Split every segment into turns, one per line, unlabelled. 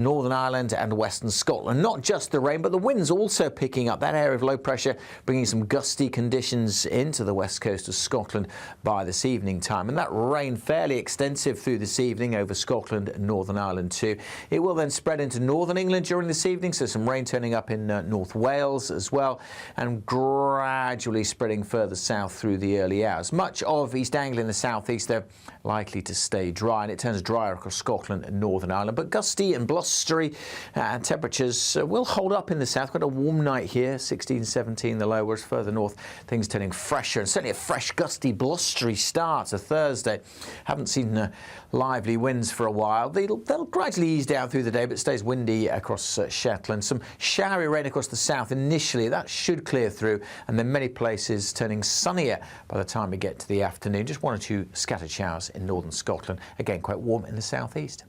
Northern Ireland and western Scotland. Not just the rain, but the winds also picking up. That area of low pressure bringing some gusty conditions into the west coast of Scotland by this evening time. And that rain fairly extensive through this evening over Scotland and Northern Ireland too. It will then spread into northern England during this evening, so some rain turning up in North Wales as well, and gradually spreading further south through the early hours. Much of East Anglia in the southeast, they're likely to stay dry, and it turns drier across Scotland and Northern Ireland. But gusty and blustery temperatures will hold up in the south. Quite a warm night here, 16, 17 the low, whereas further north things turning fresher, and certainly a fresh, gusty, blustery start to Thursday. Haven't seen lively winds for a while. They'll gradually ease down through the day, but it stays windy across Shetland. Some showery rain across the south initially. That should clear through, and then many places turning sunnier by the time we get to the afternoon. Just one or two scattered showers in northern Scotland. Again, quite warm in the southeast.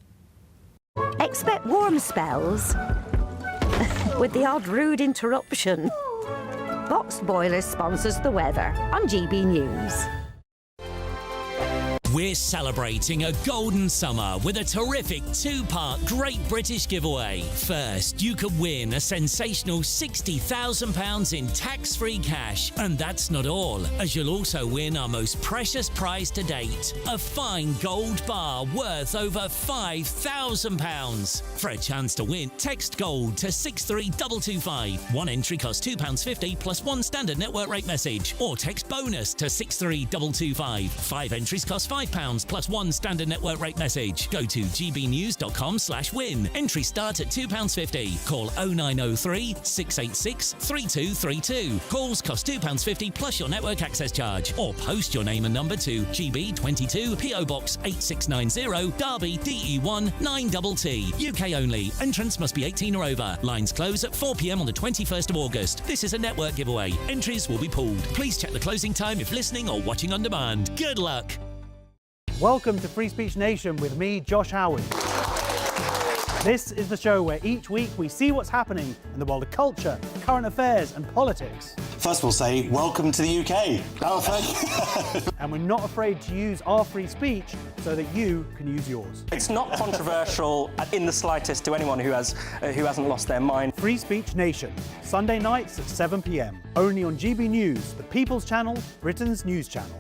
Expect warm spells with the odd rude interruption. Box Boilers sponsors the weather on GB News.
We're celebrating a golden summer with a terrific two-part Great British giveaway. First, you could win a sensational £60,000 in tax-free cash. And that's not all, as you'll also win our most precious prize to date, a fine gold bar worth over £5,000. For a chance to win, text GOLD to 63225. One entry costs £2.50 plus one standard network rate message. Or text BONUS to 63225. 5 entries cost £5 plus one standard network rate message. Go to gbnews.com/win. Entry start at £2.50. Call 0903 686 3232. Calls cost £2.50 plus your network access charge. Or post your name and number to GB22 PO Box 8690 Derby DE1 9TT. UK only. Entrants must be 18 or over. Lines close at 4 p.m. on the 21st of August. This is a network giveaway. Entries will be pooled. Please check the closing time if listening or watching on demand. Good luck.
Welcome to Free Speech Nation with me, Josh Howard. This is the show where each week we see what's happening in the world of culture, current affairs and politics.
First we'll say, welcome to the UK. Oh, thank you.
And we're not afraid to use our free speech so that you can use yours.
It's not controversial in the slightest to anyone who hasn't lost their mind.
Free Speech Nation, Sunday nights at 7 p.m. Only on GB News, the People's Channel, Britain's news channel.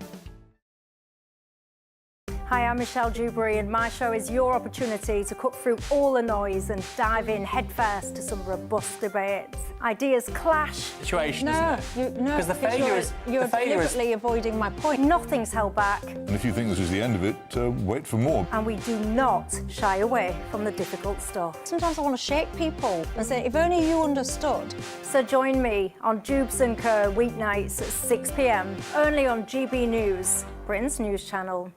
Hi, I'm Michelle Dewberry, and my show is your opportunity to cut through all the noise and dive in headfirst to some robust debates. Ideas clash.
Situation, isn't it?
No,
because the failure is
you're deliberately avoiding my point. Nothing's held back.
And if you think this is the end of it, wait for more.
And we do not shy away from the difficult stuff.
Sometimes I want to shake people and say, if only you understood.
So join me on Jubes & Co. weeknights at 6 p.m. only on GB News, Britain's news channel.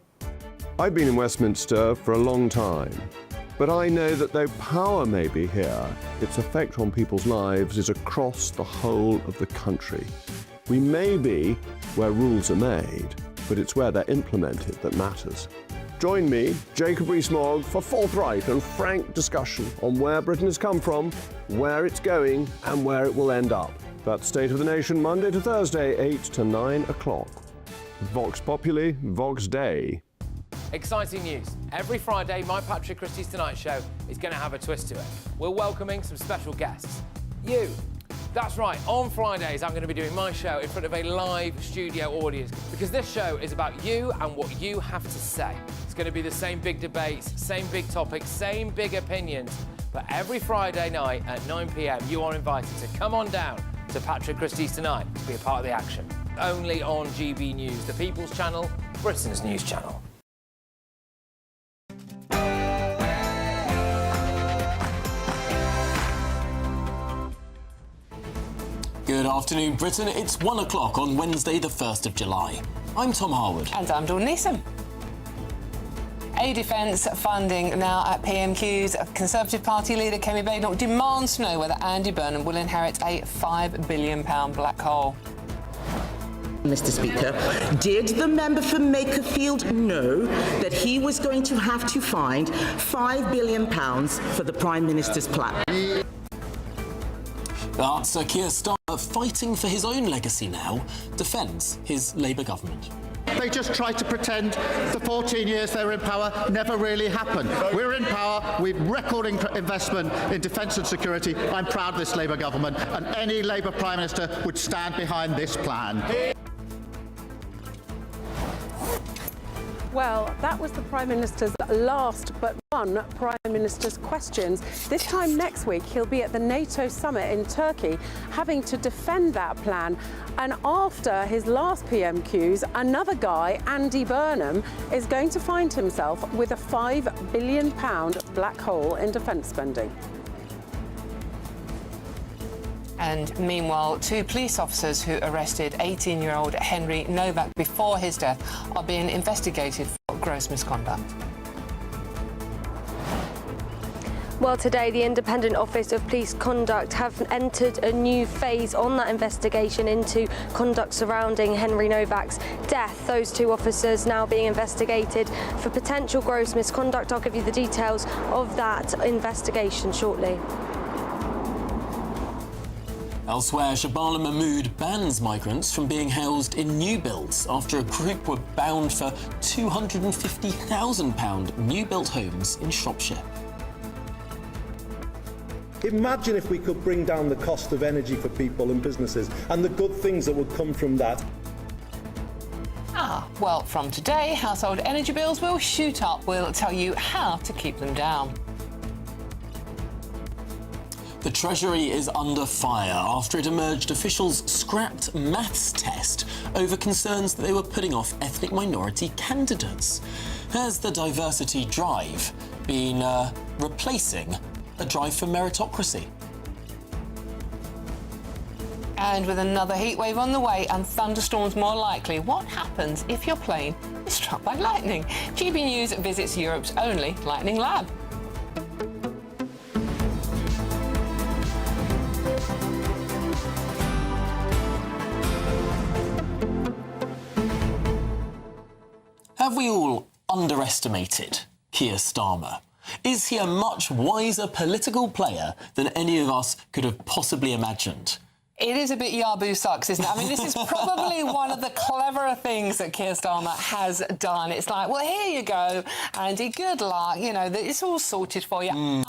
I've been in Westminster for a long time, but I know that though power may be here, its effect on people's lives is across the whole of the country. We may be where rules are made, but it's where they're implemented that matters. Join me, Jacob Rees-Mogg, for forthright and frank discussion on where Britain has come from, where it's going, and where it will end up. That's State of the Nation, Monday to Thursday, 8 to 9 o'clock. Vox Populi, Vox Dei.
Exciting news. Every Friday, my Patrick Christie's Tonight Show is going to have a twist to it. We're welcoming some special guests. You. That's right, on Fridays I'm going to be doing my show in front of a live studio audience, because this show is about you and what you have to say. It's going to be the same big debates, same big topics, same big opinions, but every Friday night at 9 p.m. you are invited to come on down to Patrick Christie's Tonight to be a part of the action. Only on GB News, the People's Channel, Britain's news channel.
Good afternoon, Britain. It's 1 o'clock on Wednesday, the 1st of July. I'm Tom Harwood.
And I'm Dawn Neeson. A defence funding now at PMQ's. Conservative Party leader Kemi Badenoch demands to know whether Andy Burnham will inherit a £5 billion black hole.
Mr. Speaker, did the member for Makerfield know that he was going to have to find £5 billion for the Prime Minister's plan?
But Sir Keir Starmer, fighting for his own legacy now, defends his Labour government.
they just try to pretend the 14 years they were in power never really happened. We're in power, we've record investment in defence and security. I'm proud of this Labour government, and any Labour Prime Minister would stand behind this plan.
Well, that was the Prime Minister's last but one Prime Minister's questions. This time next week, he'll be at the NATO summit in Turkey, having to defend that plan. And after his last PMQs, another guy, Andy Burnham, is going to find himself with a £5 billion black hole in defence spending.
And meanwhile, 2 police officers who arrested 18-year-old Henry Novak before his death are being investigated for gross misconduct.
Well, today the Independent Office of Police Conduct have entered a new phase on that investigation into conduct surrounding Henry Novak's death. Those 2 officers now being investigated for potential gross misconduct. I'll give you the details of that investigation shortly.
Elsewhere, Shabala Mahmood bans migrants from being housed in new builds after a group were bound for £250,000 new-built homes in Shropshire.
Imagine if we could bring down the cost of energy for people and businesses and the good things that would come from that.
Well, from today, household energy bills will shoot up. We'll tell you how to keep them down.
The Treasury is under fire after it emerged officials scrapped maths test over concerns that they were putting off ethnic minority candidates. Has the diversity drive been replacing a drive for meritocracy?
And with another heatwave on the way and thunderstorms more likely, what happens if your plane is struck by lightning? GB News visits Europe's only lightning lab.
Have we all underestimated Keir Starmer? Is he a much wiser political player than any of us could have possibly imagined?
It is a bit Yahoo sucks, isn't it? I mean, this is probably one of the cleverer things that Keir Starmer has done. It's like, well, here you go, Andy, good luck, you know, it's all sorted for you.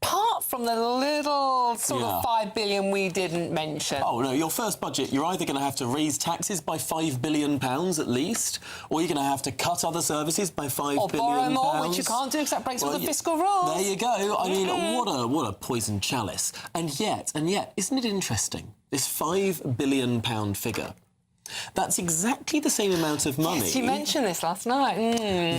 Apart from the little sort of $5 billion we didn't mention.
Oh, no, your first budget, you're either going to have to raise taxes by £5 billion at least, or you're going to have to cut other services by £5 billion.
Or borrow more, which you can't do because that breaks all the fiscal rules.
There you go. I mean, what a poison chalice. And yet, isn't it interesting? This £5 billion figure. That's exactly the same amount of money.
Yes, you mentioned this last night.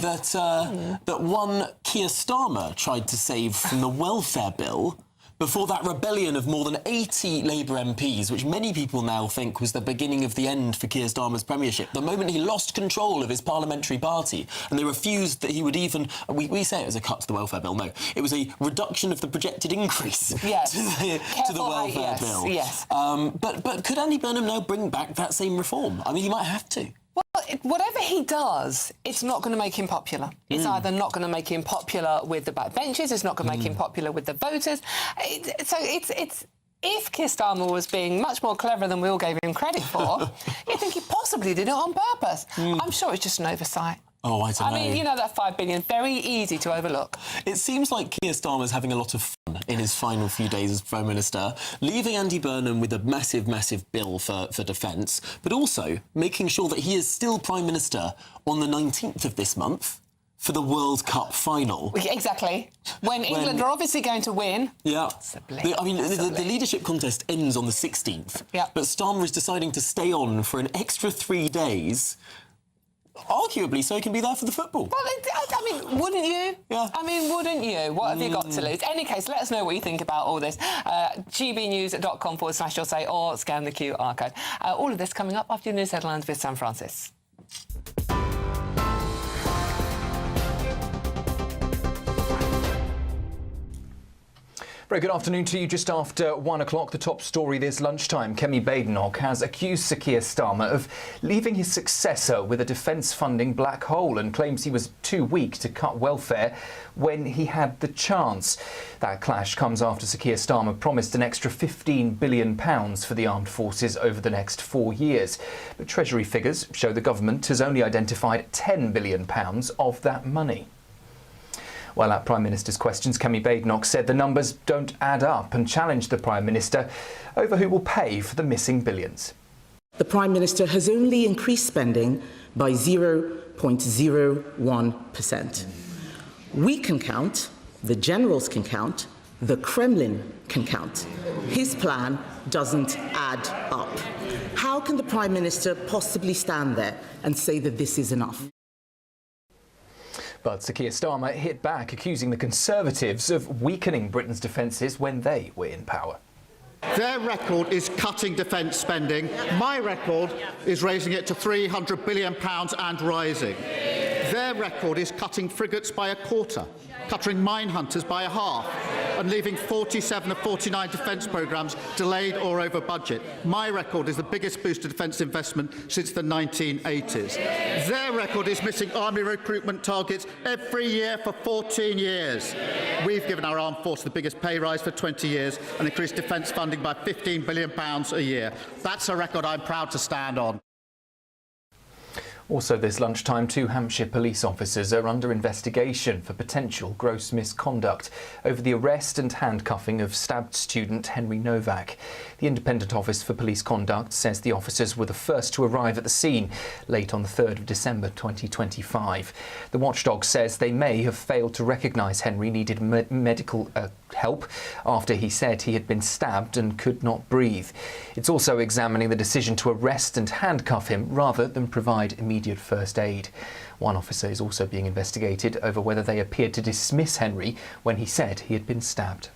That one Keir Starmer tried to save from the welfare bill before that rebellion of more than 80 Labour MPs, which many people now think was the beginning of the end for Keir Starmer's premiership. The moment he lost control of his parliamentary party and they refused that he would even... We say it was a cut to the welfare bill. No, it was a reduction of the projected increase to the welfare bill.
Yes.
But could Andy Burnham now bring back that same reform? I mean, he might have to.
Well, whatever he does, it's not going to make him popular. It's either not going to make him popular with the backbenchers, it's not going to make him popular with the voters. If Keir Starmer was being much more clever than we all gave him credit for, you'd think he possibly did it on purpose. I'm sure it's just an oversight.
Oh, I don't know.
I mean, you know, that $5 billion, very easy to overlook.
It seems like Keir Starmer's having a lot of fun in his final few days as Prime Minister, leaving Andy Burnham with a massive, massive bill for defence, but also making sure that he is still Prime Minister on the 19th of this month for the World Cup final.
Exactly. When England are obviously going to win.
Yeah. The leadership contest ends on the 16th, but Starmer is deciding to stay on for an extra 3 days, arguably so he can be there for the football.
Well, I mean, wouldn't you?
Yeah.
I mean, wouldn't you? What have you got to lose? In any case, let us know what you think about all this. gbnews.com/say or scan the QR code. All of this coming up after your news headlines with Sam Francis.
Very good afternoon to you. Just after 1 o'clock, the top story this lunchtime. Kemi Badenoch has accused Sir Keir Starmer of leaving his successor with a defence funding black hole and claims he was too weak to cut welfare when he had the chance. That clash comes after Sir Keir Starmer promised an extra £15 billion for the armed forces over the next 4 years. But Treasury figures show the government has only identified £10 billion of that money. While at Prime Minister's questions, Kemi Badenoch said the numbers don't add up and challenged the Prime Minister over who will pay for the missing billions.
The Prime Minister has only increased spending by 0.01%. We can count, the generals can count, the Kremlin can count. His plan doesn't add up. How can the Prime Minister possibly stand there and say that this is enough?
But Sir Keir Starmer hit back, accusing the Conservatives of weakening Britain's defences when they were in power.
Their record is cutting defence spending. My record is raising it to £300 billion and rising. Their record is cutting frigates by a quarter, cutting mine hunters by a half, and leaving 47 of 49 defence programmes delayed or over budget. My record is the biggest boost to defence investment since the 1980s. Their record is missing army recruitment targets every year for 14 years. We've given our armed force the biggest pay rise for 20 years and increased defence funding by £15 billion a year. That's a record I'm proud to stand on.
Also this lunchtime, 2 Hampshire police officers are under investigation for potential gross misconduct over the arrest and handcuffing of stabbed student Henry Novak. The Independent Office for Police Conduct says the officers were the first to arrive at the scene late on the 3rd of December 2025. The watchdog says they may have failed to recognise Henry needed medical help after he said he had been stabbed and could not breathe. It's also examining the decision to arrest and handcuff him rather than provide immediate first aid. One officer is also being investigated over whether they appeared to dismiss Henry when he said he had been stabbed.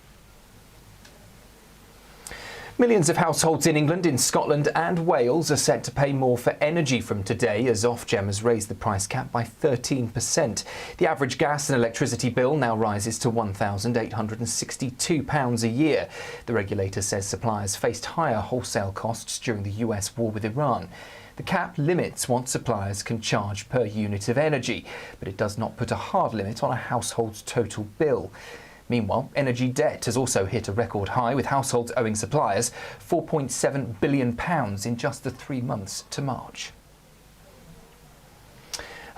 Millions of households in England, in Scotland and Wales are set to pay more for energy from today as Ofgem has raised the price cap by 13%. The average gas and electricity bill now rises to £1,862 a year. The regulator says suppliers faced higher wholesale costs during the US war with Iran. The cap limits what suppliers can charge per unit of energy, but it does not put a hard limit on a household's total bill. Meanwhile, energy debt has also hit a record high, with households owing suppliers £4.7 billion in just the 3 months to March.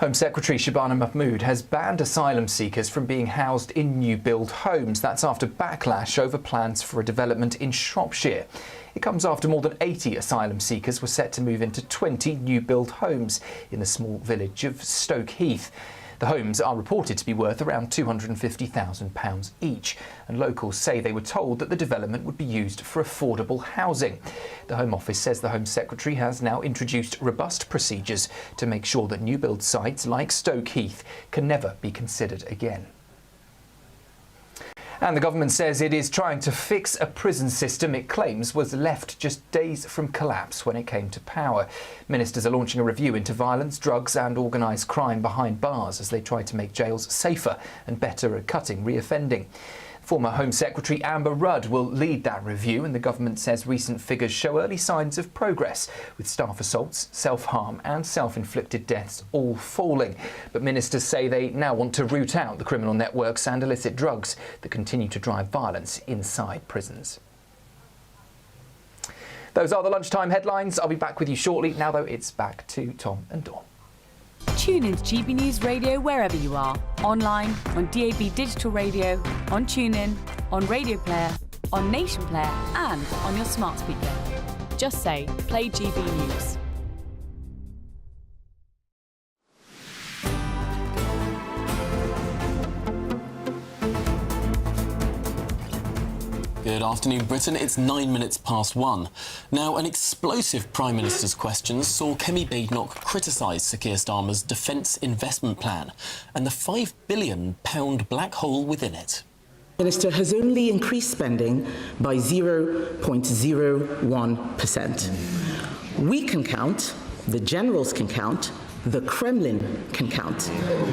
Home Secretary Shabana Mahmood has banned asylum seekers from being housed in new-build homes. That's after backlash over plans for a development in Shropshire. It comes after more than 80 asylum seekers were set to move into 20 new-build homes in the small village of Stoke Heath. The homes are reported to be worth around £250,000 each, and locals say they were told that the development would be used for affordable housing. The Home Office says the Home Secretary has now introduced robust procedures to make sure that new build sites like Stoke Heath can never be considered again. And the government says it is trying to fix a prison system it claims was left just days from collapse when it came to power. Ministers are launching a review into violence, drugs and organised crime behind bars as they try to make jails safer and better at cutting reoffending. Former Home Secretary Amber Rudd will lead that review, and the government says recent figures show early signs of progress, with staff assaults, self-harm and self-inflicted deaths all falling. But ministers say they now want to root out the criminal networks and illicit drugs that continue to drive violence inside prisons. Those are the lunchtime headlines. I'll be back with you shortly. Now, though, it's back to Tom and Dawn.
Tune in to GB News Radio wherever you are. Online, on DAB digital radio, on TuneIn, on Radio Player, on Nation Player and on your smart speaker. Just say, play GB News.
Good afternoon, Britain. It's 9 minutes past 1. Now, an explosive Prime Minister's questions saw Kemi Badenoch criticise Sir Keir Starmer's defence investment plan and the £5 billion black hole within it.
The Minister has only increased spending by 0.01%. We can count, the generals can count, the Kremlin can count.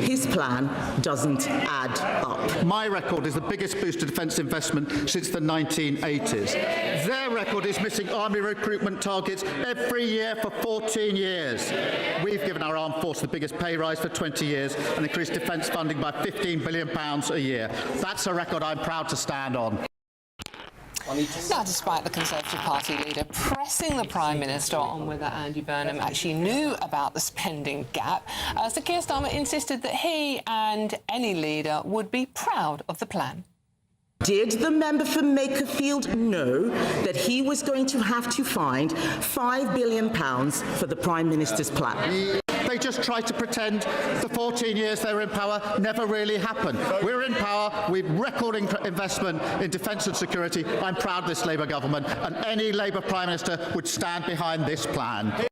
His plan doesn't add up.
My record is the biggest boost to defence investment since the 1980s. Their record is missing army recruitment targets every year for 14 years. We've given our armed force the biggest pay rise for 20 years and increased defence funding by £15 billion a year. That's a record I'm proud to stand on.
Now, despite the Conservative Party leader pressing the Prime Minister on whether Andy Burnham actually knew about the spending gap, Sir Keir Starmer insisted that he and any leader would be proud of the plan.
Did the member for Makerfield know that he was going to have to find £5 billion for the Prime Minister's plan?
They just try to pretend the 14 years they were in power never really happened. We're in power, we've record investment in defence and security. I'm proud of this Labour government, and any Labour Prime Minister would stand behind this plan.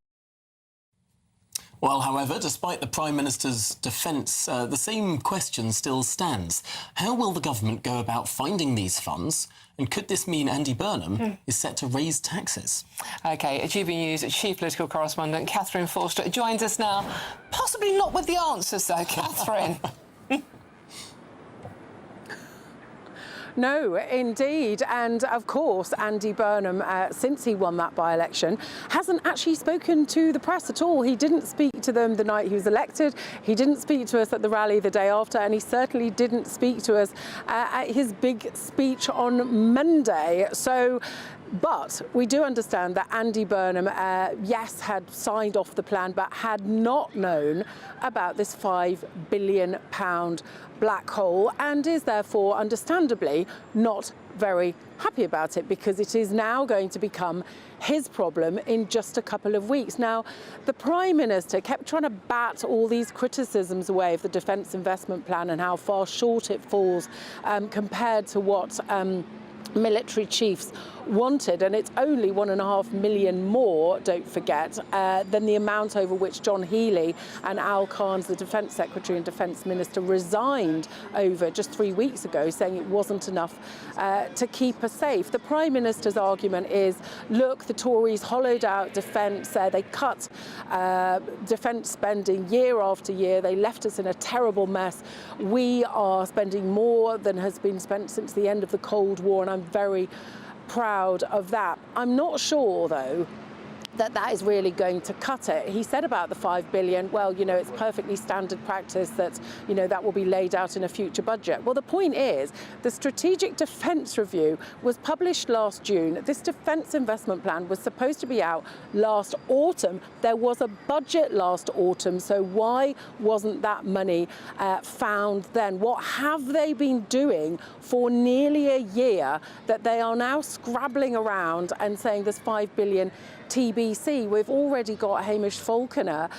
Well, however, despite the Prime Minister's defence, the same question still stands. How will the government go about finding these funds? And could this mean Andy Burnham is set to raise taxes?
OK, GBNews chief political correspondent Catherine Forster joins us now. Possibly not with the answers, though, Catherine.
No, indeed. And of course, Andy Burnham, since he won that by-election, hasn't actually spoken to the press at all. He didn't speak to them the night he was elected. He didn't speak to us at the rally the day after. And he certainly didn't speak to us at his big speech on Monday. But we do understand that Andy Burnham, yes, had signed off the plan, but had not known about this £5 billion black hole, and is therefore, understandably, not very happy about it, because it is now going to become his problem in just a couple of weeks. Now, the Prime Minister kept trying to bat all these criticisms away of the Defence Investment Plan and how far short it falls compared to what military chiefs wanted, and it's only £1.5 million more, don't forget, than the amount over which John Healey and Al Carnes, the Defence Secretary and Defence Minister, resigned over just 3 weeks ago, saying it wasn't enough to keep us safe. The Prime Minister's argument is, look, the Tories hollowed out defence, they cut defence spending year after year, they left us in a terrible mess. We are spending more than has been spent since the end of the Cold War, and I'm very proud of that. I'm not sure, though, that is really going to cut it. He said about the £5 billion, well, you know, it's perfectly standard practice that, you know, that will be laid out in a future budget. Well, the point is, the Strategic Defence Review was published last June. This defence investment plan was supposed to be out last autumn. There was a budget last autumn, so why wasn't that money found then? What have they been doing for nearly a year that they are now scrabbling around and saying there's £5 billion TBC? We've already got Hamish Falconer,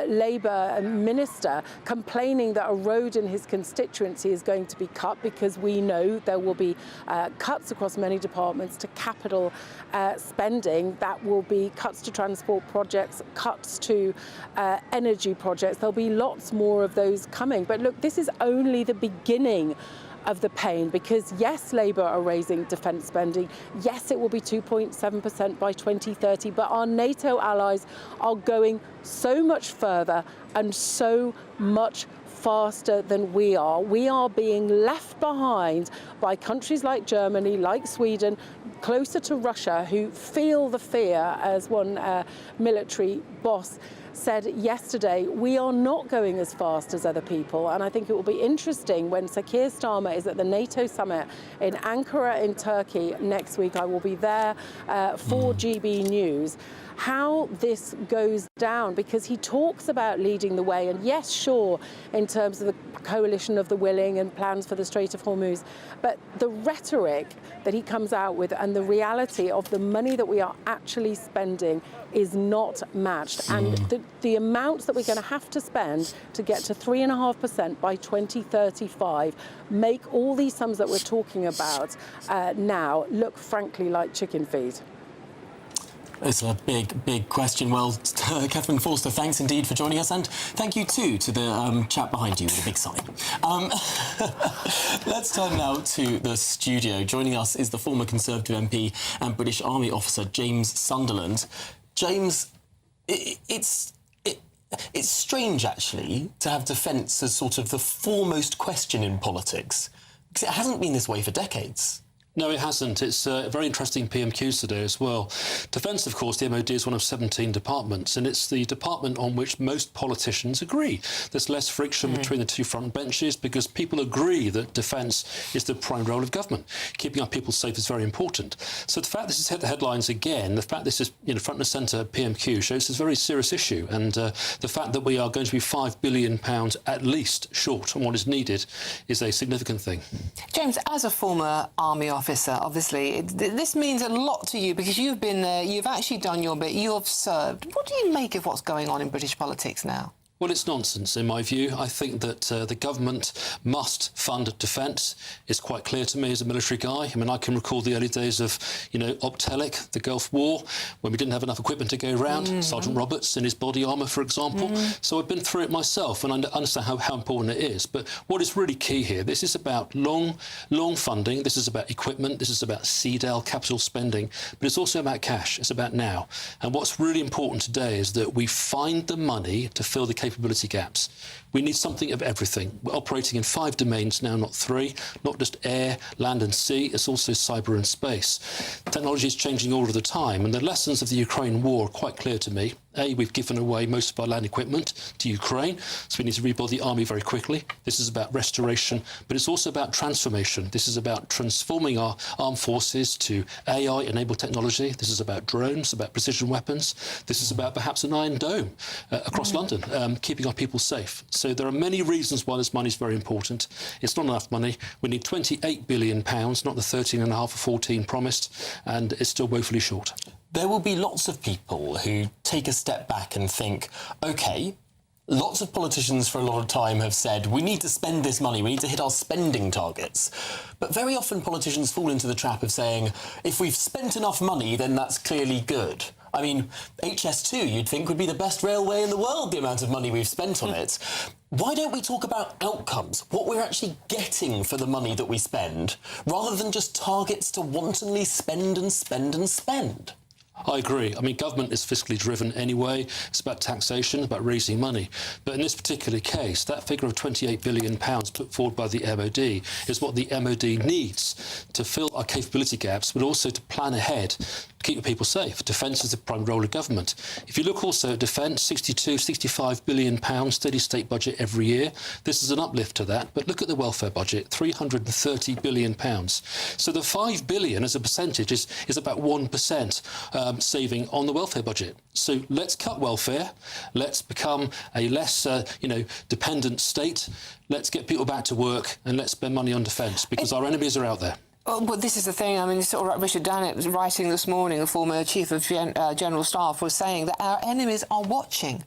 Labour minister, complaining that a road in his constituency is going to be cut, because we know there will be cuts across many departments to capital spending. That will be cuts to transport projects, cuts to energy projects. There'll be lots more of those coming. But look, this is only the beginning of the pain, because yes, Labour are raising defence spending, yes, it will be 2.7% by 2030, but our NATO allies are going so much further and so much faster than we are. We are being left behind by countries like Germany, like Sweden, closer to Russia, who feel the fear, as one military boss said yesterday. We are not going as fast as other people, and I think it will be interesting when Sir Keir Starmer is at the NATO summit in Ankara in Turkey next week. I will be there for GB News. How this goes down, because he talks about leading the way, and yes, sure, in terms of the coalition of the willing and plans for the Strait of Hormuz, but the rhetoric that he comes out with and the reality of the money that we are actually spending is not matched. And the amounts that we're going to have to spend to get to 3.5% by 2035 make all these sums that we're talking about now look, frankly, like chicken feed.
It's a big, big question. Well, Catherine Forster, thanks indeed for joining us, and thank you too to the chap behind you with a big sign. Let's turn now to the studio. Joining us is the former Conservative MP and British Army officer James Sunderland. James, It's strange, actually, to have defence as sort of the foremost question in politics, because it hasn't been this way for decades.
No, it hasn't. It's very interesting PMQs today as well. Defence, of course, the MOD is one of 17 departments, and it's the department on which most politicians agree. There's less friction between the two front benches because people agree that defence is the prime role of government. Keeping our people safe is very important. So the fact this has hit the headlines again, the fact this is front and centre PMQ shows it's a very serious issue, and the fact that we are going to be £5 billion at least short on what is needed is a significant thing.
James, as a former army officer, obviously, this means a lot to you because you've been there, you've actually done your bit, you've served. What do you make of what's going on in British politics now?
Well, it's nonsense, in my view. I think that the government must fund defence. It's quite clear to me as a military guy. I mean, I can recall the early days of, Optelic, the Gulf War, when we didn't have enough equipment to go around. Sergeant Roberts in his body armour, for example. So I've been through it myself, and I understand how important it is. But what is really key here, this is about long funding. This is about equipment. This is about CDL, capital spending. But it's also about cash. It's about now. And what's really important today is that we find the money to fill the capability gaps. We need something of everything. We're operating in 5 domains now, not 3, not just air, land and sea, it's also cyber and space. Technology is changing all of the time, and the lessons of the Ukraine war are quite clear to me. A, we've given away most of our land equipment to Ukraine, so we need to rebuild the army very quickly. This is about restoration, but it's also about transformation. This is about transforming our armed forces to AI-enabled technology. This is about drones, about precision weapons. This is about perhaps an Iron Dome across London, keeping our people safe. So there are many reasons why this money is very important. It's not enough money. We need £28 billion, not the 13.5 or 14 promised, and it's still woefully short.
There will be lots of people who take a step back and think, OK, lots of politicians for a lot of time have said, we need to spend this money, we need to hit our spending targets. But very often politicians fall into the trap of saying, if we've spent enough money, then that's clearly good. I mean, HS2, you'd think, would be the best railway in the world, the amount of money we've spent on it. Why don't we talk about outcomes, what we're actually getting for the money that we spend, rather than just targets to wantonly spend and spend and spend?
I agree. I mean, government is fiscally driven anyway. It's about taxation, about raising money. But in this particular case, that figure of £28 billion put forward by the MOD is what the MOD needs to fill our capability gaps, but also to plan ahead to keep people safe. Defence is the prime role of government. If you look also at defence, £65 billion steady state budget every year. This is an uplift to that. But look at the welfare budget, £330 billion. So the £5 billion as a percentage is about 1%. Saving on the welfare budget. So let's cut welfare. Let's become a less, dependent state. Let's get people back to work and let's spend money on defence because our enemies are out there.
Oh, but this is the thing. I mean, sort of Richard Dannett was writing this morning, the former Chief of General Staff, was saying that our enemies are watching.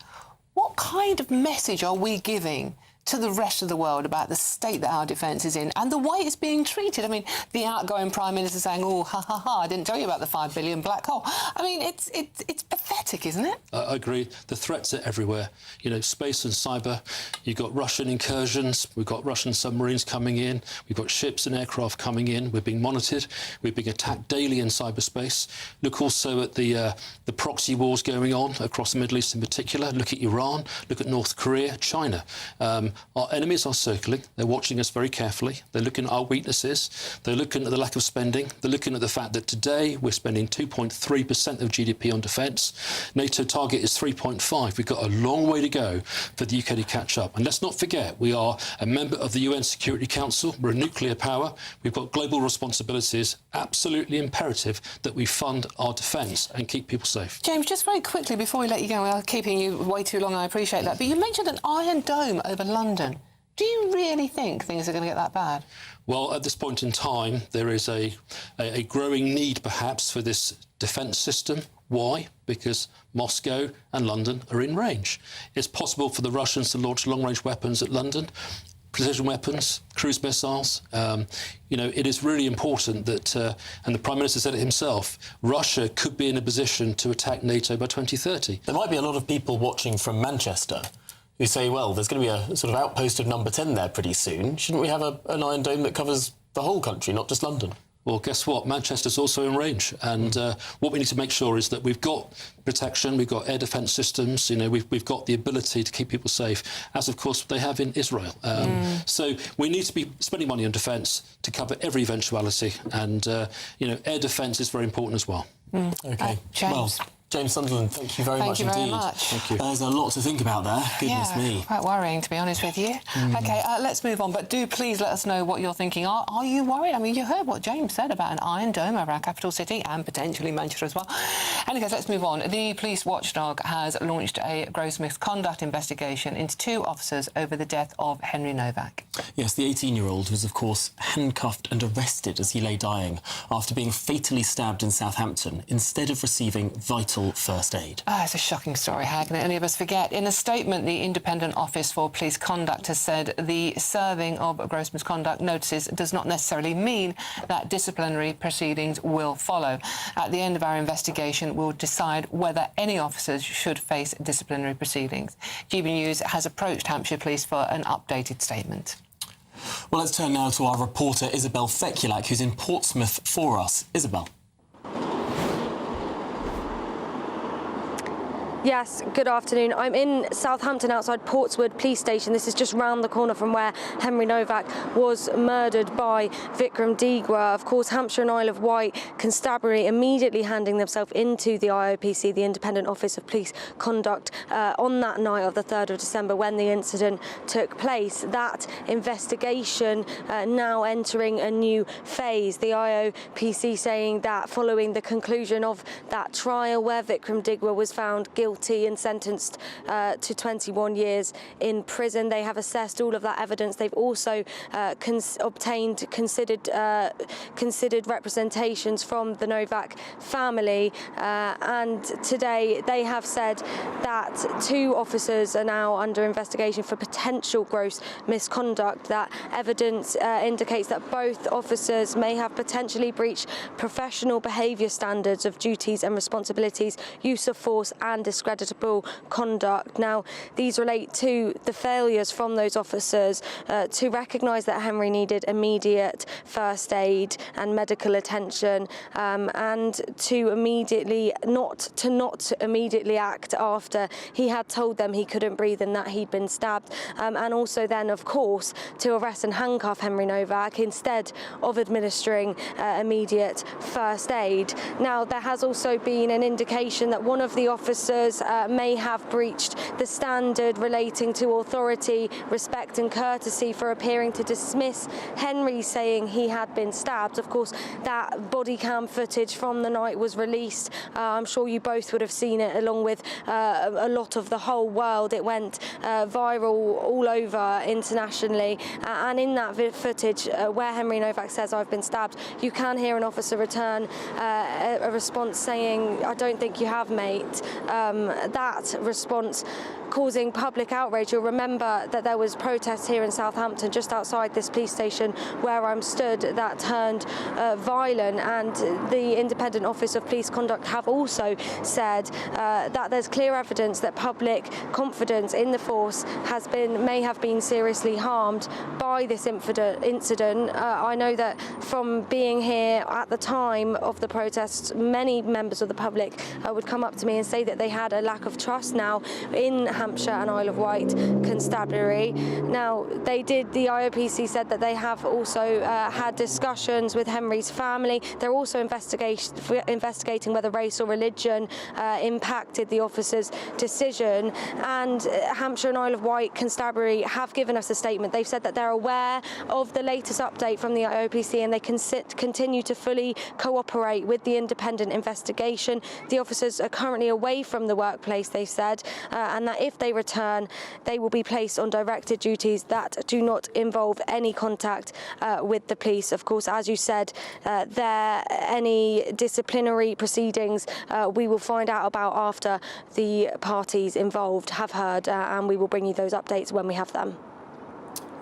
What kind of message are we giving to the rest of the world about the state that our defence is in and the way it's being treated? I mean, the outgoing Prime Minister saying, oh, ha, ha, ha, I didn't tell you about the £5 billion black hole. I mean, it's pathetic, isn't it?
I agree. The threats are everywhere. Space and cyber. You've got Russian incursions. We've got Russian submarines coming in. We've got ships and aircraft coming in. We're being monitored. We're being attacked daily in cyberspace. Look also at the proxy wars going on across the Middle East in particular. Look at Iran. Look at North Korea, China. Our enemies are circling. They're watching us very carefully. They're looking at our weaknesses. They're looking at the lack of spending. They're looking at the fact that today we're spending 2.3% of GDP on defence. NATO target is 3.5. We've got a long way to go for the UK to catch up. And let's not forget, we are a member of the UN Security Council. We're a nuclear power. We've got global responsibilities. Absolutely imperative that we fund our defence and keep people safe.
James, just very quickly before we let you go, I'm keeping you way too long, I appreciate that, but you mentioned an Iron Dome over London. Do you really think things are going to get that bad?
Well, at this point in time, there is a growing need, perhaps, for this defence system. Why? Because Moscow and London are in range. It's possible for the Russians to launch long-range weapons at London, precision weapons, cruise missiles. It is really important that, and the Prime Minister said it himself, Russia could be in a position to attack NATO by 2030.
There might be a lot of people watching from Manchester who say, well, there's going to be a sort of outpost of number 10 there pretty soon. Shouldn't we have an Iron Dome that covers the whole country, not just London?
Well, guess what? Manchester's also in range, and what we need to make sure is that we've got protection, we've got air defence systems, you know, we've got the ability to keep people safe, as of course they have in Israel. So we need to be spending money on defence to cover every eventuality, and you know, air defence is very important as well.
OK.
James.
Well, James Sunderland, thank you very much indeed.
Thank you very much.
Thank you.
There's a lot to think about there. Goodness me.
Quite worrying, to be honest with you. OK, let's move on, but do please let us know what you're thinking. Are you worried? I mean, you heard what James said about an Iron Dome over our capital city and potentially Manchester as well. Anyway, let's move on. The police watchdog has launched a gross misconduct investigation into 2 officers over the death of Henry Novak.
Yes, the 18-year-old was, of course, handcuffed and arrested as he lay dying after being fatally stabbed in Southampton instead of receiving vital first aid.
It's a shocking story. How can any of us forget? In a statement, the Independent Office for Police Conduct has said the serving of gross misconduct notices does not necessarily mean that disciplinary proceedings will follow. At the end of our investigation, we'll decide whether any officers should face disciplinary proceedings. GB News has approached Hampshire Police for an updated statement.
Well, let's turn now to our reporter Isabel Fekulak, who's in Portsmouth for us. Isabel.
Yes, good afternoon. I'm in Southampton outside Portswood Police Station. This is just round the corner from where Henry Novak was murdered by Vikram Digwa. Of course, Hampshire and Isle of Wight Constabulary immediately handing themselves into the IOPC, the Independent Office of Police Conduct, on that night of the 3rd of December when the incident took place. That investigation now entering a new phase. The IOPC saying that following the conclusion of that trial where Vikram Digwa was found guilty and sentenced to 21 years in prison. They have assessed all of that evidence. They've also obtained considered representations from the Novak family, and today they have said that 2 officers are now under investigation for potential gross misconduct. That evidence indicates that both officers may have potentially breached professional behaviour standards of duties and responsibilities, use of force and discreditable conduct. Now, these relate to the failures from those officers to recognise that Henry needed immediate first aid and medical attention, and to not immediately act after he had told them he couldn't breathe and that he'd been stabbed, and also then, of course, to arrest and handcuff Henry Novak instead of administering immediate first aid. Now, there has also been an indication that one of the officers may have breached the standard relating to authority, respect and courtesy for appearing to dismiss Henry, saying he had been stabbed. Of course, that body cam footage from the night was released. I'm sure you both would have seen it, along with a lot of the whole world. It went viral all over internationally, and in that footage where Henry Novak says, "I've been stabbed," you can hear an officer return a response saying, "I don't think you have, mate." That response causing public outrage. You'll remember that there was protests here in Southampton, just outside this police station where I'm stood, that turned violent, and the Independent Office of Police Conduct have also said that there's clear evidence that public confidence in the force may have been seriously harmed by this incident. I know that from being here at the time of the protests, many members of the public would come up to me and say that they had a lack of trust now in Hampshire and Isle of Wight Constabulary. Now, the IOPC said that they have also had discussions with Henry's family. They're also investigating whether race or religion impacted the officer's decision. And Hampshire and Isle of Wight Constabulary have given us a statement. They've said that they're aware of the latest update from the IOPC and they continue to fully cooperate with the independent investigation. The officers are currently away from the workplace, they said, and that if they return, they will be placed on directed duties that do not involve any contact with the police. Of course, as you said, any disciplinary proceedings we will find out about after the parties involved have heard, and we will bring you those updates when we have them.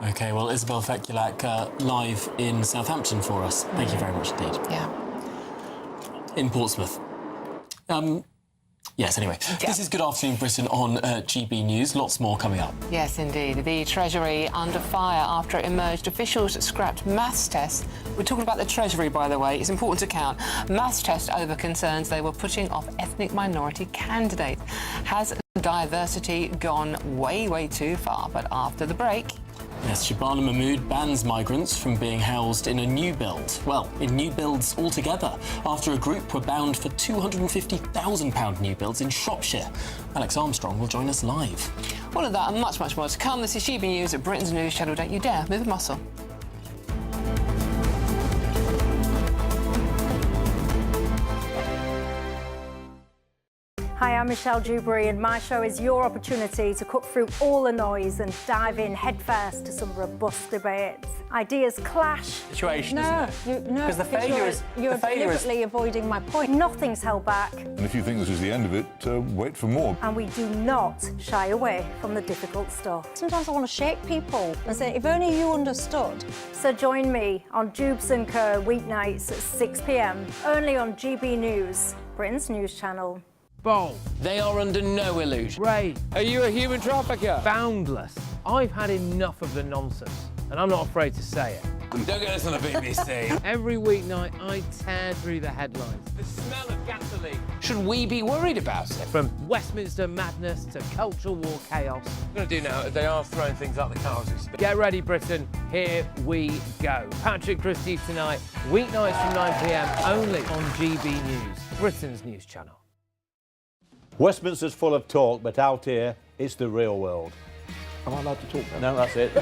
OK, well, Isabel Fekulak live in Southampton for us. Thank you very much indeed.
Yeah.
In Portsmouth. Yes, anyway. This is Good Afternoon Britain on GB News. Lots more coming up.
Yes, indeed. The Treasury under fire after it emerged officials scrapped maths tests. We're talking about the Treasury, by the way. It's important to count. Maths tests over concerns they were putting off ethnic minority candidates. Has diversity gone way, way too far? But after the break...
Yes, Shabana Mahmood bans migrants from being housed in a new build. Well, in new builds altogether, after a group were bound for £250,000 new builds in Shropshire. Alex Armstrong will join us live.
All of that and much, much more to come. This is GB News at Britain's News Channel. Don't you dare move a muscle.
Hi, I'm Michelle Dewberry, and my show is your opportunity to cut through all the noise and dive in headfirst to some robust debates. Ideas clash.
Situation,
no,
isn't it?
No,
Because the failure is...
You're deliberately avoiding my point. Nothing's held back.
And if you think this is the end of it, wait for more.
And we do not shy away from the difficult stuff.
Sometimes I want to shake people and say, if only you understood.
So join me on Jubes & Co. weeknights at 6 p.m, only on GB News, Britain's news channel.
Bold. They are under no illusion.
Ray.
Are you a human trafficker?
Boundless. I've had enough of the nonsense, and I'm not afraid to say it.
Don't get us on the BBC.
Every weeknight, I tear through the headlines.
The smell of gasoline. Should we be worried about it?
From Westminster madness to cultural war chaos.
What I'm going to do now is they are throwing things out the car as we speak.
Get ready, Britain. Here we go. Patrick Christie tonight, weeknights from 9 p.m, only on GB News, Britain's news channel.
Westminster's full of talk, but out here, it's the real world.
Am I allowed to talk now?
No, that's it.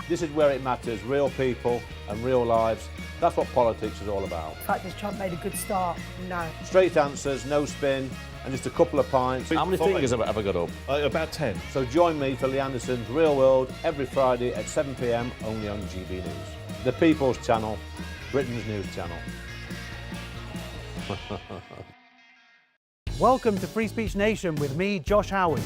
This is where it matters, real people and real lives. That's what politics is all about.
The fact has Trump made a good start? No.
Straight answers, no spin, and just a couple of pints.
How many fingers have I got up? About 10.
So join me for Lee Anderson's Real World every Friday at 7 p.m, only on GB News. The People's Channel, Britain's news channel.
Welcome to Free Speech Nation with me, Josh Howard.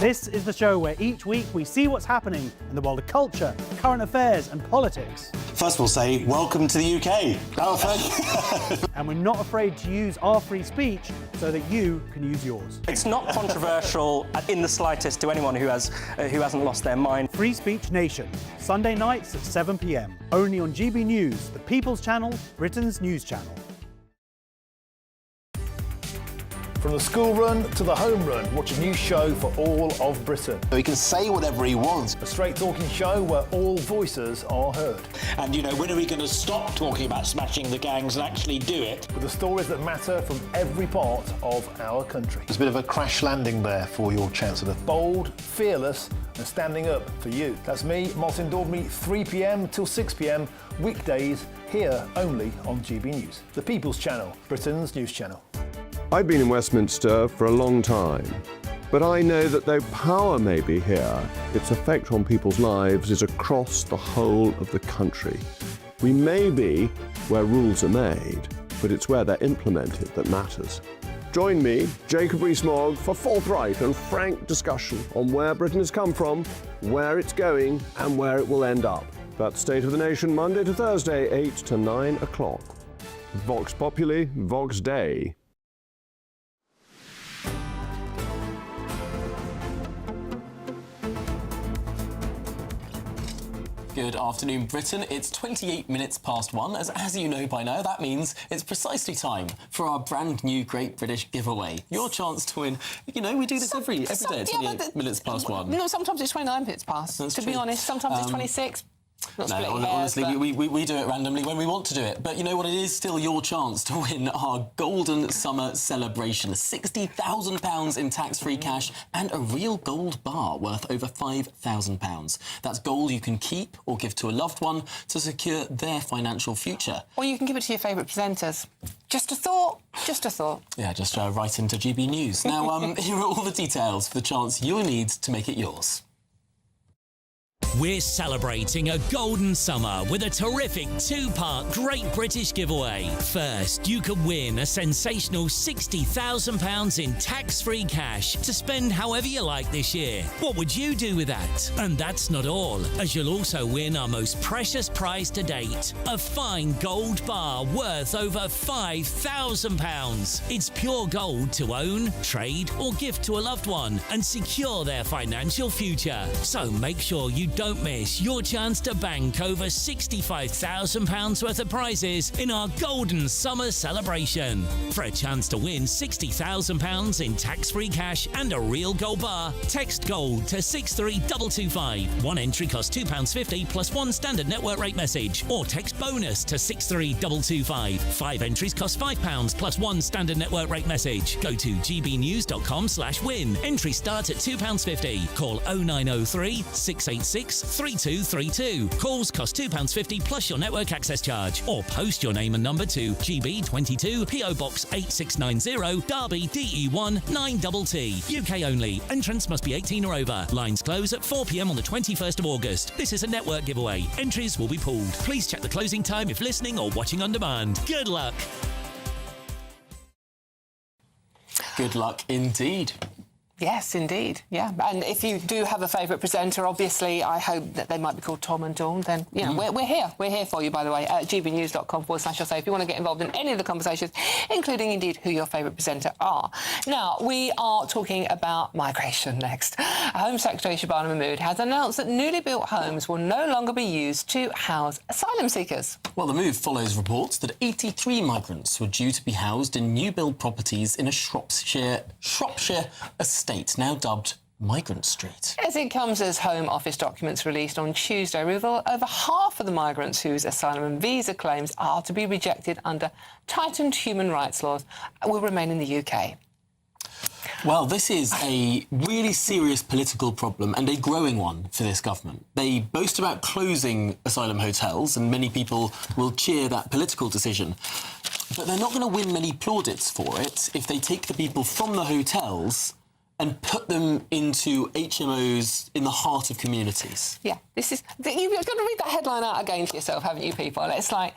This is the show where each week we see what's happening in the world of culture, current affairs and politics.
First we'll say, welcome to the UK. Oh, thank you.
And we're not afraid to use our free speech so that you can use yours.
It's not controversial in the slightest to anyone who hasn't lost their mind.
Free Speech Nation, Sunday nights at 7 p.m, only on GB News, the People's Channel, Britain's news channel.
From the school run to the home run, watch a new show for all of Britain.
He can say whatever he wants.
A straight talking show where all voices are heard.
And, you know, when are we going to stop talking about smashing the gangs and actually do it?
With the stories that matter from every part of our country.
There's a bit of a crash landing there for your Chancellor.
Bold, fearless and standing up for you. That's me, Martin Daubney, 3 p.m. till 6 p.m, weekdays, here only on GB News. The People's Channel, Britain's news channel.
I've been in Westminster for a long time, but I know that though power may be here, its effect on people's lives is across the whole of the country. We may be where rules are made, but it's where they're implemented that matters. Join me, Jacob Rees-Mogg, for forthright and frank discussion on where Britain has come from, where it's going, and where it will end up. That's State of the Nation, Monday to Thursday, 8 to 9 o'clock. Vox Populi, Vox Dei.
Good afternoon, Britain. It's 28 minutes past 1. As you know by now, that means it's precisely time for our brand new Great British giveaway. Your chance to win. You know, we do this every day at 28 minutes past 1.
No, sometimes it's 29 minutes past.
That's
to
true.
be honest, sometimes it's 26. Not
no,
splitting
honestly,
hairs,
we do it randomly when we want to do it. But you know what? It is still your chance to win our Golden Summer Celebration. £60,000 in tax-free cash and a real gold bar worth over £5,000. That's gold you can keep or give to a loved one to secure their financial future.
Or you can give it to your favourite presenters. Just a thought. Just a thought.
Yeah, just write into GB News. Now, here are all the details for the chance you'll need to make it yours.
We're celebrating a golden summer with a terrific two-part Great British giveaway. First, you could win a sensational £60,000 in tax-free cash to spend however you like this year. What would you do with that? And that's not all, as you'll also win our most precious prize to date, a fine gold bar worth over £5,000. It's pure gold to own, trade or gift to a loved one and secure their financial future. So make sure you don't miss your chance to bank over £65,000 worth of prizes in our golden summer celebration. For a chance to win £60,000 in tax-free cash and a real gold bar, text GOLD to 63225. One entry costs £2.50 plus one standard network rate message, or text BONUS to 63225. 5 entries cost £5 plus one standard network rate message. Go to gbnews.com/win. Entry start at £2.50. Call 0903 686 3232. Calls cost £2.50 plus your network access charge, or post your name and number to GB22 PO Box 8690 Derby DE1 9TT. UK only. Entrance must be 18 or over. Lines close at 4 p.m. on the 21st of August. This is a network giveaway. Entries will be pulled. Please check the closing time if listening or watching on demand. Good luck.
Good luck indeed.
Yes, indeed. Yeah. And if you do have a favourite presenter, obviously, I hope that they might be called Tom and Dawn, then, you know, we're here. We're here for you, by the way, at gbnews.com/say if you want to get involved in any of the conversations, including, indeed, who your favourite presenter are. Now, we are talking about migration next. Home Secretary Shabana Mahmood has announced that newly built homes will no longer be used to house asylum seekers.
Well, the move follows reports that 83 migrants were due to be housed in new-build properties in a Shropshire estate, now dubbed Migrant Street.
As it comes as Home Office documents released on Tuesday reveal over half of the migrants whose asylum and visa claims are to be rejected under tightened human rights laws will remain in the UK.
Well, this is a really serious political problem and a growing one for this government. They boast about closing asylum hotels, and many people will cheer that political decision. But they're not going to win many plaudits for it if they take the people from the hotels and put them into HMOs in the heart of communities.
Yeah, this is... You've got to read that headline out again to yourself, haven't you, people? It's like,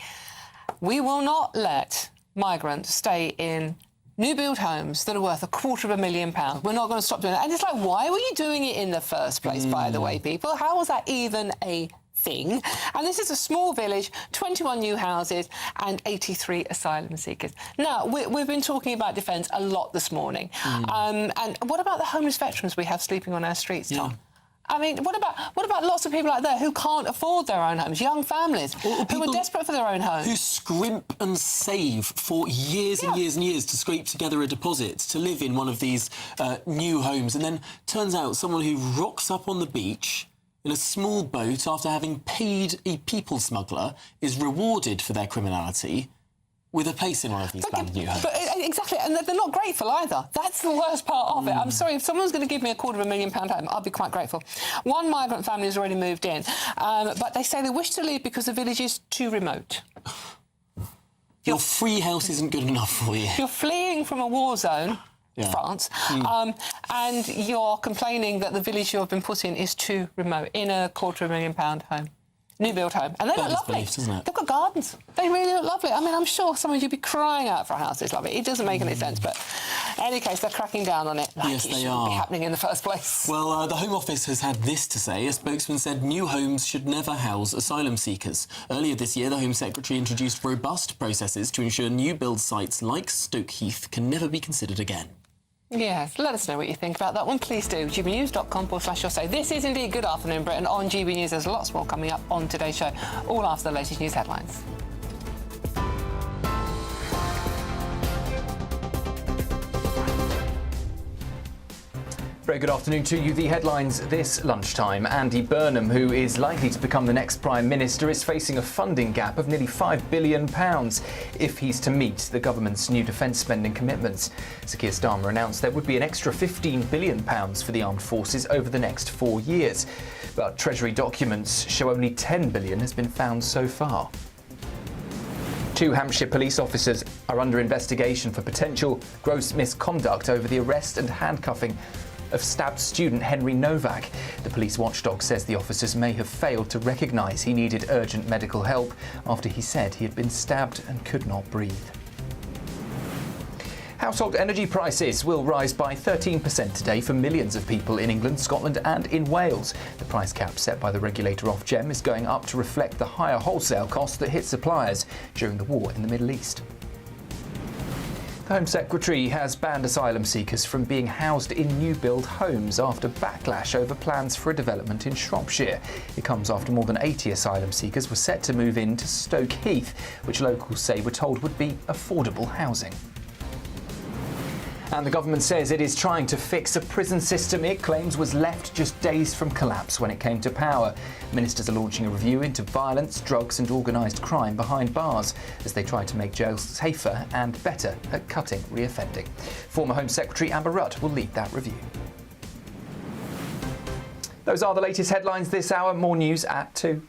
we will not let migrants stay in new-build homes that are worth £250,000. We're not going to stop doing that. And it's like, why were you doing it in the first place, by the way, people? How was that even a thing? And this is a small village, 21 new houses and 83 asylum seekers. Now, we've been talking about defence a lot this morning. And what about the homeless veterans we have sleeping on our streets, Tom? I mean, what about lots of people out there who can't afford their own homes, young families who are desperate for their own homes?
Who scrimp and save for years and years and years to scrape together a deposit to live in one of these new homes, and then turns out someone who rocks up on the beach in a small boat after having paid a people smuggler is rewarded for their criminality with a place in one of these brand new homes.
But, exactly, and they're not grateful either. That's the worst part of it. I'm sorry, if someone's going to give me a £250,000 home, I'll be quite grateful. One migrant family has already moved in, but they say they wish to leave because the village is too remote.
Your free house isn't good enough for you.
You're fleeing from a war zone, France, and you're complaining that the village you've been put in is too remote, in a £250,000 home. New build home. And they look lovely. They've got gardens. They really look lovely. I mean, I'm sure some of you'd be crying out for a house that's lovely. It doesn't make any sense, but in any case, they're cracking down on it. Like
yes,
it
they
shouldn't
are.
be happening in the first place.
Well, the Home Office has had this to say. A spokesman said new homes should never house asylum seekers. Earlier this year, the Home Secretary introduced robust processes to ensure new build sites like Stoke Heath can never be considered again.
Yes, let us know what you think about that one. Please do. gbnews.com/say. This is indeed Good Afternoon Britain on GB News. There's lots more coming up on today's show, all after the latest news headlines.
Very good afternoon to you. The headlines this lunchtime. Andy Burnham, who is likely to become the next Prime Minister, is facing a funding gap of nearly £5 billion if he's to meet the government's new defence spending commitments. Sir Keir Starmer announced there would be an extra £15 billion for the armed forces over the next 4 years. But Treasury documents show only £10 billion has been found so far. 2 Hampshire police officers are under investigation for potential gross misconduct over the arrest and handcuffing of stabbed student Henry Novak. The police watchdog says the officers may have failed to recognise he needed urgent medical help after he said he had been stabbed and could not breathe. Household energy prices will rise by 13% today for millions of people in England, Scotland and in Wales. The price cap set by the regulator Ofgem is going up to reflect the higher wholesale costs that hit suppliers during the war in the Middle East. The Home Secretary has banned asylum seekers from being housed in new-build homes after backlash over plans for a development in Shropshire. It comes after more than 80 asylum seekers were set to move into Stoke Heath, which locals say were told would be affordable housing. And the government says it is trying to fix a prison system it claims was left just days from collapse when it came to power. Ministers are launching a review into violence, drugs and organised crime behind bars as they try to make jails safer and better at cutting reoffending. Former Home Secretary Amber Rudd will lead that review. Those are the latest headlines this hour. More news at 2.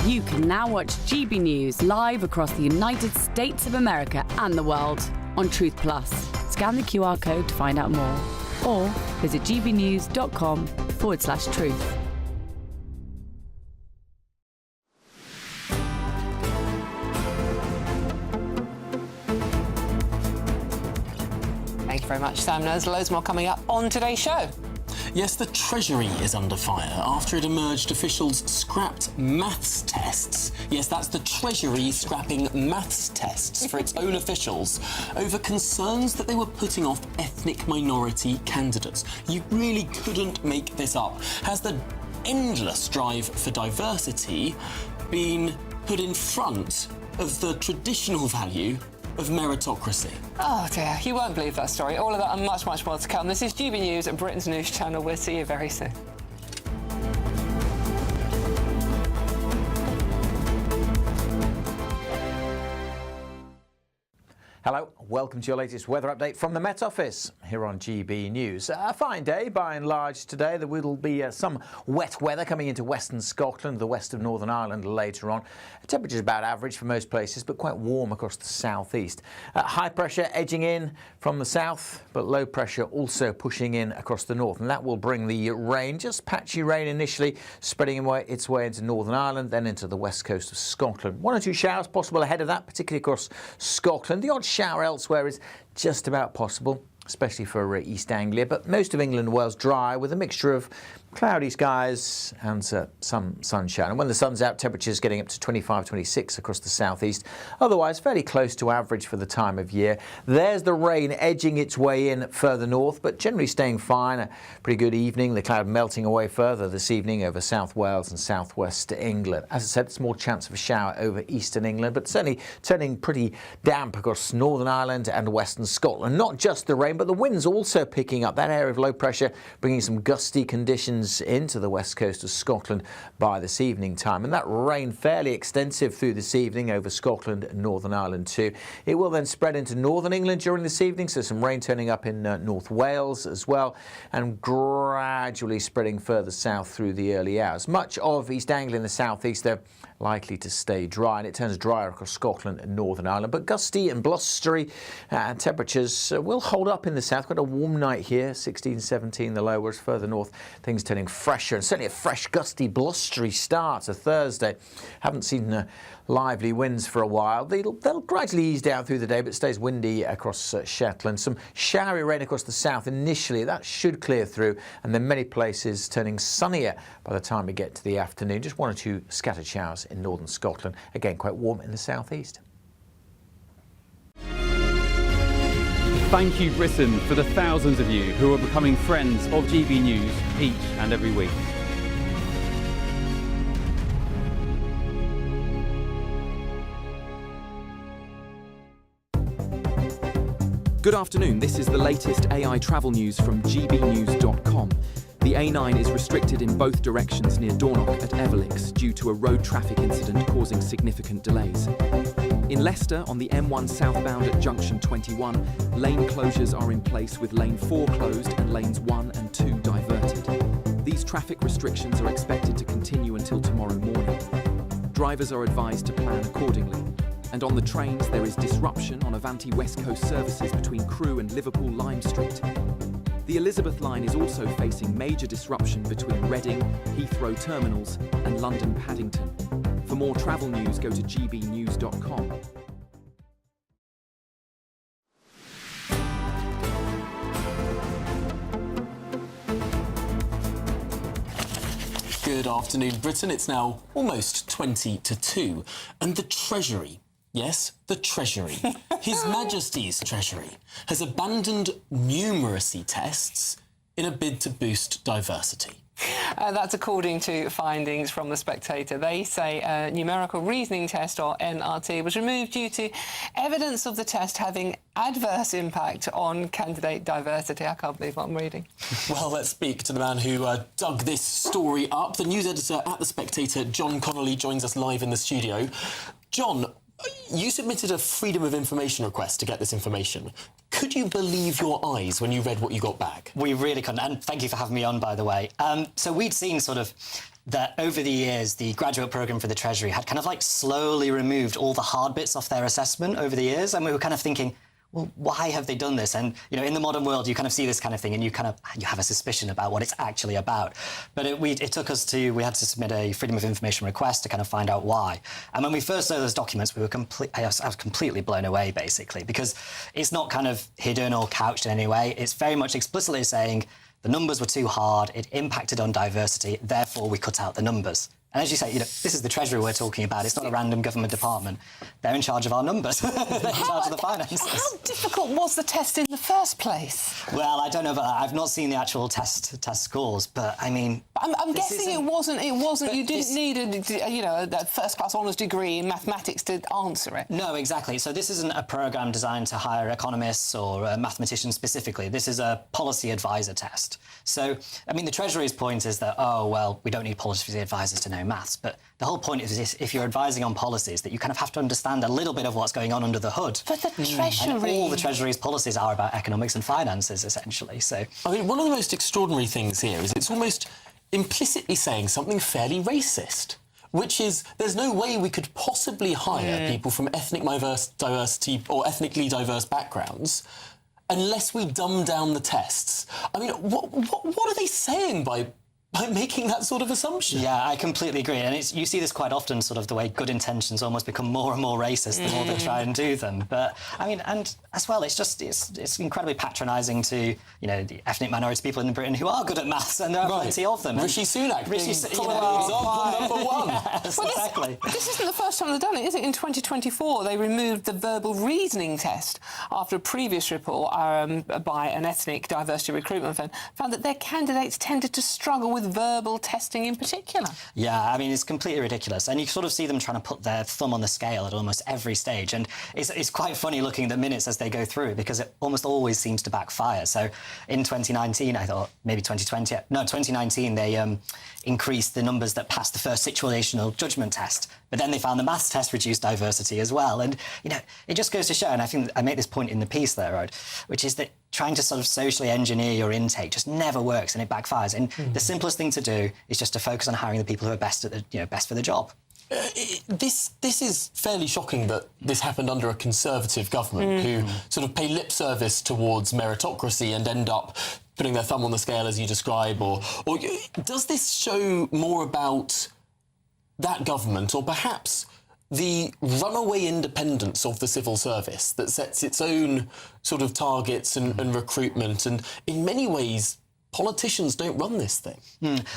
You can now watch GB News live across the United States of America and the world on Truth Plus. Scan the QR code to find out more or visit gbnews.com/truth.
Thank you very much, Sam. There's loads more coming up on today's show.
Yes, the Treasury is under fire after it emerged officials scrapped maths tests. Yes, that's the Treasury scrapping maths tests for its own officials over concerns that they were putting off ethnic minority candidates. You really couldn't make this up. Has the endless drive for diversity been put in front of the traditional value of meritocracy?
Oh dear, you won't believe that story. All of that and much, much more to come. This is GB News at Britain's News Channel. We'll see you very soon.
Hello, welcome to your latest weather update from the Met Office here on GB News. A fine day by and large today. There will be some wet weather coming into western Scotland, the west of Northern Ireland later on. Temperatures about average for most places, but quite warm across the southeast. High pressure edging in from the south, but low pressure also pushing in across the north, and that will bring the rain, just patchy rain initially, spreading its way into Northern Ireland, then into the west coast of Scotland. 1 or 2 showers possible ahead of that, particularly across Scotland. The odd shower elsewhere is just about possible, especially for East Anglia, but most of England and Wales dry with a mixture of cloudy skies and some sunshine. And when the sun's out, temperatures getting up to 25, 26 across the southeast. Otherwise, fairly close to average for the time of year. There's the rain edging its way in further north, but generally staying fine. A pretty good evening. The cloud melting away further this evening over South Wales and southwest England. As I said, small chance of a shower over eastern England, but certainly turning pretty damp across Northern Ireland and western Scotland. Not just the rain, but the winds also picking up. That area of low pressure bringing some gusty conditions into the west coast of Scotland by this evening time, and that rain fairly extensive through this evening over Scotland and Northern Ireland too. It will then spread into northern England during this evening, so some rain turning up in North Wales as well, and gradually spreading further south through the early hours. Much of East Anglia in the southeast though likely to stay dry, and it turns drier across Scotland and Northern Ireland, but gusty and blustery temperatures will hold up in the south. Got a warm night here, 16, 17 the low, whereas further north things turning fresher, and certainly a fresh, gusty, blustery start to Thursday. Haven't seen lively winds for a while. They'll gradually ease down through the day, but it stays windy across Shetland. Some showery rain across the south initially. That should clear through, and then many places turning sunnier by the time we get to the afternoon. Just 1 or 2 scattered showers in northern Scotland. Again, quite warm in the southeast.
Thank you, Britain, for the thousands of you who are becoming friends of GB News each and every week.
Good afternoon, this is the latest AI travel news from gbnews.com. The A9 is restricted in both directions near Dornoch at Everlicks due to a road traffic incident causing significant delays. In Leicester, on the M1 southbound at junction 21, lane closures are in place with lane 4 closed and lanes 1 and 2 diverted. These traffic restrictions are expected to continue until tomorrow morning. Drivers are advised to plan accordingly. And on the trains, there is disruption on Avanti West Coast services between Crewe and Liverpool Lime Street. The Elizabeth line is also facing major disruption between Reading, Heathrow terminals and London Paddington. For more travel news, go to gbnews.com.
Good afternoon, Britain. It's now almost 20 to 2. And the Treasury, yes, the Treasury, His Majesty's Treasury, has abandoned numeracy tests in a bid to boost diversity.
That's according to findings from The Spectator. They say a numerical reasoning test, or NRT, was removed due to evidence of the test having adverse impact on candidate diversity. I can't believe what I'm reading.
Well, let's speak to the man who dug this story up. The news editor at The Spectator, John Connolly, joins us live in the studio. John, you submitted a Freedom of Information request to get this information. Could you believe your eyes when you read what you got back?
We really couldn't, and thank you for having me on, by the way. So we'd seen sort of that over the years, the graduate programme for the Treasury had kind of like slowly removed all the hard bits off their assessment over the years, and we were kind of thinking, well, why have they done this? And, you know, in the modern world, you kind of see this kind of thing and you have a suspicion about what it's actually about. But it took us to, we had to submit a Freedom of Information request to kind of find out why. And when we first saw those documents, I was completely blown away, basically, because it's not kind of hidden or couched in any way. It's very much explicitly saying the numbers were too hard, it impacted on diversity, therefore we cut out the numbers. And as you say, you know, this is the Treasury we're talking about. It's not a random government department. They're in charge of our numbers. They're in charge of the finances.
How difficult was the test in the first place?
Well, I don't know about that. I've not seen the actual test scores, but I mean,
I'm guessing it wasn't. You didn't need a first-class honours degree in mathematics to answer it.
No, exactly. So this isn't a programme designed to hire economists or mathematicians specifically. This is a policy advisor test. So, I mean, the Treasury's point is that, oh, well, we don't need policy advisors to know maths, but the whole point is if you're advising on policies that you kind of have to understand a little bit of what's going on under the hood.
But the Treasury...
And all the Treasury's policies are about economics and finances, essentially, so...
I mean, one of the most extraordinary things here is it's almost implicitly saying something fairly racist, which is there's no way we could possibly hire people from ethnically diverse backgrounds unless we dumb down the tests. I mean, what are they saying by making that sort of assumption?
Yeah, I completely agree. And you see this quite often, sort of the way good intentions almost become more and more racist the more they try and do them. But, I mean, and as well, it's incredibly patronising to, you know, the ethnic minority people in Britain who are good at maths, and there are plenty of them.
Rishi Sunak being example number one.
Yes, well, exactly.
This isn't the first time they've done it, is it? In 2024, they removed the verbal reasoning test after a previous report by an ethnic diversity recruitment firm found that their candidates tended to struggle with verbal testing in particular.
Yeah, I mean, it's completely ridiculous. And you sort of see them trying to put their thumb on the scale at almost every stage. And it's quite funny looking at the minutes as they go through, because it almost always seems to backfire. So in 2019, I thought, maybe 2020... No, 2019, they increased the numbers that passed the first situational judgment test. But then they found the maths test reduced diversity as well. And, you know, it just goes to show, and I think I make this point in the piece there, Rod, which is that trying to sort of socially engineer your intake just never works, and it backfires. And the simplest thing to do is just to focus on hiring the people who are best for the job.
This is fairly shocking that this happened under a Conservative government who sort of pay lip service towards meritocracy and end up putting their thumb on the scale, as you describe, or does this show more about that government, or perhaps the runaway independence of the civil service that sets its own sort of targets and recruitment, and in many ways politicians don't run this thing?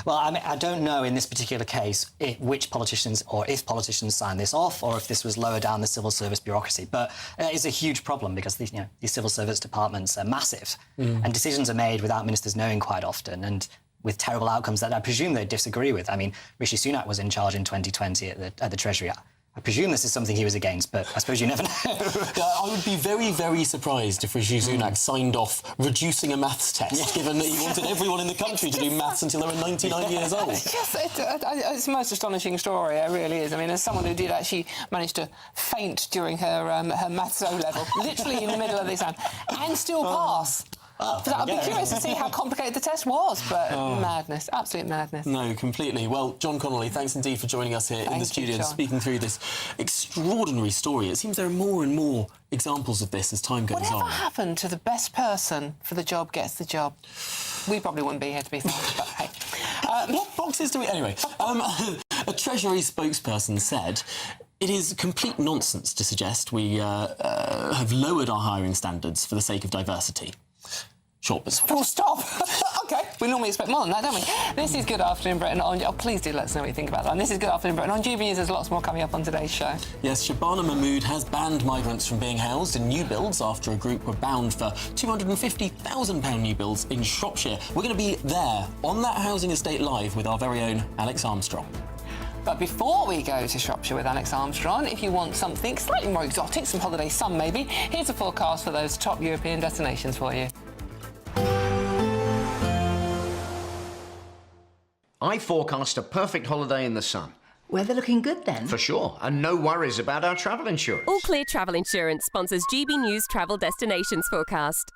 Well, I mean, I don't know in this particular case which politicians, or if politicians signed this off, or if this was lower down the civil service bureaucracy. But it is a huge problem because these civil service departments are massive, and decisions are made without ministers knowing quite often, and with terrible outcomes that I presume they disagree with. I mean, Rishi Sunak was in charge in 2020 at the Treasury. I presume this is something he was against, but I suppose you never know.
I would be very, very surprised if Rishi Sunak signed off reducing a maths test, given that he wanted everyone in the country to do maths until they were 99 years old.
It's the most astonishing story, it really is. I mean, as someone who did actually manage to faint during her maths O-level, literally in the middle of the exam, and still pass. I'd be curious to see how complicated the test was, but madness, absolute madness.
No, completely. Well, John Connolly, thanks indeed for joining us here in the studio and speaking through this extraordinary story. It seems there are more and more examples of this as time goes on.
Whatever happened to the best person for the job gets the job? We probably wouldn't be here to be thanked, but hey.
What boxes do we... Anyway, a Treasury spokesperson said it is complete nonsense to suggest we have lowered our hiring standards for the sake of diversity. Short but sweet.
Full stop. OK, we normally expect more than that, don't we? This is Good Afternoon Britain on... Oh, please do let us know what you think about that. And this is Good Afternoon Britain on GB News. There's lots more coming up on today's show.
Yes, Shabana Mahmood has banned migrants from being housed in new builds after a group were bound for £250,000 new builds in Shropshire. We're going to be there on that housing estate live with our very own Alex Armstrong.
But before we go to Shropshire with Alex Armstrong, if you want something slightly more exotic, some holiday sun maybe, here's a forecast for those top European destinations for you.
I forecast a perfect holiday in the sun.
Weather looking good then?
For sure, and no worries about our travel insurance.
All Clear Travel Insurance sponsors GB News Travel Destinations forecast.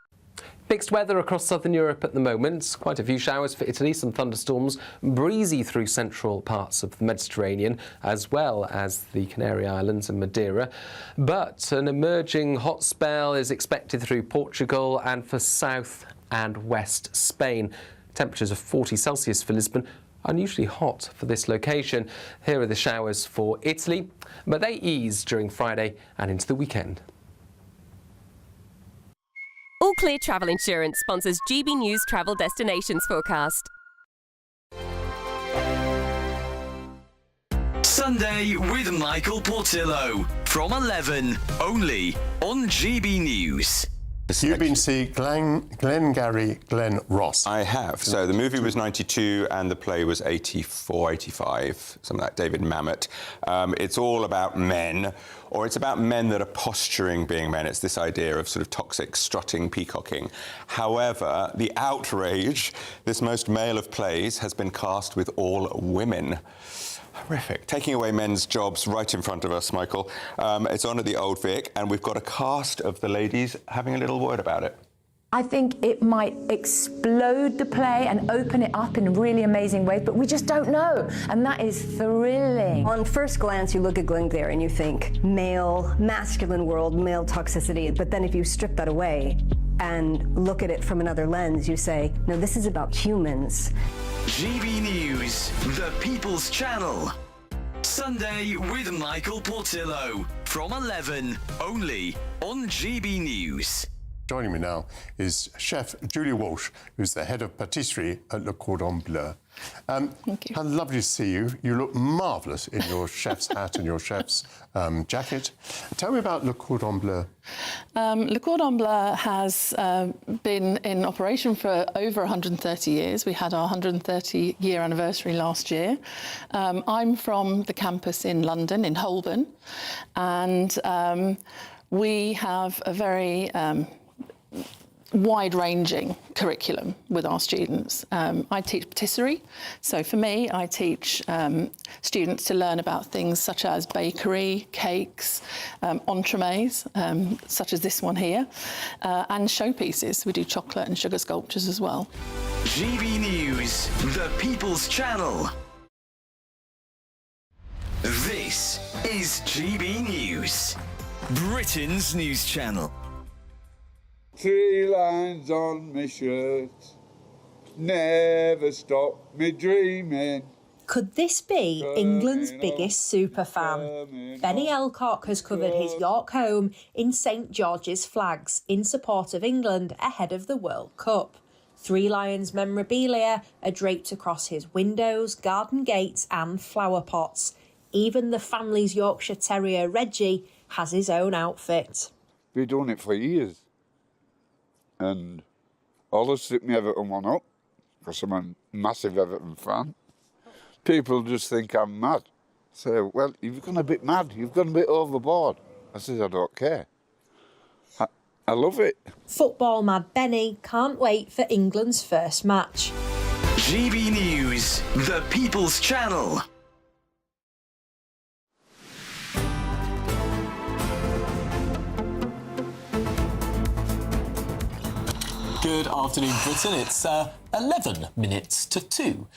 Mixed weather across southern Europe at the moment. Quite a few showers for Italy, some thunderstorms, breezy through central parts of the Mediterranean, as well as the Canary Islands and Madeira. But an emerging hot spell is expected through Portugal and for south and west Spain. Temperatures of 40 Celsius for Lisbon. Unusually hot for this location. Here are the showers for Italy, but they ease during Friday and into the weekend.
All Clear Travel Insurance sponsors GB News Travel Destinations forecast.
Sunday with Michael Portillo from 11, only on GB News.
You've been to see Glengarry Glen Ross.
I have. So the movie was 92 and the play was 84, 85, something like David Mamet. It's all about men, or it's about men that are posturing being men. It's this idea of sort of toxic strutting, peacocking. However, the outrage, this most male of plays, has been cast with all women. Horrific. Taking away men's jobs right in front of us, Michael. It's on at the Old Vic, and we've got a cast of the ladies having a little word about it.
I think it might explode the play and open it up in really amazing ways, but we just don't know, and that is thrilling.
On first glance, you look at Glengarry and you think male, masculine world, male toxicity, but then if you strip that away and look at it from another lens, you say, no, this is about humans.
GB News, the People's Channel. Sunday with Michael Portillo from 11, only on GB News.
Joining me now is Chef Julia Walsh, who's the head of patisserie at Le Cordon Bleu. Thank you. How lovely to see you. You look marvellous in your chef's hat and your chef's jacket. Tell me about Le Cordon Bleu.
Le Cordon Bleu has been in operation for over 130 years. We had our 130-year anniversary last year. I'm from the campus in London, in Holborn, and we have a very wide-ranging curriculum with our students. I teach patisserie, so for me, I teach students to learn about things such as bakery, cakes, entremets, such as this one here, and showpieces. We do chocolate and sugar sculptures as well.
GB News, the People's Channel. This is GB News, Britain's news channel.
3 lines on my shirt, never stop me dreaming.
Could this be England's biggest superfan? Benny Elcock has covered his York home in St George's flags in support of England ahead of the World Cup. 3 Lions memorabilia are draped across his windows, garden gates and flower pots. Even the family's Yorkshire Terrier Reggie has his own outfit.
We've done it for years. And I'll stick my Everton one up, because I'm a massive Everton fan. People just think I'm mad. Say, well, you've gone a bit mad, you've gone a bit overboard. I said, I don't care. I love it.
Football mad Benny can't wait for England's first match.
GB News, the People's Channel.
Good afternoon, Britain. It's 11 minutes to 2,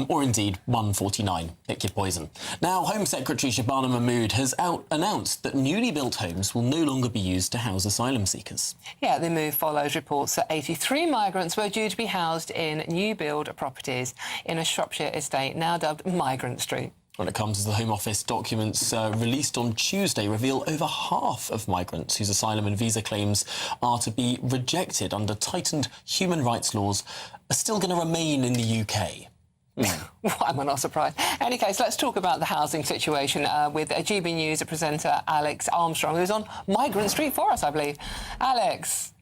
or indeed 1:49. Pick your poison. Now, Home Secretary Shabana Mahmood has announced that newly built homes will no longer be used to house asylum seekers.
Yeah, the move follows reports that 83 migrants were due to be housed in new build properties in a Shropshire estate now dubbed Migrant Street.
When it comes to the Home Office, documents released on Tuesday reveal over half of migrants whose asylum and visa claims are to be rejected under tightened human rights laws are still going to remain in the UK.
Why am I not surprised? In any case, let's talk about the housing situation with GB News presenter Alex Armstrong, who's on Migrant Street for us, I believe. Alex.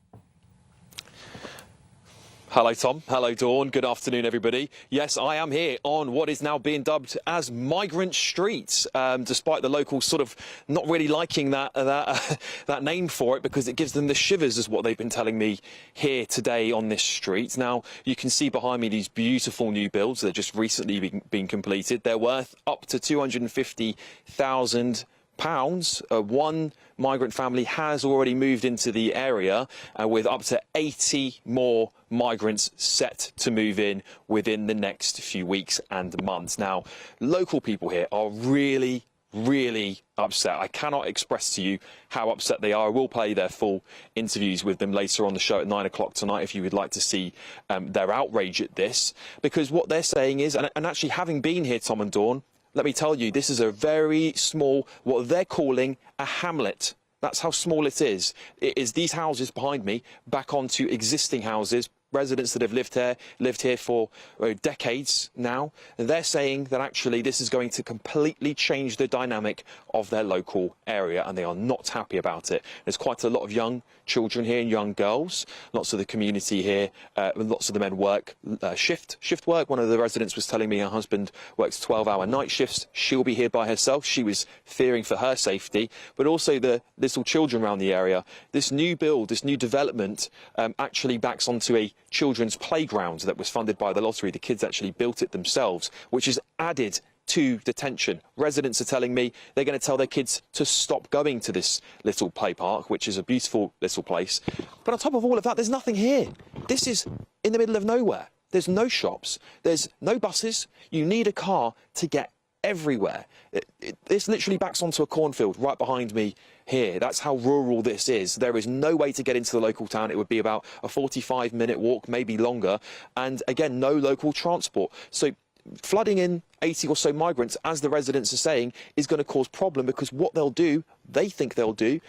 Hello, Tom. Hello, Dawn. Good afternoon, everybody. Yes, I am here on what is now being dubbed as Migrant Street, despite the locals sort of not really liking that name for it because it gives them the shivers, is what they've been telling me here today on this street. Now, you can see behind me these beautiful new builds. They're just recently been completed. They're worth up to £250,000. One migrant family has already moved into the area with up to 80 more migrants set to move in within the next few weeks and months. Now, local people here are really upset. I cannot express to you how upset they are. I will play their full interviews with them later on the show at 9 o'clock tonight if you would like to see their outrage at this, because what they're saying is, and actually having been here, Tom and Dawn, let me tell you, this is a very small, what they're calling a hamlet. That's how small it is. It is these houses behind me back onto existing houses, residents that have lived here for decades now. And they're saying that actually this is going to completely change the dynamic of their local area, and they are not happy about it. There's quite a lot of young children here and young girls. Lots of the community here, lots of the men work shift work. One of the residents was telling me her husband works 12-hour night shifts. She'll be here by herself. She was fearing for her safety, but also the little children around the area. This new build, this new development actually backs onto a children's playground that was funded by the lottery. The kids actually built it themselves, which is added to the tension. Residents are telling me they're going to tell their kids to stop going to this little play park, which is a beautiful little place. But on top of all of that, there's nothing here. This is in the middle of nowhere. There's no shops. There's no buses. You need a car to get everywhere. This literally backs onto a cornfield right behind me here. That's how rural this is. There is no way to get into the local town. It would be about a 45-minute walk, maybe longer. And again, no local transport. So flooding in 80 or so migrants, as the residents are saying, is going to cause problem, because what they think they'll do,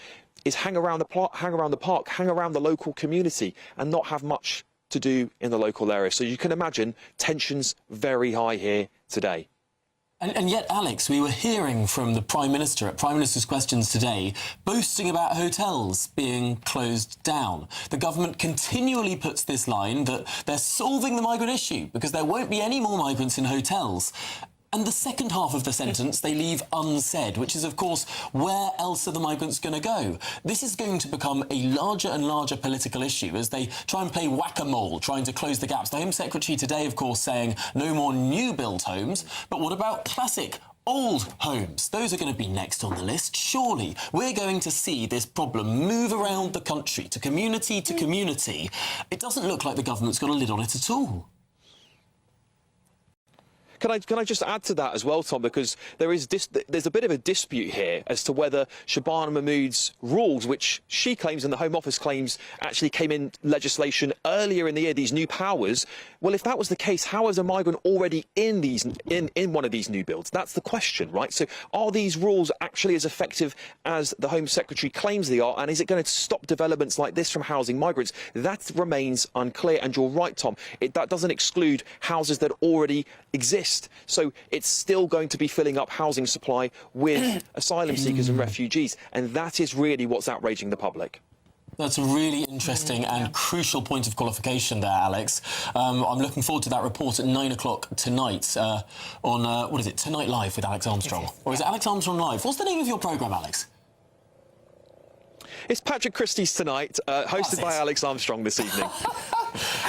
is hang around the park, hang around the local community, and not have much to do in the local area. So you can imagine tensions very high here today.
And yet, Alex, we were hearing from the Prime Minister at Prime Minister's Questions today, boasting about hotels being closed down. The government continually puts this line that they're solving the migrant issue because there won't be any more migrants in hotels. And the second half of the sentence they leave unsaid, which is, of course, where else are the migrants going to go? This is going to become a larger and larger political issue as they try and play whack-a-mole, trying to close the gaps. The Home Secretary today, of course, saying no more new-build homes. But what about classic old homes? Those are going to be next on the list. Surely we're going to see this problem move around the country to community to community. It doesn't look like the government's got a lid on it at all.
Can I just add to that as well, Tom, because there's a bit of a dispute here as to whether Shabana Mahmood's rules, which she claims and the Home Office claims actually came in legislation earlier in the year, these new powers. Well, if that was the case, how is a migrant already in one of these new builds? That's the question, right? So are these rules actually as effective as the Home Secretary claims they are? And is it going to stop developments like this from housing migrants? That remains unclear. And you're right, Tom, that doesn't exclude houses that already exist. So it's still going to be filling up housing supply with asylum seekers and refugees. And that is really what's outraging the public.
That's a really interesting and crucial point of qualification there, Alex. I'm looking forward to that report at 9 o'clock tonight on, what is it, Tonight Live with Alex Armstrong? Or is it Alex Armstrong Live? What's the name of your programme, Alex?
It's Patrick Christie's Tonight, hosted by Alex Armstrong this evening.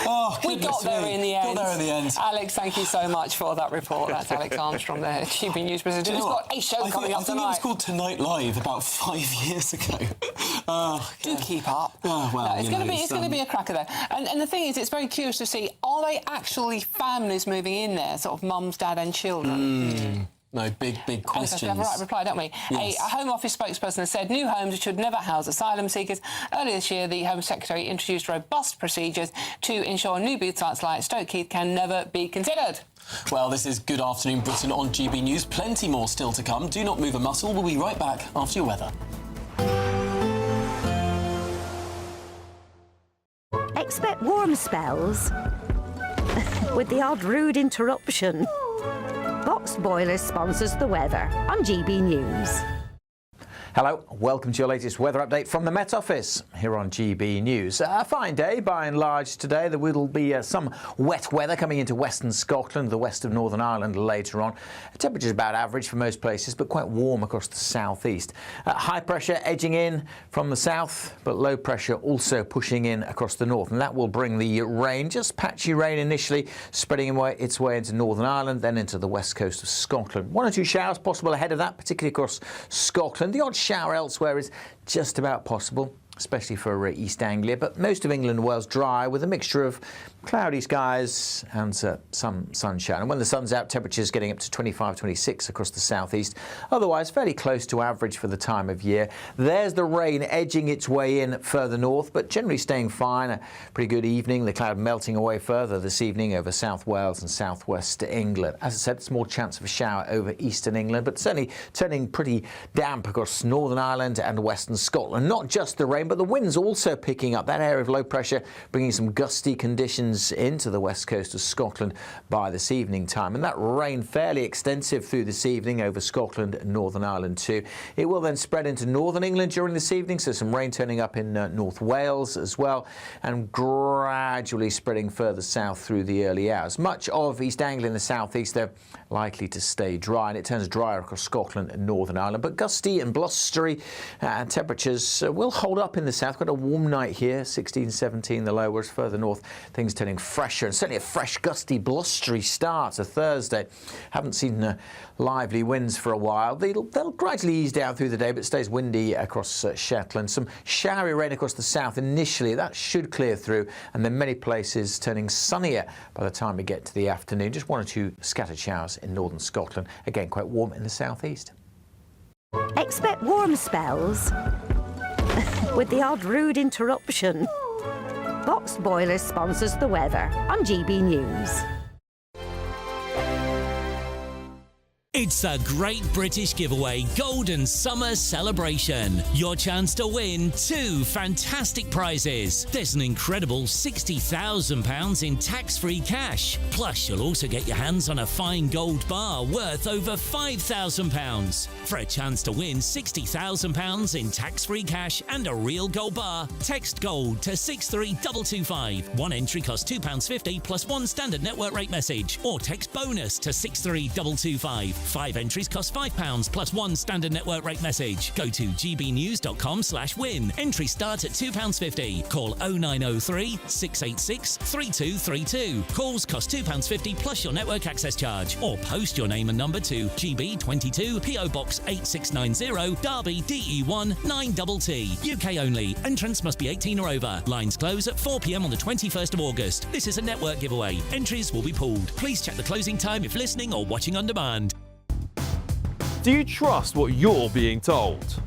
Oh,
we got there in the end.
Got there in the end.
Alex, thank you so much for that report. That's Alex Armstrong there, GB News President. He's got a show coming up tonight.
I think it was called Tonight Live about 5 years ago.
Do keep up.
Oh, well,
no, it's going to be a cracker though. And the thing is, it's very curious to see, are they actually families moving in there, sort of mums, dad and children?
No, big questions.
We have a right reply, don't we?
Yes.
A Home Office spokesperson has said new homes should never house asylum seekers. Earlier this year, the Home Secretary introduced robust procedures to ensure new build sites like Stoke Heath can never be considered.
Well, this is Good Afternoon Britain on GB News. Plenty more still to come. Do not move a muscle. We'll be right back after your weather.
Expect warm spells with the odd rude interruption. Box Boilers sponsors the weather on GB News.
Hello, welcome to your latest weather update from the Met Office here on GB News. A fine day by and large today. There will be some wet weather coming into western Scotland, the west of Northern Ireland later on. Temperatures about average for most places, but quite warm across the southeast. High pressure edging in from the south, but low pressure also pushing in across the north, and that will bring the rain, just patchy rain initially, spreading its way into Northern Ireland, then into the west coast of Scotland. 1 or 2 showers possible ahead of that, particularly across Scotland. The odd shower elsewhere is just about possible, especially for East Anglia, but most of England and Wales dry with a mixture of cloudy skies and some sunshine. And when the sun's out, temperatures getting up to 25, 26 across the southeast. Otherwise, fairly close to average for the time of year. There's the rain edging its way in further north, but generally staying fine. A pretty good evening. The cloud melting away further this evening over South Wales and southwest England. As I said, small chance of a shower over eastern England, but certainly turning pretty damp across Northern Ireland and western Scotland. Not just the rain, but the winds also picking up. That area of low pressure bringing some gusty conditions into the west coast of Scotland by this evening time. And that rain fairly extensive through this evening over Scotland and Northern Ireland too. It will then spread into northern England during this evening, so some rain turning up in North Wales as well, and gradually spreading further south through the early hours. Much of East Anglia in the southeast, though, likely to stay dry, and it turns drier across Scotland and Northern Ireland. But gusty and blustery temperatures will hold up in the south. Quite a warm night here, 16, 17 the low, whereas further north things turning fresher, and certainly a fresh, gusty, blustery start to Thursday. Haven't seen lively winds for a while. They'll gradually ease down through the day, but it stays windy across Shetland. Some showery rain across the south initially. That should clear through, and then many places turning sunnier by the time we get to the afternoon. Just 1 or 2 scattered showers in northern Scotland. Again, quite warm in the southeast.
Expect warm spells with the odd rude interruption. Box Boilers sponsors the weather on GB News.
It's a Great British Giveaway Golden Summer Celebration. Your chance to win 2 fantastic prizes. There's an incredible £60,000 in tax-free cash. Plus, you'll also get your hands on a fine gold bar worth over £5,000. For a chance to win £60,000 in tax-free cash and a real gold bar, text GOLD to 63225. One entry costs £2.50 plus 1 standard network rate message. Or text BONUS to 63225. 5 entries cost £5 plus 1 standard network rate message. Go to gbnews.com/win. Entry starts at £2.50. Call 0903 686 3232. Calls cost £2.50 plus your network access charge. Or post your name and number to GB22 PO Box 8690 Derby DE1 9TT. UK only. Entrants must be 18 or over. Lines close at 4 p.m. on the 21st of August. This is a network giveaway. Entries will be pulled. Please check the closing time if listening or watching on demand.
Do you trust what you're being told?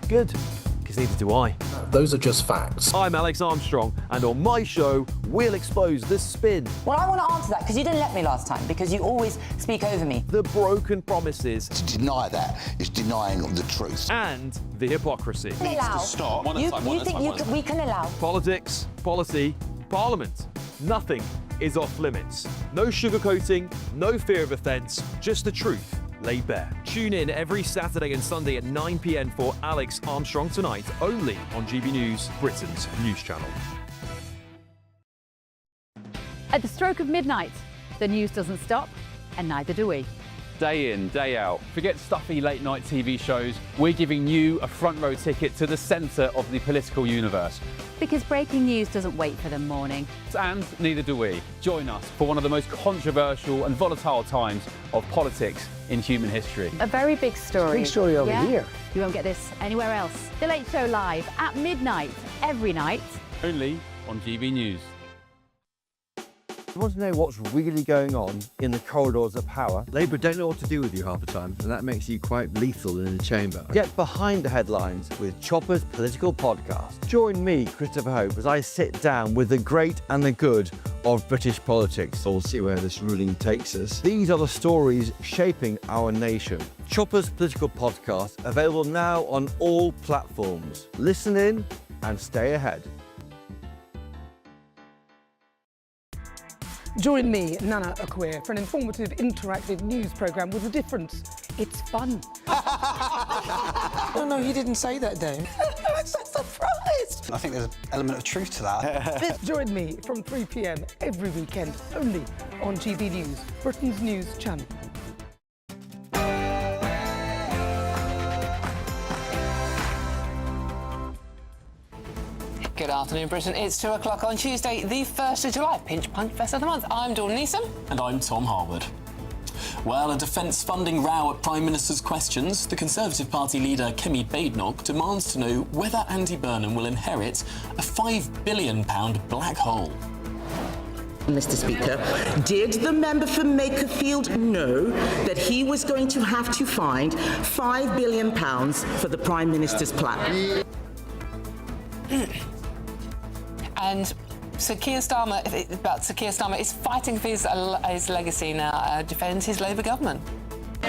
Good, because neither do I. Those are just facts. I'm Alex Armstrong, and on my show, we'll expose the spin.
Well, I want to answer that, because you didn't let me last time, because you always speak over me.
The broken promises.
To deny that is denying the truth.
And the hypocrisy.
We can allow. You think we can allow?
Politics, policy, parliament. Nothing is off limits. No sugarcoating, no fear of offence, just the truth laid bare. Tune in every Saturday and Sunday at 9 p.m. for Alex Armstrong Tonight, only on GB News, Britain's news channel.
At the stroke of midnight, the news doesn't stop, and neither do we.
Day in, day out. Forget stuffy late night TV shows. We're giving you a front row ticket to the centre of the political universe.
Because breaking news doesn't wait for the morning.
And neither do we. Join us for one of the most controversial and volatile times of politics in human history.
A very big story.
Big story over here.
You won't get this anywhere else. The Late Show live at midnight, every night.
Only on GB News.
You want to know what's really going on in the corridors of power? Labour don't know what to do with you half the time, and that makes you quite lethal in the chamber. Get behind the headlines with Chopper's Political Podcast. Join me, Christopher Hope, as I sit down with the great and the good of British politics. We'll see where this ruling takes us. These are the stories shaping our nation. Chopper's Political Podcast, available now on all platforms. Listen in and stay ahead.
Join me, Nana Akua, for an informative, interactive news programme with a difference. It's fun.
No, he didn't say that, Dave.
I'm so surprised.
I think there's an element of truth to that.
Join me from 3 p.m. every weekend, only on GB News, Britain's news channel.
Good afternoon, Britain. It's 2 o'clock on Tuesday, the 1st of July. Pinch Punch Fest of the month. I'm Dawn Neeson.
And I'm Tom Harwood. Well, a defence funding row at Prime Minister's questions. The Conservative Party leader, Kemi Badenoch, demands to know whether Andy Burnham will inherit a £5 billion black hole.
Mr. Speaker, did the member for Makerfield know that he was going to have to find £5 billion for the Prime Minister's plan?
And Sir Keir Starmer is fighting for his legacy now, defends his Labour government.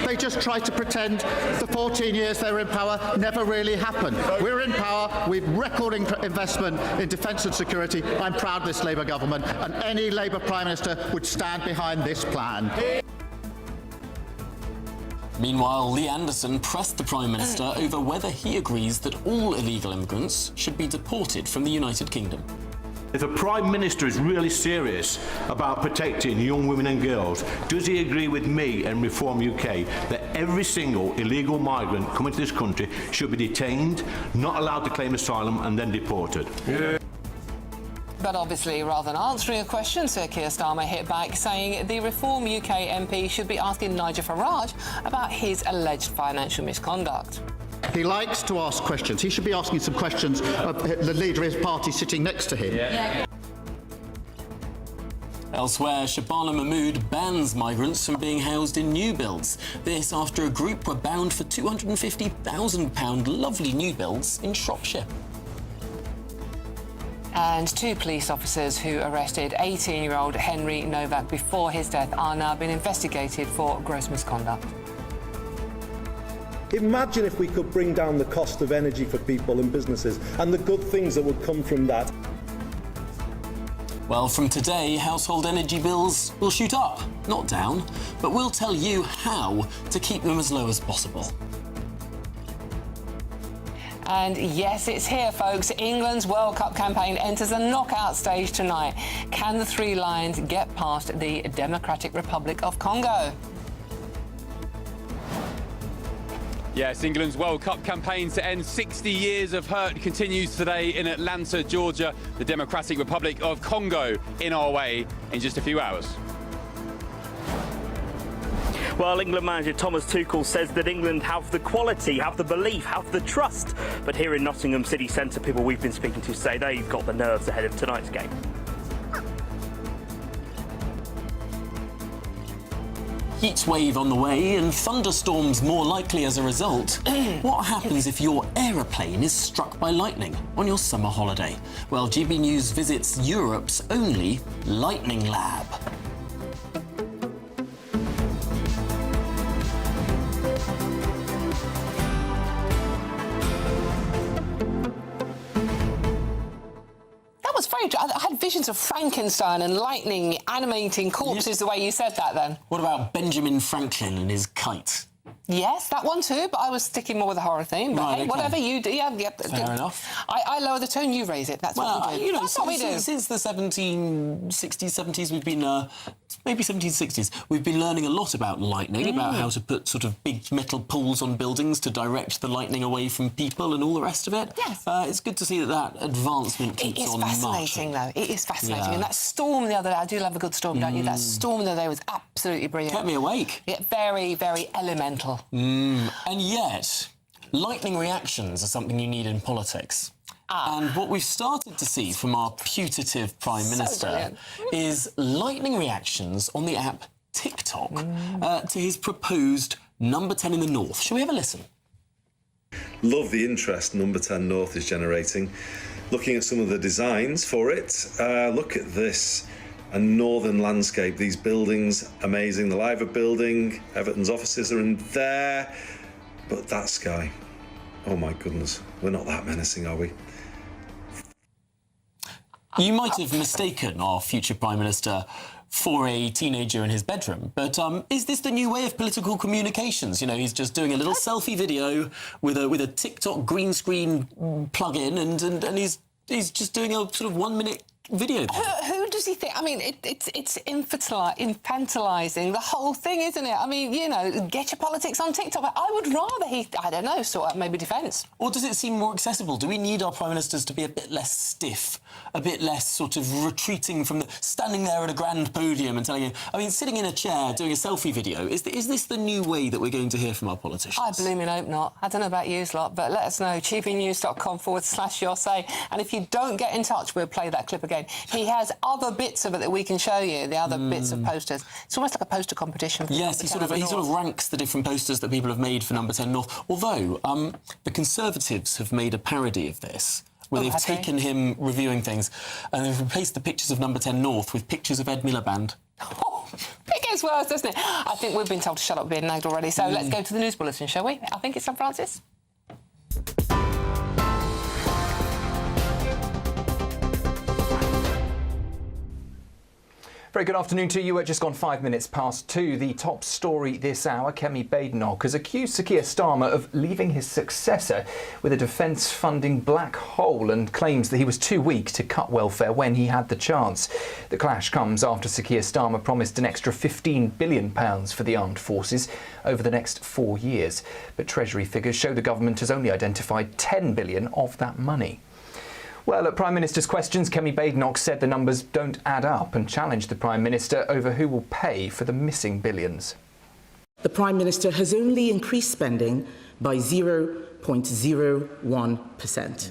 They just tried to pretend the 14 years they were in power never really happened. We're in power, we've record investment in defence and security. I'm proud of this Labour government, and any Labour Prime Minister would stand behind this plan.
Meanwhile, Lee Anderson pressed the Prime Minister over whether he agrees that all illegal immigrants should be deported from the United Kingdom.
If a Prime Minister is really serious about protecting young women and girls, does he agree with me and Reform UK that every single illegal migrant coming to this country should be detained, not allowed to claim asylum and then deported? Yeah.
But obviously, rather than answering a question, Sir Keir Starmer hit back, saying the Reform UK MP should be asking Nigel Farage about his alleged financial misconduct.
He likes to ask questions. He should be asking some questions of the leader of his party sitting next to him.
Yeah.
Elsewhere, Shabana Mahmood bans migrants from being housed in new builds. This after a group were bound for £250,000 lovely new builds in Shropshire.
And 2 police officers who arrested 18-year-old Henry Novak before his death are now being investigated for gross misconduct.
Imagine if we could bring down the cost of energy for people and businesses and the good things that would come from that.
Well, from today, household energy bills will shoot up, not down, but we'll tell you how to keep them as low as possible.
And yes, it's here, folks. England's World Cup campaign enters the knockout stage tonight. Can the 3 Lions get past the Democratic Republic of Congo?
Yes, England's World Cup campaign to end 60 years of hurt continues today in Atlanta, Georgia. The Democratic Republic of Congo in our way in just a few hours.
Well, England manager Thomas Tuchel says that England have the quality, have the belief, have the trust. But here in Nottingham city centre, people we've been speaking to say they've got the nerves ahead of tonight's game.
Heat wave on the way and thunderstorms more likely as a result. What happens if your aeroplane is struck by lightning on your summer holiday? Well, GB News visits Europe's only lightning lab.
I had visions of Frankenstein and lightning animating corpses the way you said that then.
What about Benjamin Franklin and his kite?
Yes, that one too, but I was sticking more with the horror theme. But
Right,
hey,
okay.
whatever you do, yeah,
Fair enough.
I lower the tone, you raise it. That's what we do.
You know,
That's what we do.
since the 1760s, 70s, we've been, maybe 1760s, we've been learning a lot about lightning, about how to put sort of big metal poles on buildings to direct the lightning away from people and all the rest of it.
Yes.
It's good to see that advancement keeps on marching.
It is fascinating, though. It is fascinating.
Yeah.
And that storm the other day, I do love a good storm, don't you? That storm the other day was absolutely brilliant.
Kept me awake.
Yeah, very, very elemental.
And yet, lightning reactions are something you need in politics. And what we've started to see from our putative Prime Minister is lightning reactions on the app TikTok to his proposed number 10 in the North. Shall we have a listen?
Love the interest number 10 North is generating. Looking at some of the designs for it, look at this. A northern landscape, these buildings, amazing. The Liver building, Everton's offices are in there. But that sky, oh my goodness, we're not that menacing, are we?
You might have mistaken our future Prime Minister for a teenager in his bedroom, but is this the new way of political communications? You know, he's just doing a little selfie video with a TikTok green screen plug-in, and he's just doing a sort of 1 minute video.
Who does he think? I mean, it's infantilising the whole thing, isn't it? I mean, you know, get your politics on TikTok. But I would rather I don't know, sort of maybe defence.
Or does it seem more accessible? Do we need our Prime Ministers to be a bit less stiff, a bit less sort of retreating from standing there at a grand podium and telling you, I mean, sitting in a chair doing a selfie video, is this the new way that we're going to hear from our politicians?
I blooming hope not. I don't know about you lot, but let us know. gbnews.com/your say. And if you don't get in touch, we'll play that clip again. He has other bits of it that we can show you, the other bits of posters. It's almost like a poster competition.
Yes, he sort of ranks the different posters that people have made for number 10 North. Although the Conservatives have made a parody of this, where they've taken him reviewing things and they've replaced the pictures of number 10 North with pictures of Ed Miliband.
It gets worse, doesn't it? I think we've been told to shut up being nagged already, so let's go to the news bulletin, shall we? I think it's St Francis.
Very good afternoon to you. We're just gone 5 minutes past 2. The top story this hour, Kemi Badenoch has accused Sir Keir Starmer of leaving his successor with a defence funding black hole and claims that he was too weak to cut welfare when he had the chance. The clash comes after Sir Keir Starmer promised an extra £15 billion for the armed forces over the next 4 years. But Treasury figures show the government has only identified £10 billion of that money. Well, at Prime Minister's questions, Kemi Badenoch said the numbers don't add up and challenged the Prime Minister over who will pay for the missing billions.
The Prime Minister has only increased spending by 0.01%.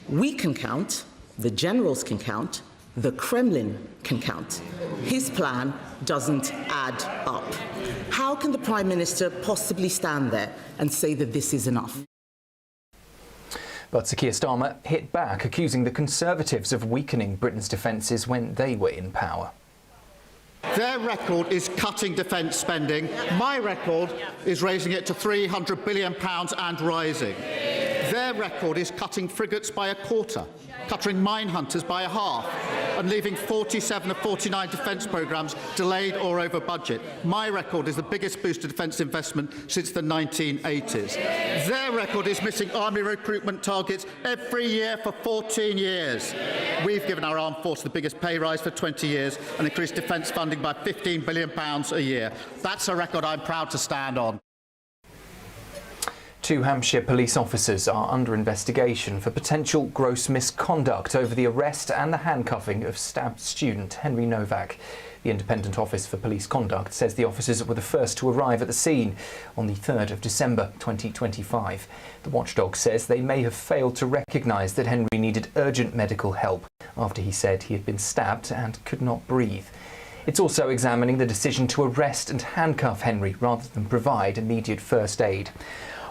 We can count, the generals can count, the Kremlin can count. His plan doesn't add up. How can the Prime Minister possibly stand there and say that this is enough?
But Sir Keir Starmer hit back, accusing the Conservatives of weakening Britain's defences when they were in power.
Their record is cutting defence spending. My record is raising it to £300 billion and rising. Their record is cutting frigates by a quarter, cutting mine hunters by a half, and leaving 47 of 49 defence programmes delayed or over budget. My record is the biggest boost to defence investment since the 1980s. Their record is missing army recruitment targets every year for 14 years. We've given our armed force the biggest pay rise for 20 years and increased defence funding by £15 billion a year. That's a record I'm proud to stand on.
2 Hampshire police officers are under investigation for potential gross misconduct over the arrest and the handcuffing of stabbed student Henry Novak. The Independent Office for Police Conduct says the officers were the first to arrive at the scene on the 3rd of December 2025. The watchdog says they may have failed to recognise that Henry needed urgent medical help after he said he had been stabbed and could not breathe. It's also examining the decision to arrest and handcuff Henry rather than provide immediate first aid.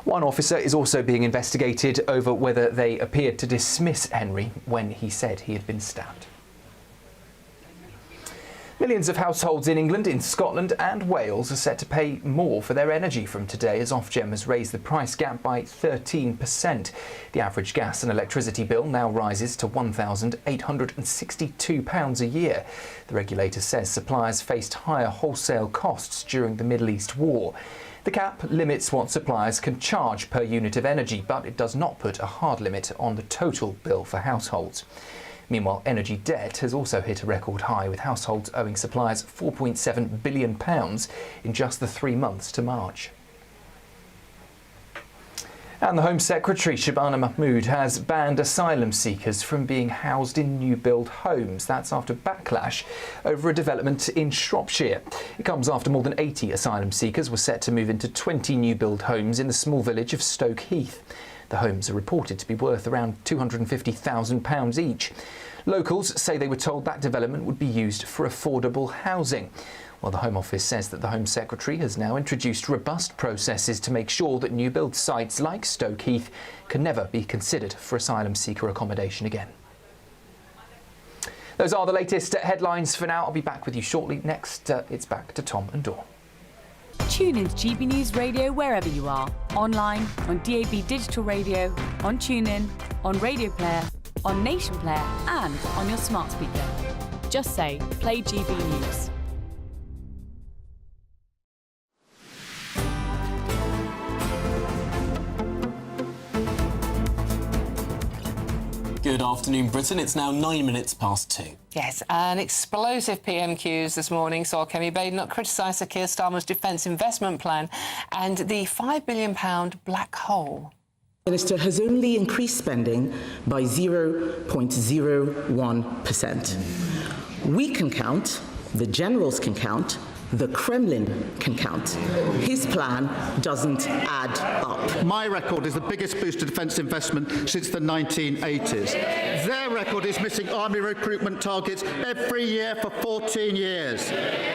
One officer is also being investigated over whether they appeared to dismiss Henry when he said he had been stabbed. Millions of households in England, in Scotland and Wales are set to pay more for their energy from today as Ofgem has raised the price gap by 13%. The average gas and electricity bill now rises to £1,862 a year. The regulator says suppliers faced higher wholesale costs during the Middle East war. The cap limits what suppliers can charge per unit of energy, but it does not put a hard limit on the total bill for households. Meanwhile, energy debt has also hit a record high, with households owing suppliers £4.7 billion in just the 3 months to March. And the Home Secretary, Shabana Mahmood, has banned asylum seekers from being housed in new-build homes. That's after backlash over a development in Shropshire. It comes after more than 80 asylum seekers were set to move into 20 new-build homes in the small village of Stoke Heath. The homes are reported to be worth around £250,000 each. Locals say they were told that development would be used for affordable housing. Well, the Home Office says that the Home Secretary has now introduced robust processes to make sure that new build sites like Stoke Heath can never be considered for asylum seeker accommodation again. Those are the latest headlines for now. I'll be back with you shortly. Next, it's back to Tom and Dawn.
Tune in to GB News Radio wherever you are. Online, on DAB digital radio, on TuneIn, on Radio Player, on Nation Player and on your smart speaker. Just say, play GB News.
Good afternoon, Britain. It's now 9 minutes past 2.
Yes, an explosive PMQs this morning saw Kemi Badenoch criticise Sir Keir Starmer's defence investment plan and the £5 billion black hole.
The Minister has only increased spending by 0.01%. We can count, the generals can count, the Kremlin can count. His plan doesn't add up.
My record is the biggest boost to defence investment since the 1980s. Their record is missing army recruitment targets every year for 14 years.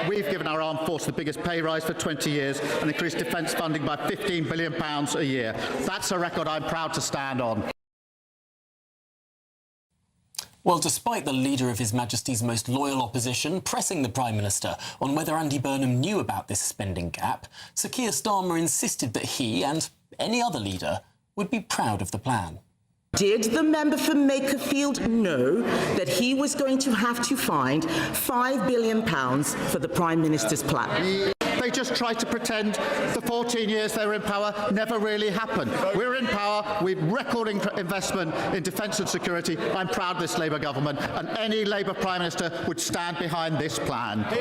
We've given our armed force the biggest pay rise for 20 years and increased defence funding by £15 billion a year. That's a record I'm proud to stand on.
Well, despite the leader of His Majesty's most loyal opposition pressing the Prime Minister on whether Andy Burnham knew about this spending gap, Sir Keir Starmer insisted that he and any other leader would be proud of the plan.
Did the member for Makerfield know that he was going to have to find £5 billion for the Prime Minister's plan?
They just try to pretend the 14 years they were in power never really happened. We're in power, we're recording investment in defence and security. I'm proud of this Labour government, and any Labour Prime Minister would stand behind this plan.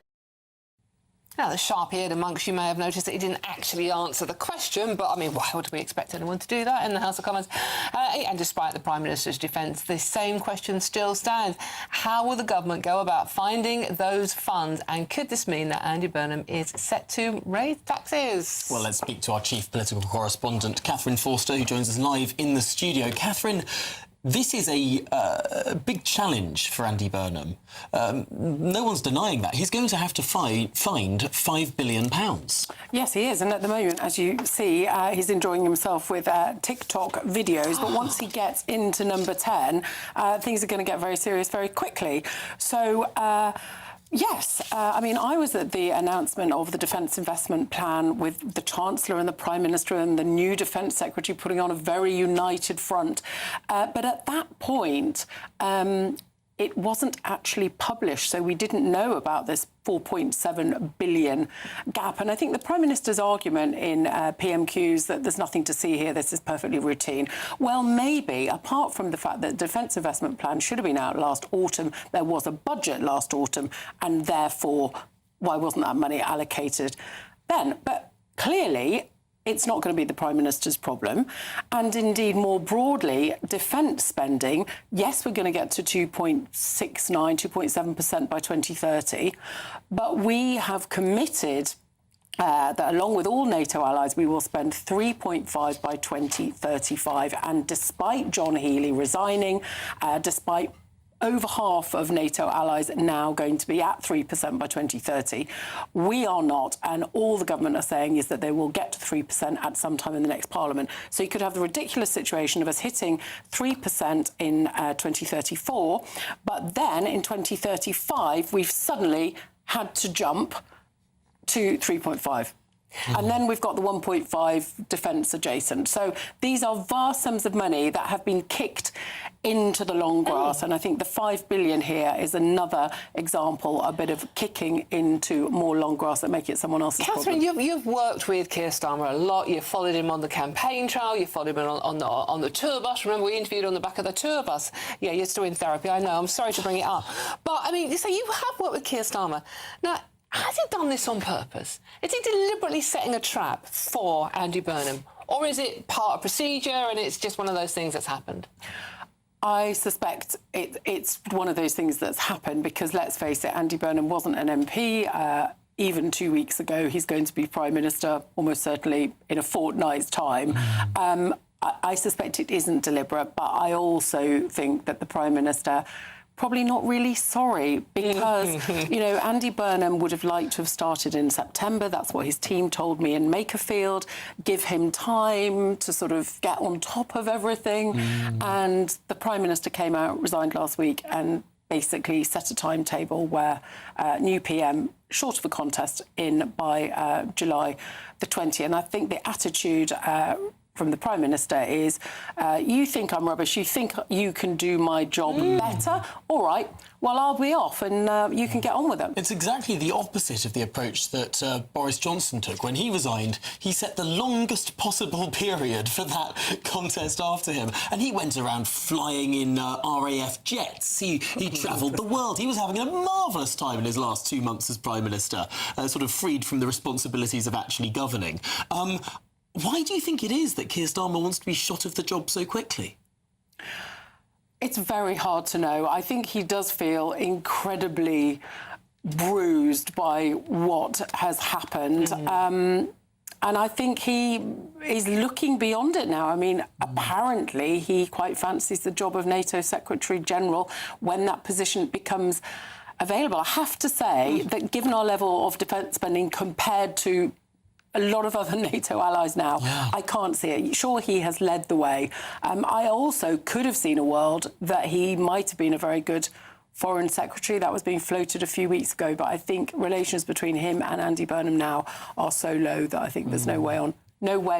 Now, the sharp-eared amongst you may have noticed that he didn't actually answer the question, but, I mean, why would we expect anyone to do that in the House of Commons? And despite the Prime Minister's defence, the same question still stands. How will the government go about finding those funds, and could this mean that Andy Burnham is set to raise taxes?
Well, let's speak to our chief political correspondent, Catherine Forster, who joins us live in the studio. Catherine, this is a big challenge for Andy Burnham. No one's denying that. He's going to have to find £5 billion.
Yes, he is. And at the moment, as you see, he's enjoying himself with TikTok videos. But once he gets into number 10, things are going to get very serious very quickly. So yes, I mean, I was at the announcement of the Defence Investment Plan with the Chancellor and the Prime Minister and the new Defence Secretary putting on a very united front. But at that point, it wasn't actually published, so we didn't know about this £4.7 billion gap. And I think the Prime Minister's argument in PMQs that there's nothing to see here, this is perfectly routine. Well, maybe, apart from the fact that the Defence Investment Plan should have been out last autumn, there was a budget last autumn, and therefore, why wasn't that money allocated then? But clearly, it's not going to be the Prime Minister's problem. And indeed, more broadly, defence spending, yes, we're going to get to 2.69, 2.7% by 2030, but we have committed that along with all NATO allies, we will spend 3.5 by 2035. And despite John Healey resigning, despite over half of NATO allies now going to be at 3% by 2030. We are not, and all the government are saying is that they will get to 3% at some time in the next Parliament. So you could have the ridiculous situation of us hitting 3% in 2034, but then in 2035 we've suddenly had to jump to 3.5. And then we've got the 1.5 defence adjacent. So these are vast sums of money that have been kicked into the long grass. And I think the £5 billion here is another example, a bit of kicking into more long grass that make it someone else's
Catherine,
problem.
you've worked with Keir Starmer a lot. You followed him on the campaign trail. You followed him on the tour bus. Remember, we interviewed on the back of the tour bus. Yeah, you're still in therapy. I know. I'm sorry to bring it up. But, I mean, so you have worked with Keir Starmer. Now, has he done this on purpose? Is he deliberately setting a trap for Andy Burnham? Or is it part of procedure and it's just one of those things that's happened?
I suspect it's one of those things that's happened because, let's face it, Andy Burnham wasn't an MP. Even 2 weeks ago, he's going to be Prime Minister almost certainly in a fortnight's time. I suspect it isn't deliberate, but I also think that the Prime Minister probably not really sorry because, you know, Andy Burnham would have liked to have started in September. That's what his team told me in Makerfield. Give him time to sort of get on top of everything. And the Prime Minister came out, resigned last week and basically set a timetable where new PM, short of a contest, in by July the 20th. And I think the attitude from the Prime Minister is, you think I'm rubbish, you think you can do my job better? All right, well, I'll be off and you can get on with it.
It's exactly the opposite of the approach that Boris Johnson took. When he resigned, he set the longest possible period for that contest after him. And he went around flying in RAF jets. He travelled the world. He was having a marvellous time in his last 2 months as Prime Minister, sort of freed from the responsibilities of actually governing. Why do you think it is that Keir Starmer wants to be shot of the job so quickly?
It's very hard to know. I think he does feel incredibly bruised by what has happened. And I think he is looking beyond it now. I mean, apparently he quite fancies the job of NATO Secretary-General when that position becomes available. I have to say that given our level of defence spending compared to a lot of other NATO allies now, I can't see it. Sure, he has led the way. I also could have seen a world that he might have been a very good Foreign Secretary. That was being floated a few weeks ago, but I think relations between him and Andy Burnham now are so low that I think there's no way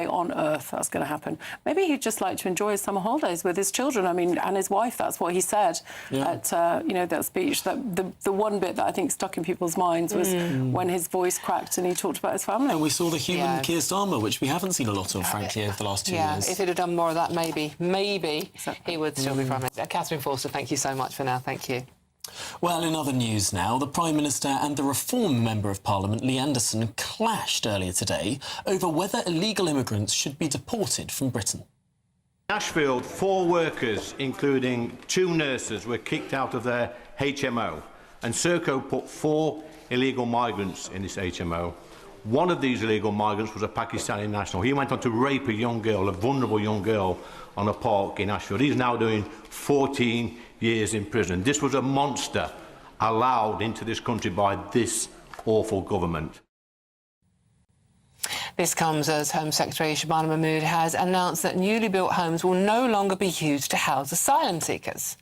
on earth that's going to happen. Maybe he'd just like to enjoy his summer holidays with his children. I mean, and his wife. That's what he said at you know, that speech. That the one bit that I think stuck in people's minds was when his voice cracked and he talked about his family.
And we saw the human Keir Starmer, which we haven't seen a lot of, frankly, over the last 2 years.
If he'd have done more of that, maybe he would still be Prime Minister. Catherine Forster, thank you so much for now. Thank you.
Well, in other news now, the Prime Minister and the Reform Member of Parliament, Lee Anderson, clashed earlier today over whether illegal immigrants should be deported from Britain.
In Ashfield, 4 workers, including 2 nurses, were kicked out of their HMO, and Serco put 4 illegal migrants in this HMO. One of these illegal migrants was a Pakistani national. He went on to rape a young girl, a vulnerable young girl, on a park in Ashfield. He's now doing 14 years in prison. This was a monster allowed into this country by this awful government.
This comes as Home Secretary Shabana Mahmood has announced that newly built homes will no longer be used to house asylum seekers.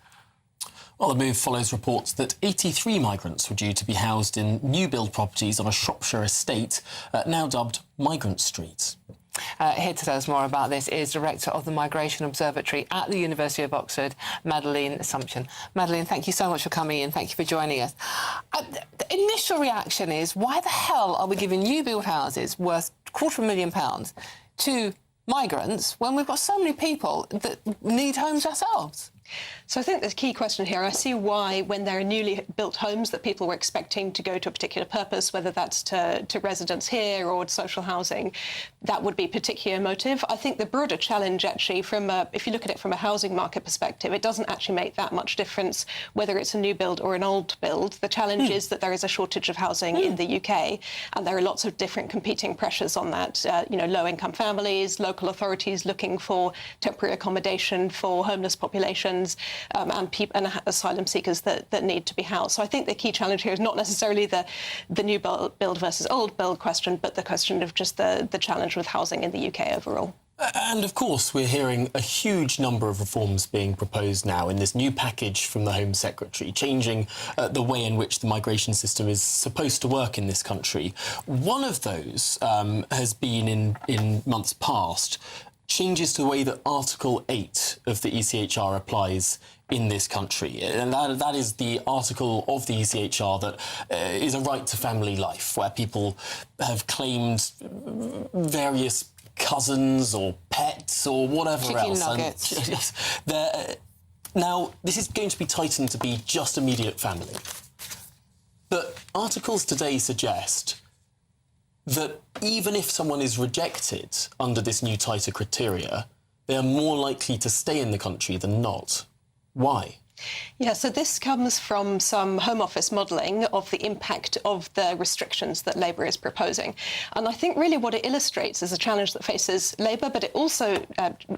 Well, the move follows reports that 83 migrants were due to be housed in new-build properties on a Shropshire estate, now dubbed Migrant Street.
Here to tell us more about this is Director of the Migration Observatory at the University of Oxford, Madeleine Assumption. Madeleine, thank you so much for coming in. Thank you for joining us. The initial reaction is, why the hell are we giving new-build houses worth £250,000 to migrants when we've got so many people that need homes ourselves?
So I think the key question here, I see why when there are newly built homes that people were expecting to go to a particular purpose, whether that's to residents here or social housing, that would be particular motive. I think the broader challenge actually if you look at it from a housing market perspective, it doesn't actually make that much difference whether it's a new build or an old build. The challenge is that there is a shortage of housing in the UK, and there are lots of different competing pressures on that. You know, low-income families, local authorities looking for temporary accommodation for homeless populations, and asylum seekers that need to be housed. So I think the key challenge here is not necessarily the new build versus old build question, but the question of just the challenge with housing in the UK overall.
And, of course, we're hearing a huge number of reforms being proposed now in this new package from the Home Secretary, changing the way in which the migration system is supposed to work in this country. One of those has been, in months past, changes to the way that Article 8 of the ECHR applies in this country. And that is the article of the ECHR that is a right to family life, where people have claimed various cousins or pets or whatever else.
Chicken nuggets.
Now, this is going to be tightened to be just immediate family. But articles today suggest that even if someone is rejected under this new tighter criteria, they are more likely to stay in the country than not. Why?
Yeah, so this comes from some Home Office modelling of the impact of the restrictions that Labour is proposing. And I think really what it illustrates is a challenge that faces Labour, but it also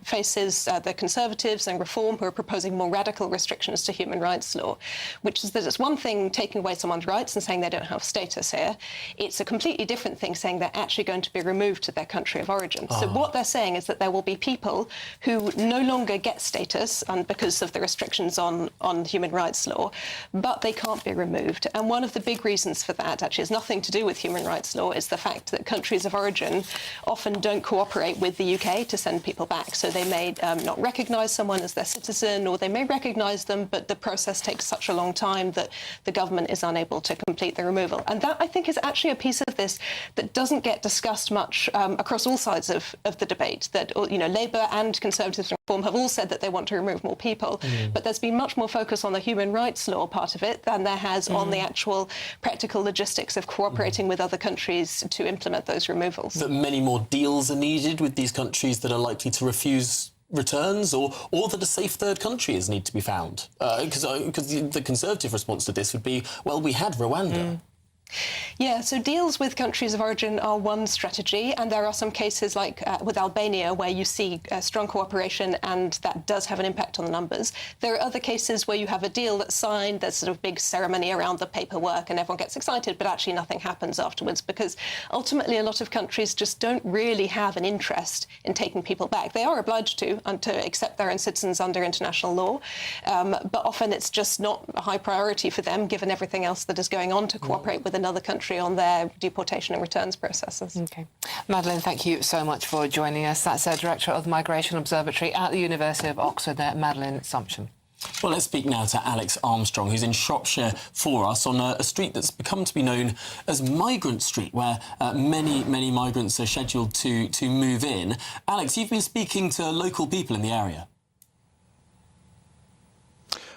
faces the Conservatives and Reform, who are proposing more radical restrictions to human rights law, which is that it's one thing taking away someone's rights and saying they don't have status here. It's a completely different thing saying they're actually going to be removed to their country of origin. So what they're saying is that there will be people who no longer get status because of the restrictions on human rights law, but they can't be removed. And one of the big reasons for that actually has nothing to do with human rights law, is the fact that countries of origin often don't cooperate with the UK to send people back. So they may not recognise someone as their citizen, or they may recognise them, but the process takes such a long time that the government is unable to complete the removal. And that, I think, is actually a piece of this that doesn't get discussed much across all sides of the debate. That, you know, Labour and Conservatives and Reform have all said that they want to remove more people, but there's been much more focus on the human rights law part of it than there has on the actual practical logistics of cooperating with other countries to implement those removals.
That many more deals are needed with these countries that are likely to refuse returns, or that a safe third countries need to be found? Because the Conservative response to this would be, well, we had Rwanda.
Yeah, so deals with countries of origin are one strategy, and there are some cases like with Albania where you see strong cooperation, and that does have an impact on the numbers. There are other cases where you have a deal that's signed, there's sort of big ceremony around the paperwork and everyone gets excited, but actually nothing happens afterwards, because ultimately a lot of countries just don't really have an interest in taking people back. They are obliged to accept their own citizens under international law, but often it's just not a high priority for them, given everything else that is going on, to cooperate with another country on their deportation and returns processes.
OK. Madeleine, thank you so much for joining us. That's Director of the Migration Observatory at the University of Oxford there, Madeleine Sumption.
Well, let's speak now to Alex Armstrong, who's in Shropshire for us, on a street that's become to be known as Migrant Street, where many migrants are scheduled to move in. Alex, you've been speaking to local people in the area.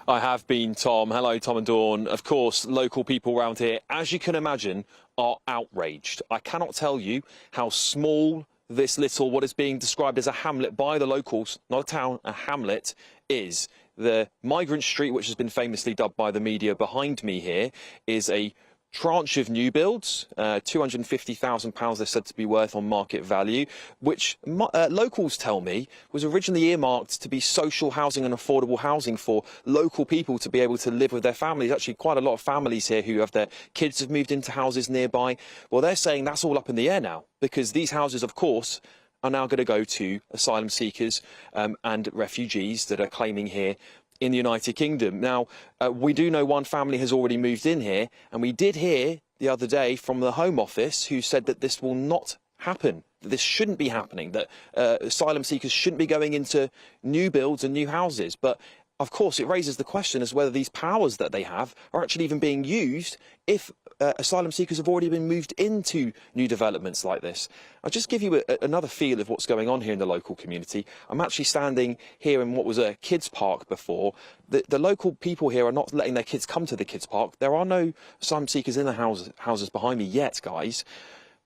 I have been, Tom. Hello, Tom and Dawn. Of course, local people around here, as you can imagine, are outraged. I cannot tell you how small this little, what is being described as a hamlet by the locals, not a town, a hamlet, is. The Migrant Street, which has been famously dubbed by the media behind me here, is a tranche of new builds, £250,000 they're said to be worth on market value, which locals tell me was originally earmarked to be social housing and affordable housing for local people to be able to live with their families. Actually, quite a lot of families here who have their kids have moved into houses nearby. Well, they're saying that's all up in the air now, because these houses, of course, are now going to go to asylum seekers and refugees that are claiming here in the United Kingdom. Now, we do know one family has already moved in here, and we did hear the other day from the Home Office who said that this will not happen, that this shouldn't be happening, that asylum seekers shouldn't be going into new builds and new houses. But of course, it raises the question as whether these powers that they have are actually even being used if asylum seekers have already been moved into new developments like this. I'll just give you another feel of what's going on here in the local community. I'm actually standing here in what was a kids' park before. The local people here are not letting their kids come to the kids' park. There are no asylum seekers in the houses behind me yet, guys.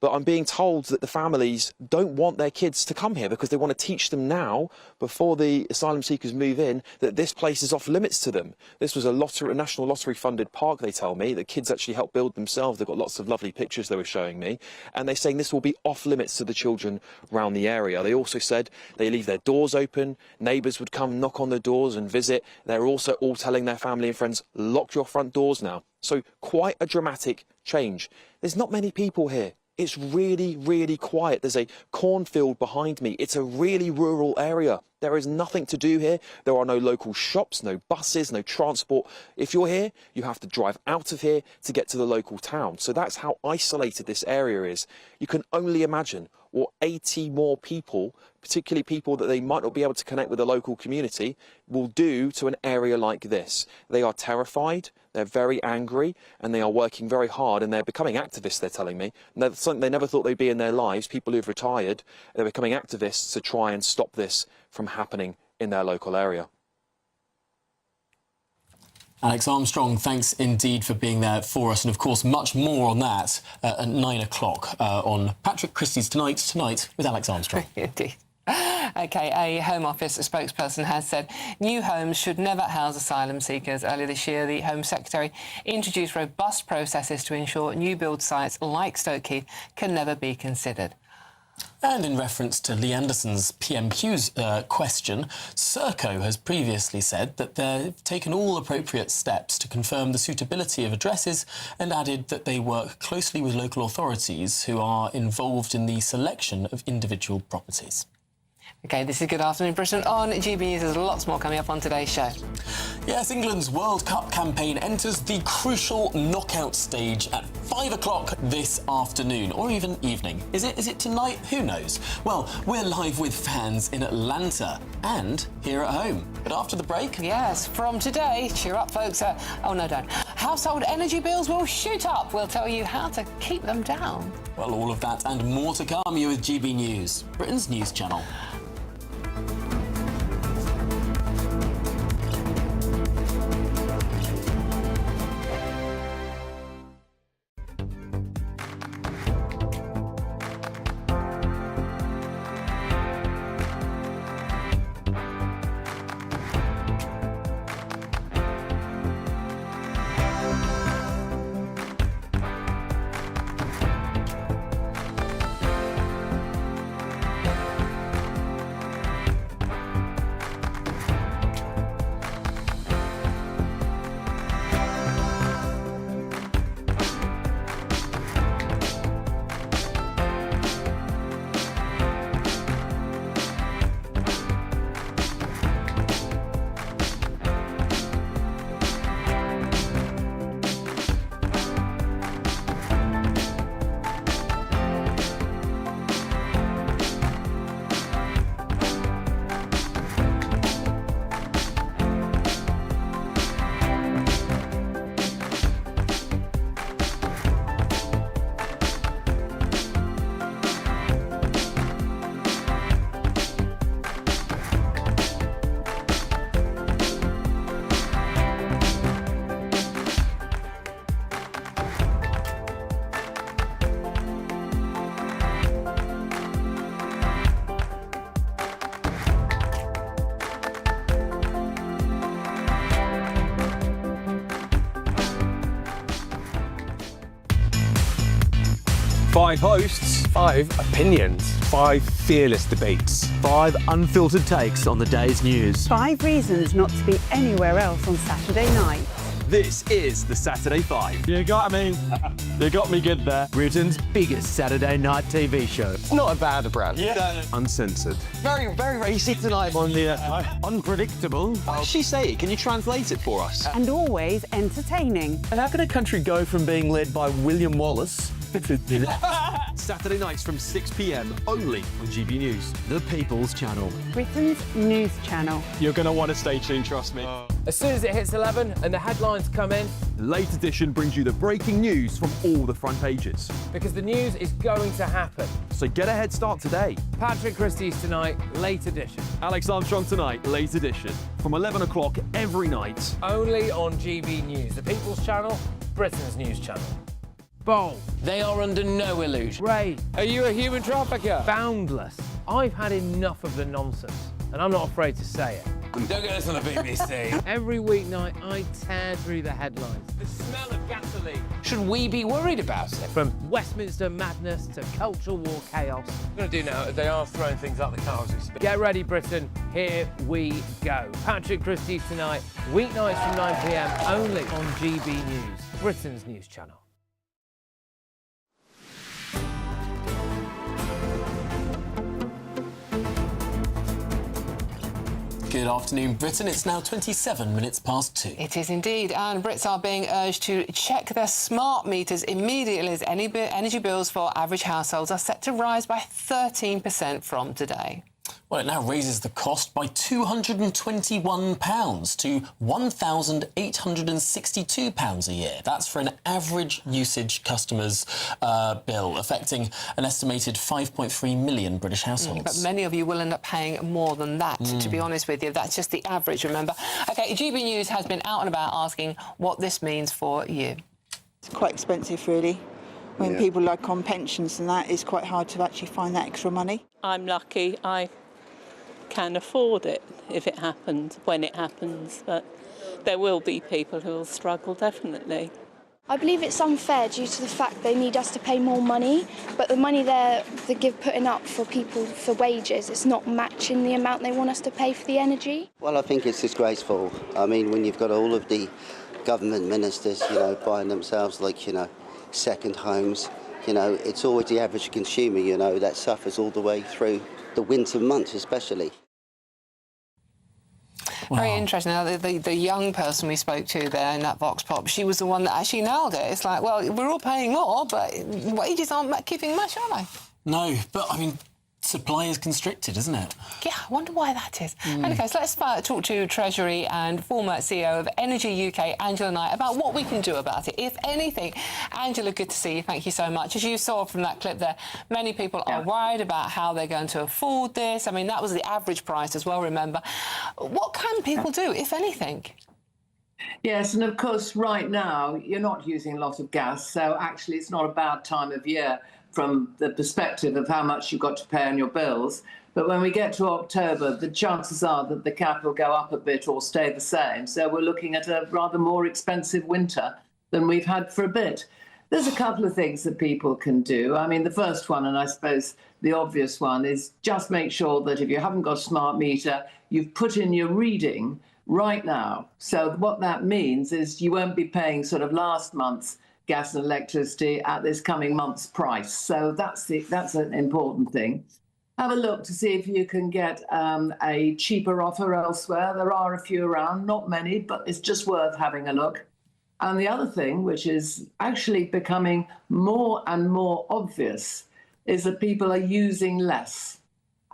But I'm being told that the families don't want their kids to come here because they want to teach them now, before the asylum seekers move in, that this place is off limits to them. This was a national lottery-funded park, they tell me. The kids actually helped build themselves. They've got lots of lovely pictures they were showing me. And they're saying this will be off limits to the children around the area. They also said they leave their doors open. Neighbours would come knock on the doors and visit. They're also all telling their family and friends, lock your front doors now. So quite a dramatic change. There's not many people here. It's really, really quiet. There's a cornfield behind me. It's a really rural area. There is nothing to do here. There are no local shops, no buses, no transport. If you're here, you have to drive out of here to get to the local town. So that's how isolated this area is. You can only imagine what 80 more people, particularly people that they might not be able to connect with the local community, will do to an area like this. They are terrified, they're very angry, and they are working very hard, and they're becoming activists, they're telling me. And that's something they never thought they'd be in their lives, people who've retired. They're becoming activists to try and stop this from happening in their local area.
Alex Armstrong, thanks indeed for being there for us. And, of course, much more on that at 9 o'clock on Patrick Christie's Tonight with Alex Armstrong.
Indeed. OK, a Home Office spokesperson has said new homes should never house asylum seekers. Earlier this year, the Home Secretary introduced robust processes to ensure new build sites like Stoke Heath can never be considered.
And in reference to Lee Anderson's PMQ's question, Serco has previously said that they've taken all appropriate steps to confirm the suitability of addresses and added that they work closely with local authorities who are involved in the selection of individual properties.
OK, this is Good Afternoon Britain on GB News. There's lots more coming up on today's show.
Yes, England's World Cup campaign enters the crucial knockout stage at 5 o'clock this afternoon, or even evening. Is it tonight? Who knows? Well, we're live with fans in Atlanta and here at home. But after the break...
Yes, from today, cheer up, folks. Oh, no, don't. Household energy bills will shoot up. We'll tell you how to keep them down.
Well, all of that and more to come. You're with GB News, Britain's news channel.
Five hosts, 5 opinions, 5 fearless debates,
5 unfiltered takes on the day's news.
5 reasons not to be anywhere else on Saturday night.
This is the Saturday 5. You got me. You got me good there.
Britain's biggest Saturday night TV show.
It's not a bad brand.
Yeah. Uncensored.
Very, very racy tonight.
On the unpredictable.
What did she say? Can you translate it for us?
And always entertaining.
And how can a country go from being led by William Wallace
Saturday nights from 6 p.m. only on GB News.
The People's Channel.
Britain's news channel.
You're going to want to stay tuned, trust me.
As soon as it hits 11 and the headlines come in,
Late Edition brings you the breaking news from all the front pages.
Because the news is going to happen.
So get a head start today.
Patrick Christie's Tonight, Late Edition.
Alex Armstrong Tonight, Late Edition. From 11 o'clock every night.
Only on GB News. The People's Channel, Britain's news channel. Bold. They are under no illusion. Ray, are you a human trafficker? Boundless. I've had enough of the nonsense, and I'm not afraid to say it.
Don't get this on the BBC.
Every weeknight, I tear through the headlines. The smell of gasoline. Should we be worried about it? From Westminster madness to cultural war chaos. What I'm going to do now is they are throwing things up the car as we speak. Get ready, Britain. Here we go. Patrick Christie's Tonight, weeknights from 9 p.m. only on GB News, Britain's news channel.
Good afternoon, Britain. It's now 27 minutes past 2.
It is indeed, and Brits are being urged to check their smart meters immediately as energy bills for average households are set to rise by 13% from today.
Well, it now raises the cost by £221 to £1,862 a year. That's for an average usage customer's bill, affecting an estimated 5.3 million British households.
But many of you will end up paying more than that, to be honest with you. That's just the average, remember. OK, GB News has been out and about asking what this means for you.
It's quite expensive, really. When people like on pensions and that, it's quite hard to actually find that extra money.
I'm lucky I can afford it if it happens, when it happens, but there will be people who will struggle, definitely.
I believe it's unfair due to the fact they need us to pay more money, but the money they're putting up for people for wages is not matching the amount they want us to pay for the energy.
Well, I think it's disgraceful. I mean, when you've got all of the government ministers, buying themselves, second homes, it's always the average consumer, that suffers all the way through the winter months especially.
Wow. Very interesting. Now, the young person we spoke to there in that Vox Pop, she was the one that actually nailed it. It's like, well, we're all paying more, but wages aren't keeping much, are they?
No, but, I mean, supply is constricted, isn't it?
Yeah, I wonder why that is. OK, so let's talk to Treasury and former CEO of Energy UK, Angela Knight, about what we can do about it, if anything. Angela, good to see you. Thank you so much. As you saw from that clip there, many people are worried about how they're going to afford this. I mean, that was the average price as well, remember. What can people do, if anything?
Yes, and of course, right now, you're not using a lot of gas, so actually it's not a bad time of year from the perspective of how much you've got to pay on your bills. But when we get to October, the chances are that the cap will go up a bit or stay the same. So we're looking at a rather more expensive winter than we've had for a bit. There's a couple of things that people can do. I mean, the first one, and I suppose the obvious one, is just make sure that if you haven't got a smart meter, you've put in your reading right now. So what that means is you won't be paying sort of last month's gas and electricity at this coming month's price. So that's an important thing. Have a look to see if you can get a cheaper offer elsewhere. There are a few around, not many, but it's just worth having a look. And the other thing, which is actually becoming more and more obvious, is that people are using less.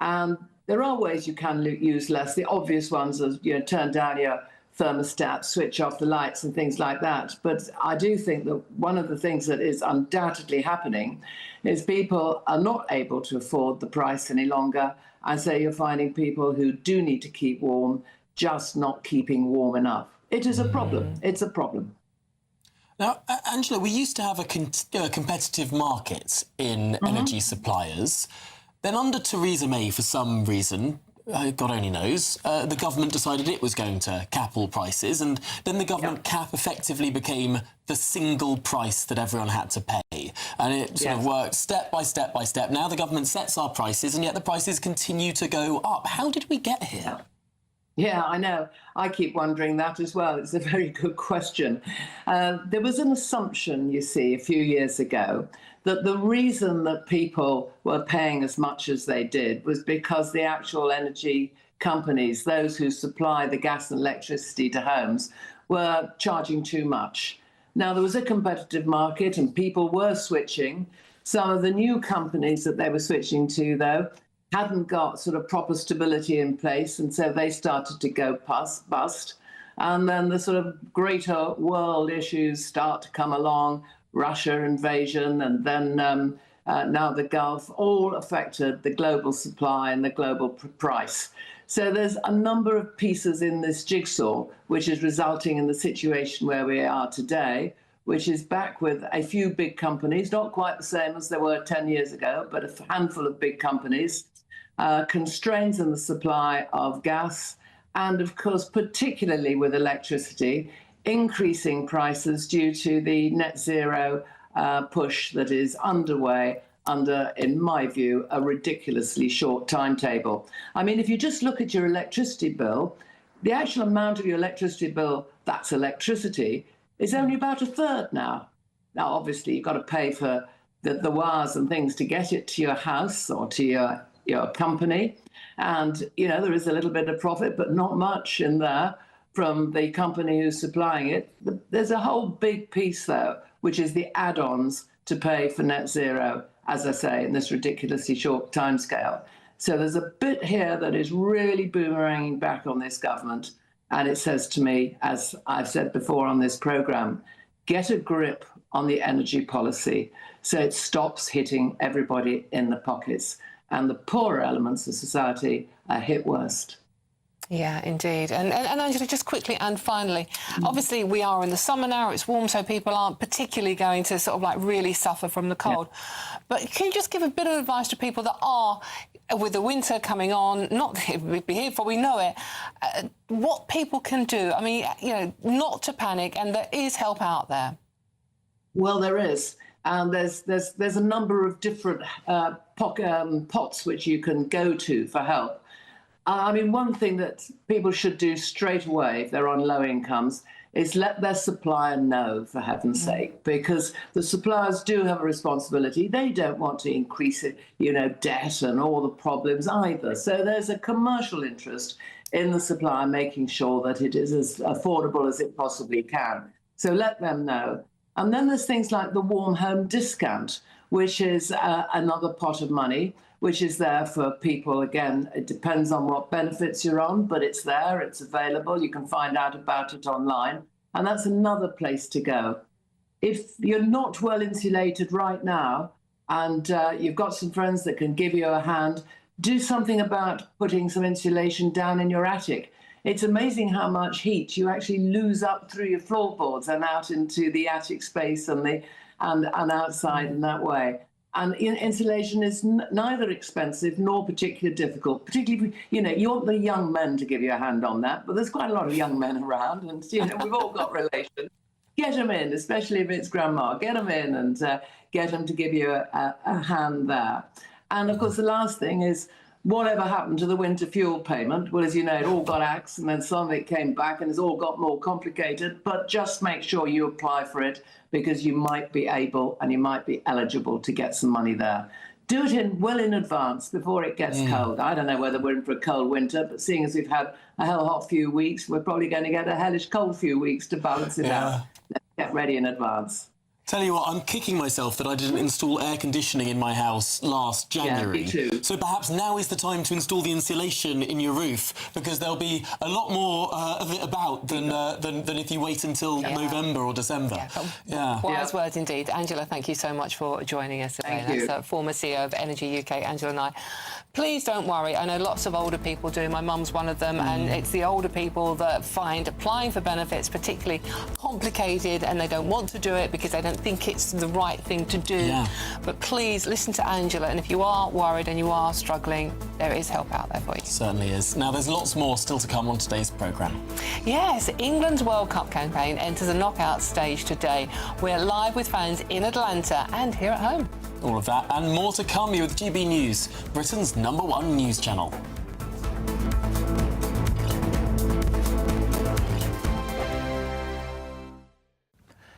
And there are ways you can use less. The obvious ones are, turn down your thermostat, switch off the lights and things like that. But I do think that one of the things that is undoubtedly happening is people are not able to afford the price any longer. And so you're finding people who do need to keep warm, just not keeping warm enough. It is a problem. It's a problem.
Now, Angela, we used to have a competitive market in energy suppliers. Then under Theresa May, for some reason, God only knows, the government decided it was going to cap all prices, and then the government cap effectively became the single price that everyone had to pay. And it sort of worked step by step by step. Now the government sets our prices, and yet the prices continue to go up. How did we get here?
Yeah, I know. I keep wondering that as well. It's a very good question. There was an assumption, you see, a few years ago that the reason that people were paying as much as they did was because the actual energy companies, those who supply the gas and electricity to homes, were charging too much. Now, there was a competitive market and people were switching. Some of the new companies that they were switching to, though, hadn't got sort of proper stability in place, and so they started to go bust. And then the sort of greater world issues start to come along, Russia invasion, and then now the Gulf, all affected the global supply and the global price. So there's a number of pieces in this jigsaw, which is resulting in the situation where we are today, which is back with a few big companies, not quite the same as there were 10 years ago, but a handful of big companies, constraints in the supply of gas, and of course, particularly with electricity, increasing prices due to the net zero push that is underway under, in my view, a ridiculously short timetable. I mean, if you just look at your electricity bill, the actual amount of your electricity bill, that's electricity, is only about a third now. Now, obviously, you've got to pay for the wires and things to get it to your house or to your company. And, there is a little bit of profit, but not much in there from the company who's supplying it. There's a whole big piece, though, which is the add-ons to pay for net zero, as I say, in this ridiculously short timescale. So there's a bit here that is really boomeranging back on this government. And it says to me, as I've said before on this programme, get a grip on the energy policy so it stops hitting everybody in the pockets. And the poorer elements of society are hit worst.
Yeah, indeed. And Angela, just quickly and finally, obviously we are in the summer now, it's warm, so people aren't particularly going to sort of like really suffer from the cold. Yeah. But can you just give a bit of advice to people that are, with the winter coming on, not we'd be here before we know it, what people can do? I mean, you know, not to panic, and there is help out there.
Well, there is. And there's a number of different pots which you can go to for help. I mean, one thing that people should do straight away if they're on low incomes is let their supplier know, for heaven's sake, because the suppliers do have a responsibility. They don't want to increase it, you know, debt and all the problems either. So there's a commercial interest in the supplier making sure that it is as affordable as it possibly can. So let them know. And then there's things like the warm home discount, which is another pot of money, which is there for people. Again, it depends on what benefits you're on, but it's there, it's available. You can find out about it online. And that's another place to go. If you're not well insulated right now and you've got some friends that can give you a hand, do something about putting some insulation down in your attic. It's amazing how much heat you actually lose up through your floorboards and out into the attic space and outside in that way. And insulation is neither expensive nor particularly difficult. Particularly, you know, you want the young men to give you a hand on that, but there's quite a lot of young men around, and you know we've all got relations. Get them in, especially if it's grandma. Get them in and get them to give you a hand there. And of course, the last thing is, whatever happened to the winter fuel payment? Well, as you know, it all got axed, and then some of it came back, and it's all got more complicated. But just make sure you apply for it, because you might be able and you might be eligible to get some money there. Do it well in advance before it gets cold. I don't know whether we're in for a cold winter, but seeing as we've had a hell hot few weeks, we're probably going to get a hellish cold few weeks to balance it out. Let's get ready in advance.
Tell you what, I'm kicking myself that I didn't install air conditioning in my house last January.
Yeah, me too.
So perhaps now is the time to install the insulation in your roof, because there'll be a lot more of it about than if you wait until November or December.
Wise words indeed. Angela, thank you so much for joining us today.
Thank you.
That's former CEO of Energy UK, Angela Nye. Please don't worry. I know lots of older people do. My mum's one of them, and it's the older people that find applying for benefits particularly complicated, and they don't want to do it because they don't think it's the right thing to do. But please listen to Angela, and if you are worried and you are struggling, there is help out there for you.
Certainly is. Now, there's lots more still to come on today's programme.
Yes, England's World Cup campaign enters a knockout stage today. We're live with fans in Atlanta and here at home.
All of that and more to come here with GB News, Britain's #1 news channel.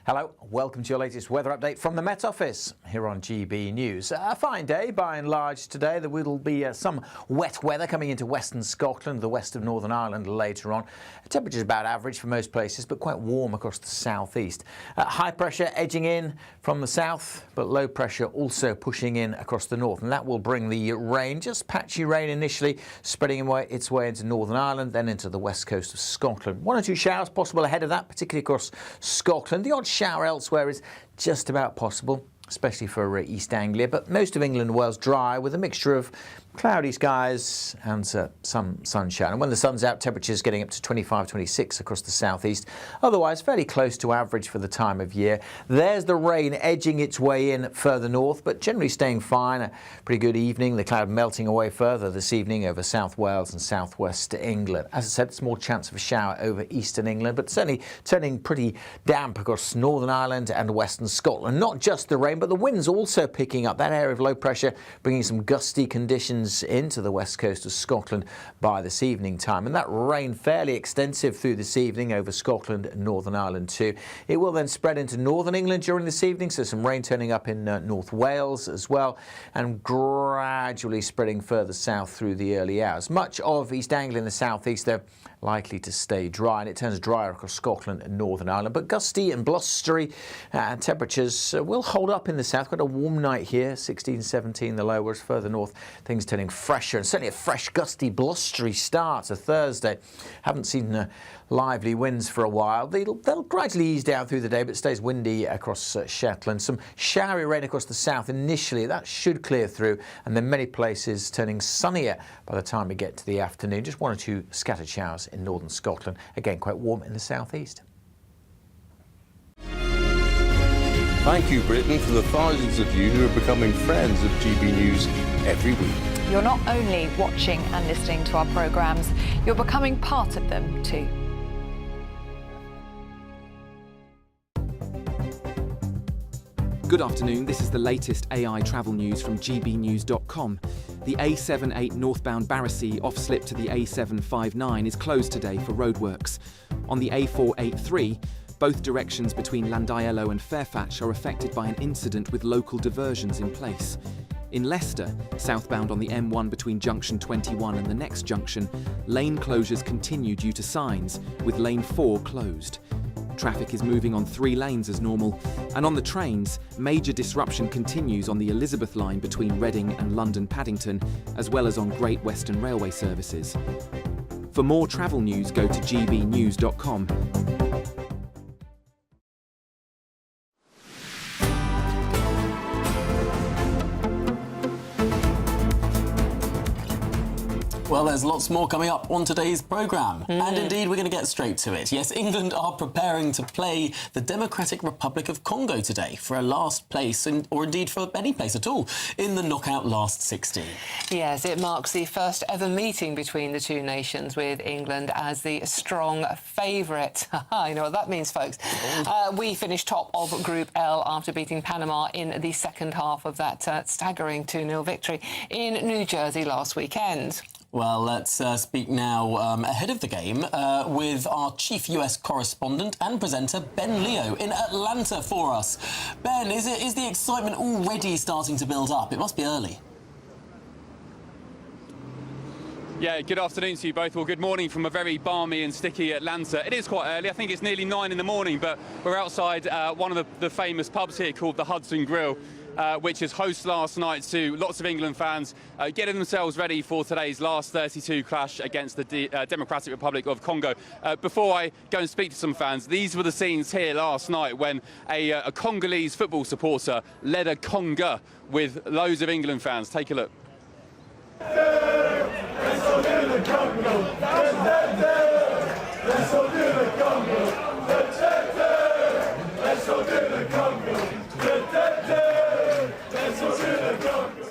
Hello, welcome to your latest weather update from the Met Office here on GB News. A fine day by and large today. There will be some wet weather coming into western Scotland, the west of Northern Ireland later on. Temperatures about average for most places, but quite warm across the southeast. High pressure edging in from the south, but low pressure also pushing in across the north, and that will bring the rain, just patchy rain initially, spreading its way into Northern Ireland, then into the west coast of Scotland. 1 or 2 showers possible ahead of that, particularly across Scotland. The odd shower elsewhere is just about possible, especially for East Anglia, but most of England and Wales dry with a mixture of cloudy skies and some sunshine. And when the sun's out, temperatures getting up to 25, 26 across the southeast. Otherwise, fairly close to average for the time of year. There's the rain edging its way in further north, but generally staying fine. A pretty good evening. The cloud melting away further this evening over South Wales and southwest England. As I said, small chance of a shower over eastern England, but certainly turning pretty damp across Northern Ireland and western Scotland. Not just the rain, but the winds also picking up. That area of low pressure bringing some gusty conditions into the west coast of Scotland by this evening time, and that rain fairly extensive through this evening over Scotland and Northern Ireland too. It will then spread into northern England during this evening, so some rain turning up in North Wales as well, and gradually spreading further south through the early hours. Much of East Anglia in the southeast though likely to stay dry, and it turns drier across Scotland and Northern Ireland. But gusty and blustery temperatures will hold up in the south. Got a warm night here, 16, 17 the low, whereas further north things turning fresher, and certainly a fresh, gusty, blustery start to Thursday. Haven't seen lively winds for a while. They'll gradually ease down through the day, but it stays windy across Shetland. Some showery rain across the south initially. That should clear through, and then many places turning sunnier by the time we get to the afternoon. Just 1 or 2 scattered showers in northern Scotland. Again, quite warm in the southeast.
Thank you, Britain, for the thousands of you who are becoming friends of GB News every week.
You're not only watching and listening to our programmes, you're becoming part of them too.
Good afternoon, this is the latest AI travel news from GBNews.com. The A78 northbound Barrowsea off-slip to the A759 is closed today for roadworks. On the A483, both directions between Llandiello and Fairfatch are affected by an incident with local diversions in place. In Leicester, southbound on the M1 between junction 21 and the next junction, lane closures continue due to signs, with lane 4 closed. Traffic is moving on 3 lanes as normal, and on the trains, major disruption continues on the Elizabeth line between Reading and London Paddington, as well as on Great Western Railway services. For more travel news, go to gbnews.com.
Well, there's lots more coming up on today's programme. And indeed, we're going to get straight to it. Yes, England are preparing to play the Democratic Republic of Congo today for a last place, or indeed for any place at all, in the knockout last 16.
Yes, it marks the first ever meeting between the two nations, with England as the strong favourite. You know what that means, folks. We finished top of Group L after beating Panama in the second half of that staggering 2-0 victory in New Jersey last weekend.
Well, let's speak now ahead of the game with our chief US correspondent and presenter, Ben Leo, in Atlanta for us. Ben, is the excitement already starting to build up? It must be early.
Yeah, good afternoon to you both. Well, good morning from a very balmy and sticky Atlanta. It is quite early. I think it's nearly 9 in the morning, but we're outside one of the famous pubs here called the Hudson Grill, which is host last night to lots of England fans getting themselves ready for today's last 32 clash against the Democratic Republic of Congo. Before I go and speak to some fans, these were the scenes here last night when a Congolese football supporter led a conga with loads of England fans. Take a look.
Let's go to the Congo. Let's go to the Congo. Let's go to the Congo. Let's go to the Congo.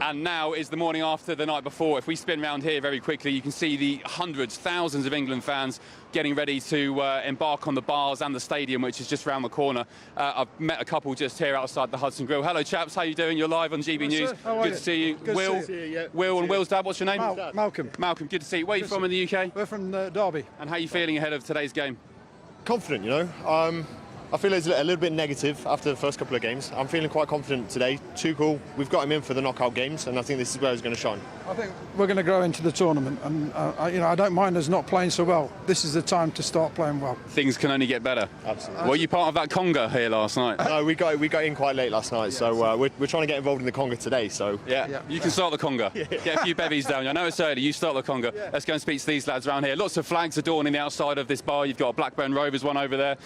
And now is the morning after the night before. If we spin round here very quickly, you can see the hundreds, thousands of England fans getting ready to embark on the bars and the stadium, which is just round the corner. I've met a couple just here outside the Hudson Grill. Hello, chaps. How you doing? You're live on GB News. Good to see you. Will, Will and Will's dad, what's your name?
Malcolm.
Malcolm, good to see you. Where are you from in the UK?
We're from Derby.
And how are you feeling ahead of today's game?
Confident, you know. I feel it's a little bit negative after the first couple of games. I'm feeling quite confident today. Tuchel, we've got him in for the knockout games, and I think this is where he's going to shine.
I think we're going to grow into the tournament, and you know, I don't mind us not playing so well. This is the time to start playing well.
Things can only get better.
Absolutely.
Were you part of that conga here last night?
No, we got in quite late last night, so we're trying to get involved in the conga today. So
yeah. You can start the conga. Get a few bevies down. I know it's early. You start the conga. Let's go and speak to these lads around here. Lots of flags adorning the outside of this bar. You've got a Blackburn Rovers one over there.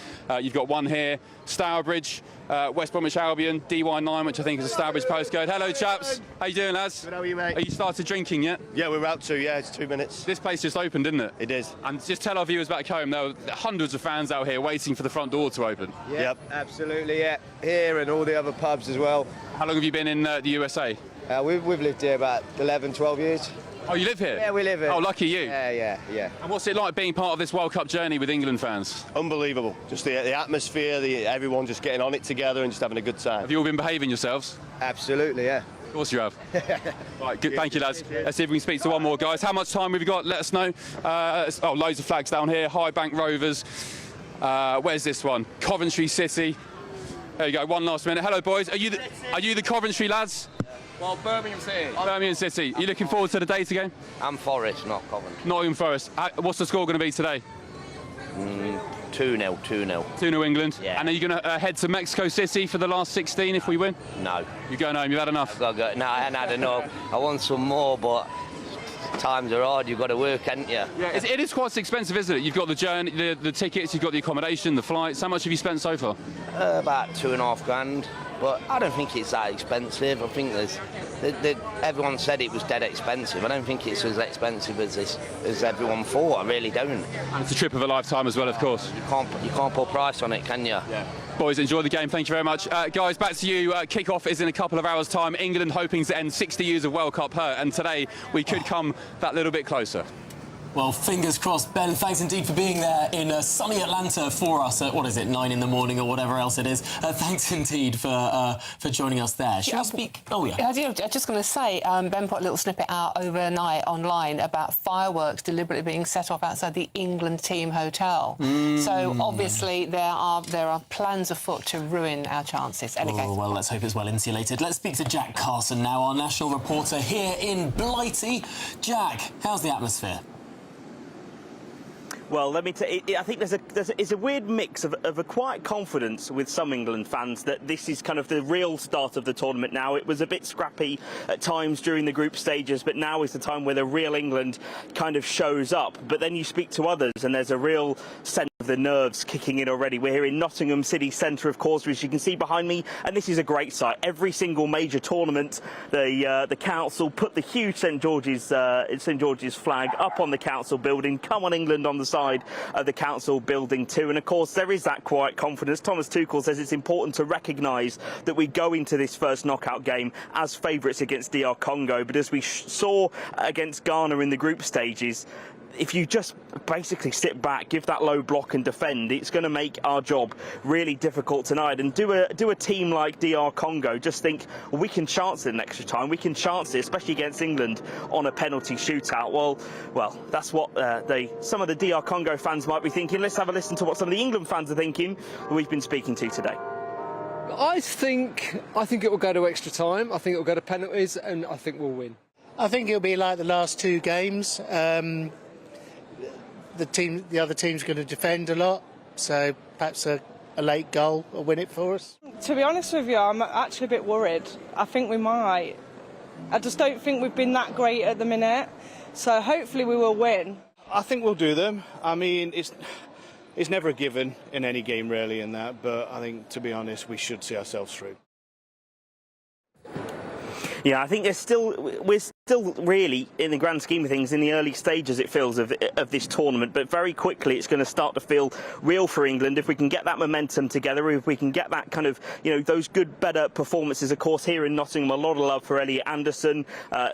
You've got one here. Stourbridge, West Bromwich Albion, DY9, which I think is a Stourbridge postcode. Hello, chaps. How you doing, lads?
Good, how are you, mate?
Are you started drinking yet?
Yeah, we're about to. Yeah, it's 2 minutes.
This place just opened, didn't it?
It is.
And just tell our viewers back home, there were hundreds of fans out here waiting for the front door to open.
Yep,
absolutely. Yeah, here and all the other pubs as well.
How long have you been in the USA?
We've lived here about 11, 12 years.
Oh, you live here?
Yeah, we live here.
Oh, lucky you.
Yeah.
And what's it like being part of this World Cup journey with England fans?
Unbelievable. Just the atmosphere, everyone just getting on it together and just having a good time.
Have you all been behaving yourselves?
Absolutely, yeah.
Of course you have. Right, good, thank you, lads. Let's see if we can speak to one more, guys. How much time have we got? Let us know. Loads of flags down here. High Bank Rovers. Where's this one? Coventry City. There you go, one last minute. Hello, boys. Are you the Coventry lads?
Well, Birmingham City.
Birmingham City. Are you looking forward to the day again?
I'm Forest, not Coventry.
Nottingham Forest. What's the score going to be today?
2-0, 2-0.
2-0 England.
Yeah.
And are you going to head to Mexico City for the last 16 if we win?
No.
You're going home. You've had enough.
No, I haven't had enough. I want some more, but times are hard. You've got to work, haven't you?
Yeah, it is quite expensive, isn't it? You've got the journey, the tickets, you've got the accommodation, the flights. How much have you spent so far?
About $2.5 grand. But I don't think it's that expensive. I think everyone said it was dead expensive. I don't think it's as expensive as everyone thought. I really don't.
And it's a trip of a lifetime as well, of course.
You can't put a price on it, can you?
Yeah. Boys, enjoy the game. Thank you very much. Guys, back to you. Kick-off is in a couple of hours' time. England hoping to end 60 years of World Cup hurt, and today we could come that little bit closer.
Well, fingers crossed. Ben, thanks indeed for being there in sunny Atlanta for us at, 9 in the morning or whatever else it is. Thanks indeed for joining us there. Shall we speak? Oh, yeah.
I was just going to say, Ben put a little snippet out overnight online about fireworks deliberately being set off outside the England team hotel. So, obviously, there are plans afoot to ruin our chances.
Oh, well, let's hope it's well insulated. Let's speak to Jack Carson now, our national reporter here in Blighty. Jack, how's the atmosphere?
Well, let me tell you, I think it's a weird mix of a quiet confidence with some England fans that this is kind of the real start of the tournament now. It was a bit scrappy at times during the group stages, but now is the time where the real England kind of shows up. But then you speak to others and there's a real sense of the nerves kicking in already. We're here in Nottingham City Centre, of course, which you can see behind me, and this is a great site. Every single major tournament, the council put the huge St George's flag up on the council building. Come on England on the side of the council building too, and of course there is that quiet confidence. Thomas Tuchel says it's important to recognise that we go into this first knockout game as favourites against DR Congo, but as we saw against Ghana in the group stages, if you just basically sit back, give that low block and defend, it's going to make our job really difficult tonight. And do a team like DR Congo just think, well, we can chance it in extra time, we can chance it, especially against England on a penalty shootout. Well, that's what some of the DR Congo fans might be thinking. Let's have a listen to what some of the England fans are thinking who we've been speaking to today.
I think it will go to extra time. I think it will go to penalties, and I think we'll win.
I think it'll be like the last two games. The other team's going to defend a lot, so perhaps a late goal will win it for us.
To be honest with you, I'm actually a bit worried. I think we might. I just don't think we've been that great at the minute, so hopefully we will win.
I think we'll do them. I mean, it's never a given in any game really in that, but I think, to be honest, we should see ourselves through.
Yeah, I think we're still really, in the grand scheme of things, in the early stages, it feels, of this tournament. But very quickly, it's going to start to feel real for England if we can get that momentum together, if we can get that kind of, those good, better performances. Of course, here in Nottingham, a lot of love for Elliot Anderson,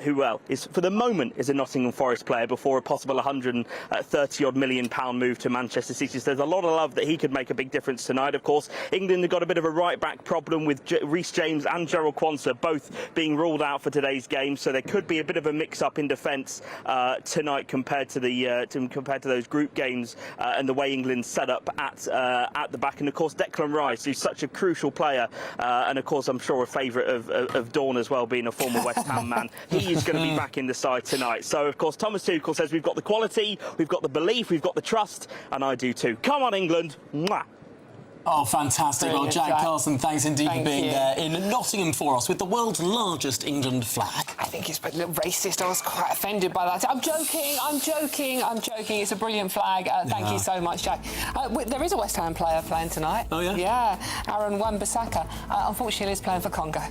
who, well, is for the moment is a Nottingham Forest player before a possible £130-odd million move to Manchester City. So there's a lot of love that he could make a big difference tonight. Of course, England have got a bit of a right-back problem with Reece James and Gerald Quansah both being ruled out for today's game, so there could be a bit of a mix-up in defence tonight compared to those group games and the way England set up at the back. And of course, Declan Rice, who's such a crucial player, and of course, I'm sure a favourite of Dawn as well, being a former West Ham man. He is going to be back in the side tonight. So of course, Thomas Tuchel says we've got the quality, we've got the belief, we've got the trust, and I do too. Come on, England! Mwah.
Oh, fantastic.
Brilliant,
well, Jack
Jack.
Carson, thanks indeed for being there in Nottingham for us with the world's largest England flag.
I think it's a little racist. I was quite offended by that. I'm joking. It's a brilliant flag. Thank you so much, Jack. There is a West Ham player playing tonight.
Oh, yeah?
Yeah, Aaron Wan-Bissaka. Unfortunately, he's playing for Congo.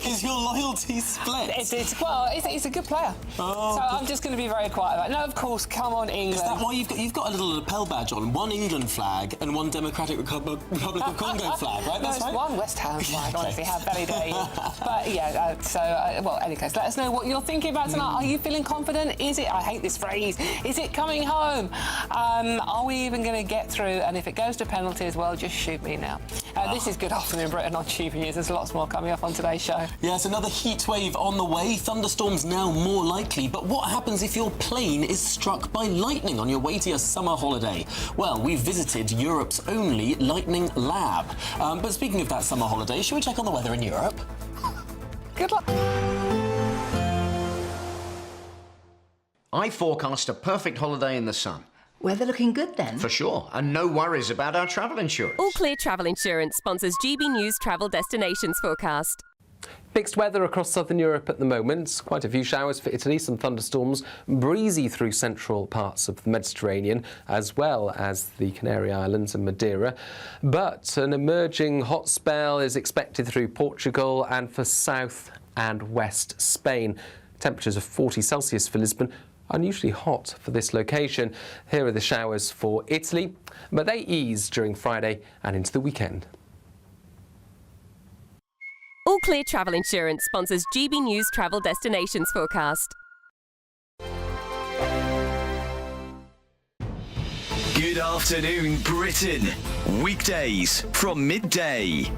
Is your loyalty split?
He's a good player.
Oh,
so I'm just going to be very quiet about it. No, of course, come on, England.
Is that why you've got a little lapel badge on? One England flag and one Democratic Republic of Congo flag, right?
That's right. One West Ham flag, honestly. How very dare you. But yeah, well, anyways, let us know what you're thinking about tonight. Are you feeling confident? Is it, I hate this phrase, is it coming home? Are we even going to get through? And if it goes to penalties, well, just shoot me now. This is Good Afternoon Britain on GBNews. lots more coming up on today's show.
Yes, another heat wave on the way. Thunderstorms now more likely. But what happens if your plane is struck by lightning on your way to your summer holiday? Well, we've visited Europe's only lightning lab. But speaking of that summer holiday, should we check on the weather in Europe?
Good luck.
I forecast a perfect holiday in the sun.
Weather looking good then?
For sure, and no worries about our travel insurance.
All Clear Travel Insurance sponsors GB News Travel Destinations forecast.
Mixed weather across southern Europe at the moment. Quite a few showers for Italy, some thunderstorms, breezy through central parts of the Mediterranean, as well as the Canary Islands and Madeira. But an emerging hot spell is expected through Portugal and for south and west Spain. Temperatures of 40 Celsius for Lisbon. Unusually hot for this location. Here are the showers for Italy, but they ease during Friday and into the weekend.
All Clear Travel Insurance sponsors GB News Travel Destinations forecast.
Good afternoon, Britain. Weekdays from midday.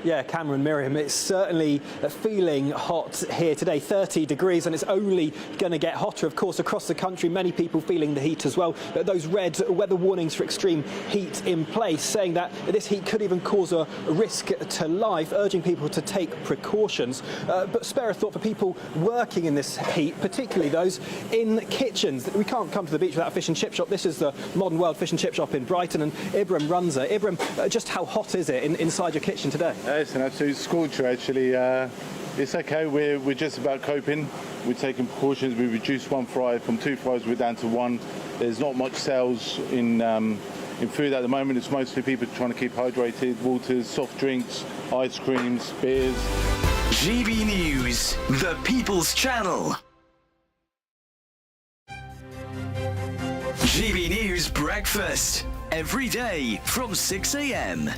Yeah, Cameron, Miriam, it's certainly feeling hot here today, 30 degrees, and it's only going to get hotter, of course, across the country. Many people feeling the heat as well. Those red weather warnings for extreme heat in place, saying that this heat could even cause a risk to life, urging people to take precautions. But spare a thought for people working in this heat, particularly those in kitchens. We can't come to the beach without a fish and chip shop. This is the Modern World Fish and Chip Shop in Brighton, and Ibram runs it. Ibram, just how hot is it inside your kitchen today?
It's an absolute scorcher, actually. It's okay. We're just about coping. We're taking precautions. We reduced one fry from 2 fries. We're down to 1. There's not much sales in food at the moment. It's mostly people trying to keep hydrated. Waters, soft drinks, ice creams, beers.
GB News, the People's Channel. GB News Breakfast, every day from 6 a.m.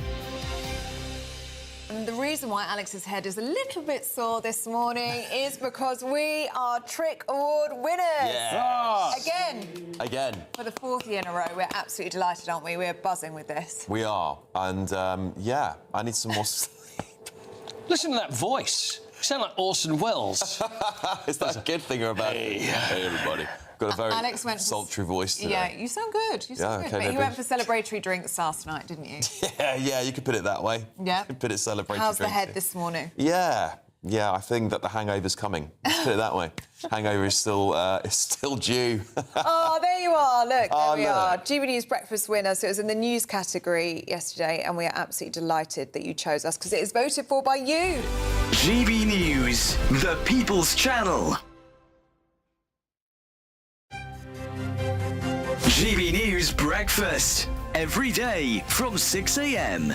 And the reason why Alex's head is a little bit sore this morning is because we are Trick Award winners.
Yes.
Again. For the 4th year in a row. We're absolutely delighted, aren't we? We're buzzing with this.
We are. And, yeah, I need some more sleep.
Listen to that voice. You sound like Orson Welles.
Is that a good thing or a bad thing? Hey, everybody. Got a very
Alex went
sultry voice today.
Yeah, you sound good. You sound good.
Okay,
but you went for celebratory drinks last night, didn't you?
Yeah, you could put it that way.
Yeah.
You could put it celebratory
How's the
drinks.
head this morning?
Yeah, I think that the hangover's coming. Let's put it that way. Hangover is still due.
Oh, there you are. Look, there we
look.
are. GB News Breakfast winner. So it was in the news category yesterday, and we are absolutely delighted that you chose us because it is voted for by you.
GB News, the People's Channel. GB News Breakfast, every day from 6 a.m.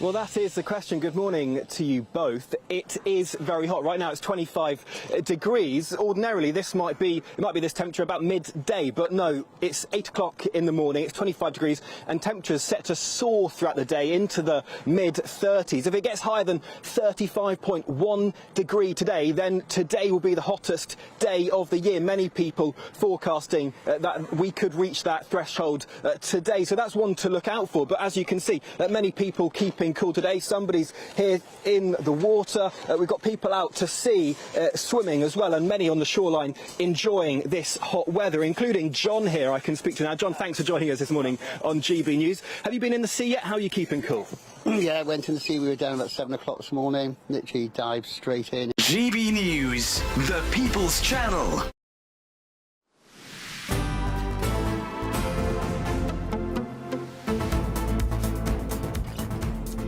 Well, that is the question. Good morning to you both. It is very hot. Right now it's 25 degrees. Ordinarily, it might be this temperature about midday, but no, it's 8 o'clock in the morning. It's 25 degrees and temperatures set to soar throughout the day into the mid-30s. If it gets higher than 35.1 degree today, then today will be the hottest day of the year. Many people forecasting that we could reach that threshold today. So that's one to look out for. But as you can see, many people keeping cool today. Somebody's here in the water. We've got people out to sea swimming as well, and many on the shoreline enjoying this hot weather, including John here. I can speak to now. John, thanks for joining us this morning on GB News. Have you been in the sea yet? How are you keeping cool?
Yeah, I went in the sea. We were down about 7 o'clock this morning. Literally dived straight in.
GB News, the People's Channel.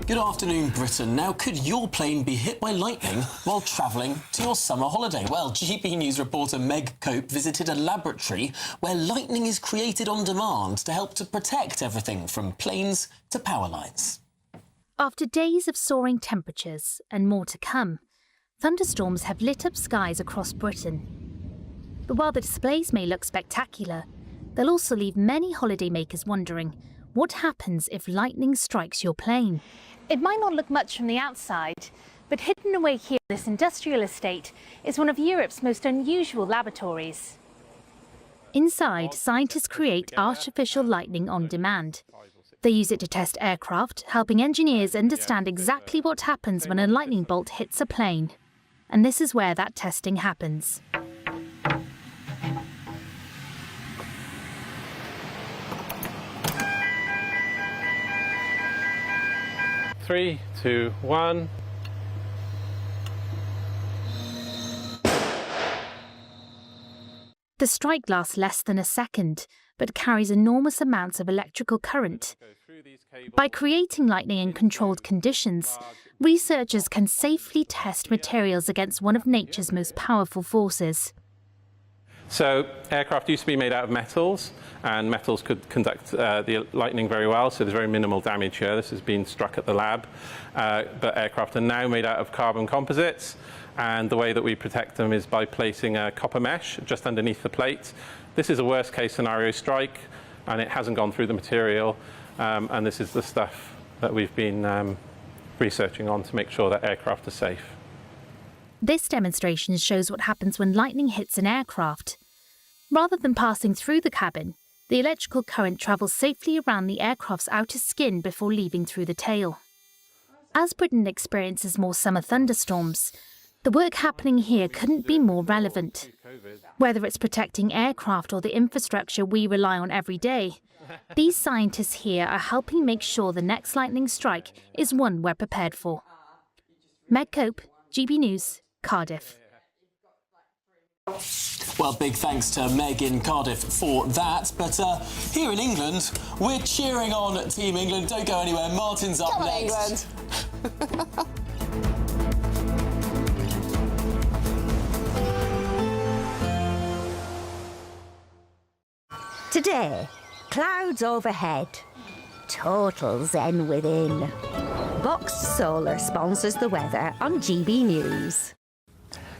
Good afternoon, Britain. Now, could your plane be hit by lightning while travelling to your summer holiday? Well, GB News reporter Meg Cope visited a laboratory where lightning is created on demand to help to protect everything from planes to power lines.
After days of soaring temperatures and more to come, thunderstorms have lit up skies across Britain. But while the displays may look spectacular, they'll also leave many holidaymakers wondering what happens if lightning strikes your plane. It might not look much from the outside, but hidden away here in this industrial estate is one of Europe's most unusual laboratories. Inside, scientists create artificial lightning on demand. They use it to test aircraft, helping engineers understand exactly what happens when a lightning bolt hits a plane. And this is where that testing happens.
Three, two, one.
The strike lasts less than a second, but carries enormous amounts of electrical current. By creating lightning in controlled conditions, researchers can safely test materials against one of nature's most powerful forces.
So aircraft used to be made out of metals, and metals could conduct the lightning very well, so there's very minimal damage here. This has been struck at the lab. But aircraft are now made out of carbon composites, and the way that we protect them is by placing a copper mesh just underneath the plate. This is a worst case scenario strike, and it hasn't gone through the material, and this is the stuff that we've been researching on to make sure that aircraft are safe.
This demonstration shows what happens when lightning hits an aircraft. Rather than passing through the cabin, the electrical current travels safely around the aircraft's outer skin before leaving through the tail. As Britain experiences more summer thunderstorms, the work happening here couldn't be more relevant. Whether it's protecting aircraft or the infrastructure we rely on every day, these scientists here are helping make sure the next lightning strike is one we're prepared for. Meg Cope, GB News, Cardiff.
Well, big thanks to Meg in Cardiff for that. But here in England, we're cheering on Team England. Don't go anywhere. Martin's up next.
England.
Today, clouds overhead, total zen within. Box Solar sponsors the weather on GB News.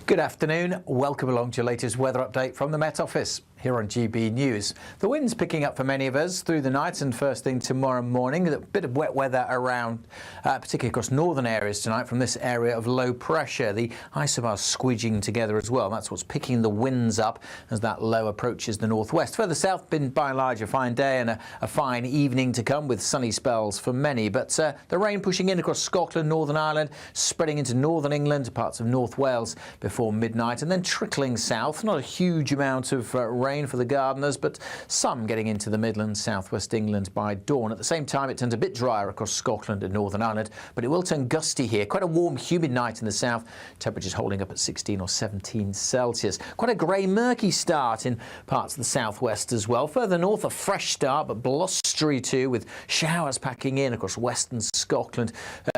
Good afternoon. Welcome along to your latest weather update from the Met Office here on GB News. The wind's picking up for many of us through the night and first thing tomorrow morning. A bit of wet weather around, particularly across northern areas tonight from this area of low pressure. The isobars squeegeing together as well. That's what's picking the winds up as that low approaches the northwest. Further south, been by and large a fine day and a fine evening to come with sunny spells for many. But the rain pushing in across Scotland, Northern Ireland, spreading into northern England, parts of North Wales before midnight, and then trickling south. Not a huge amount of rain for the gardeners, but some getting into the Midlands, southwest England by dawn. At the same time, it turns a bit drier across Scotland and Northern Ireland, but it will turn gusty here. Quite a warm, humid night in the south. Temperatures holding up at 16 or 17 Celsius. Quite a grey, murky start in parts of the southwest as well. Further north, a fresh start, but blustery too, with showers packing in across western Scotland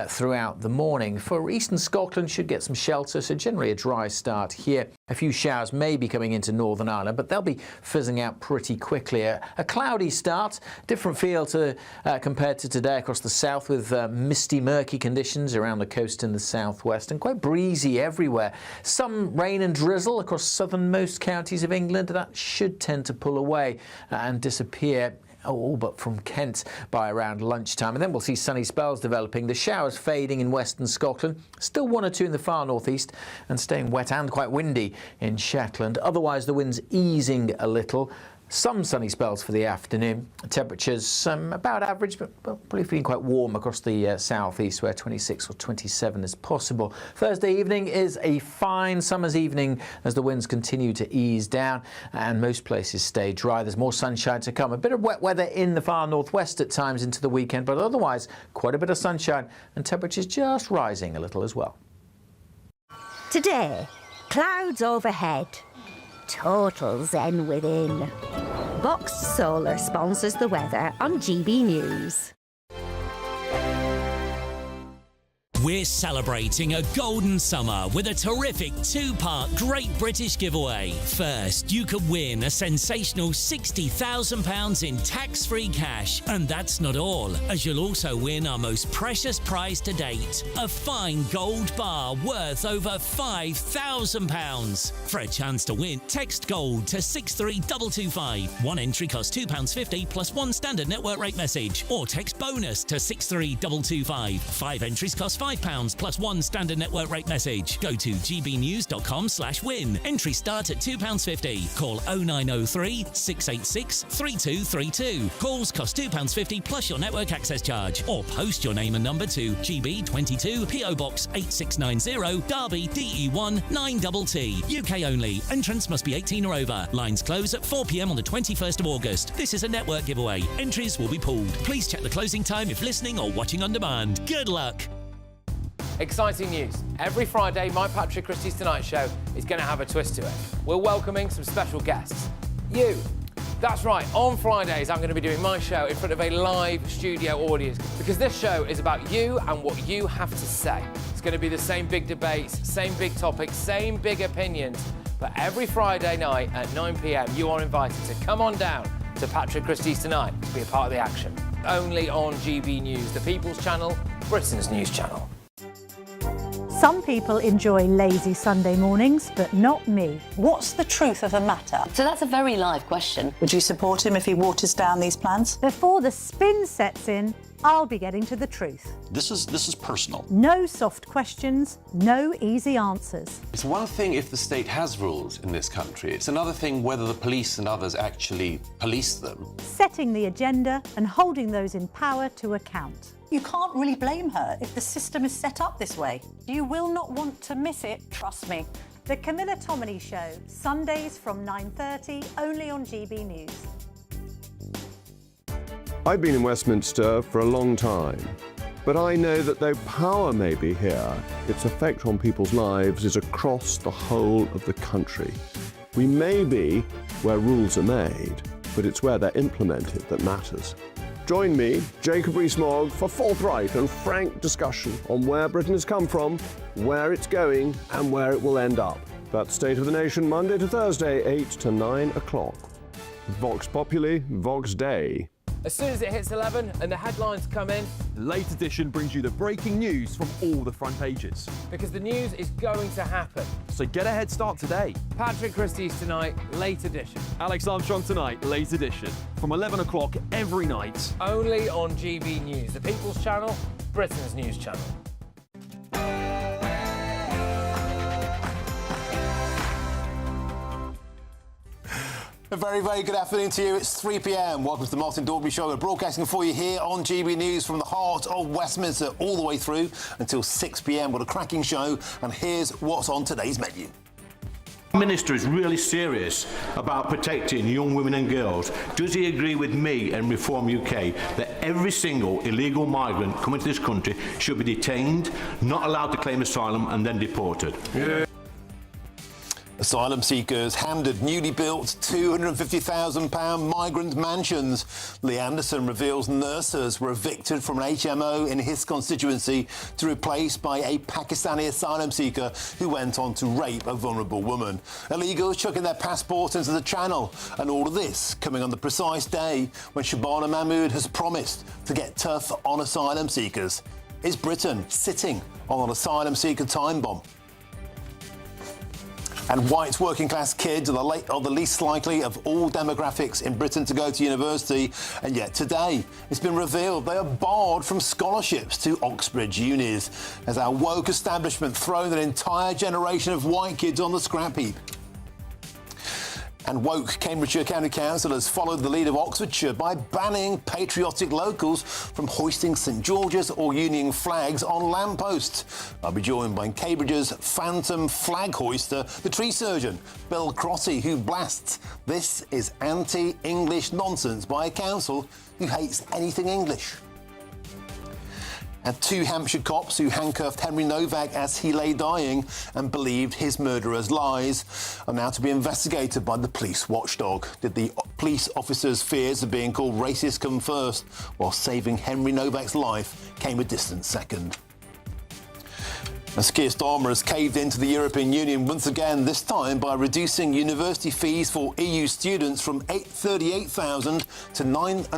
throughout the morning. For eastern Scotland, should get some shelter, so generally a dry start here. A few showers may be coming into Northern Ireland, but they'll be fizzing out pretty quickly. A cloudy start, different feel to compared to today across the south, with misty, murky conditions around the coast in the southwest, and quite breezy everywhere. Some rain and drizzle across southernmost counties of England. That should tend to pull away and disappear, all but from Kent by around lunchtime. And then we'll see sunny spells developing. The showers fading in western Scotland. Still one or two in the far northeast, and staying wet and quite windy in Shetland. Otherwise, the wind's easing a little. Some sunny spells for the afternoon. Temperatures about average, but probably feeling quite warm across the southeast, where 26 or 27 is possible. Thursday evening is a fine summer's evening as the winds continue to ease down and most places stay dry. There's more sunshine to come. A bit of wet weather in the far northwest at times into the weekend, but otherwise quite a bit of sunshine and temperatures just rising a little as well.
Today, clouds overhead, total zen within. Box Solar sponsors the weather on GB News.
We're celebrating a golden summer with a terrific two-part Great British giveaway. First, you could win a sensational £60,000 in tax-free cash. And that's not all, as you'll also win our most precious prize to date, a fine gold bar worth over £5,000. For a chance to win, text GOLD to 63225. One entry costs £2.50 plus one standard network rate message. Or text BONUS to 63225. 5 entries cost £5. £5 plus one standard network rate message. Go to gbnews.com/win. Entries start at £2.50. Call 0903 686 3232. Calls cost £2.50 plus your network access charge. Or post your name and number to GB22 PO Box 8690 Derby DE1 9TT. UK only. Entrants must be 18 or over. Lines close at 4 p.m. on the 21st of August. This is a network giveaway. Entries will be pulled. Please check the closing time if listening or watching on demand. Good luck.
Exciting news. Every Friday, my Patrick Christie's Tonight Show is going to have a twist to it. We're welcoming some special guests. You. That's right, on Fridays I'm going to be doing my show in front of a live studio audience because this show is about you and what you have to say. It's going to be the same big debates, same big topics, same big opinions. But every Friday night at 9 p.m, you are invited to come on down to Patrick Christie's Tonight to be a part of the action. Only on GB News, the People's Channel, Britain's news channel.
Some people enjoy lazy Sunday mornings, but not me.
What's the truth of the matter? So that's a very live question. Would you support him if he waters down these plans?
Before the spin sets in, I'll be getting to the truth.
This is personal.
No soft questions, no easy answers.
It's one thing if the state has rules in this country. It's another thing whether the police and others actually police them.
Setting the agenda and holding those in power to account.
You can't really blame her if the system is set up this way. You will not want to miss it, trust me.
The Camilla Tominey Show, Sundays from 9:30, only on GB News.
I've been in Westminster for a long time, but I know that though power may be here, its effect on people's lives is across the whole of the country. We may be where rules are made, but it's where they're implemented that matters. Join me, Jacob Rees-Mogg, for forthright and frank discussion on where Britain has come from, where it's going, and where it will end up. That's State of the Nation, Monday to Thursday, 8 to 9 o'clock. Vox Populi, Vox Dei.
As soon as it hits 11 and the headlines come in,
the late edition brings you the breaking news from all the front pages.
Because the news is going to happen.
So get a head start today.
Patrick Christie's Tonight, late edition.
Alex Armstrong Tonight, late edition. From 11 o'clock every night.
Only on GB News, the People's Channel, Britain's news channel.
A very, very good afternoon to you. It's 3 p.m. Welcome to the Martin Daubry Show. We're broadcasting for you here on GB News from the heart of Westminster all the way through until 6 p.m. What a cracking show. And here's what's on today's menu.
The Minister is really serious about protecting young women and girls. Does he agree with me and Reform UK that every single illegal migrant coming to this country should be detained, not allowed to claim asylum and then deported?
Yeah. Asylum seekers handed newly built £250,000 migrant mansions. Lee Anderson reveals nurses were evicted from an HMO in his constituency to replace by a Pakistani asylum seeker who went on to rape a vulnerable woman. Illegals chucking their passports into the Channel. And all of this coming on the precise day when Shabana Mahmood has promised to get tough on asylum seekers. Is Britain sitting on an asylum seeker time bomb? And white working-class kids are the least likely of all demographics in Britain to go to university. And yet today, it's been revealed they are barred from scholarships to Oxbridge unis as our woke establishment thrown an entire generation of white kids on the scrap heap. And woke Cambridgeshire County Council has followed the lead of Oxfordshire by banning patriotic locals from hoisting St George's or Union flags on lampposts. I'll be joined by Cambridge's phantom flag hoister, the tree surgeon, Bill Crotty, who blasts this is anti-English nonsense by a council who hates anything English. And 2 Hampshire cops who handcuffed Henry Novak as he lay dying and believed his murderer's lies are now to be investigated by the police watchdog. Did the police officer's fears of being called racist come first, while saving Henry Novak's life came a distant second? As Keir Starmer has caved into the European Union once again, this time by reducing university fees for EU students from $38,000 to $9,500.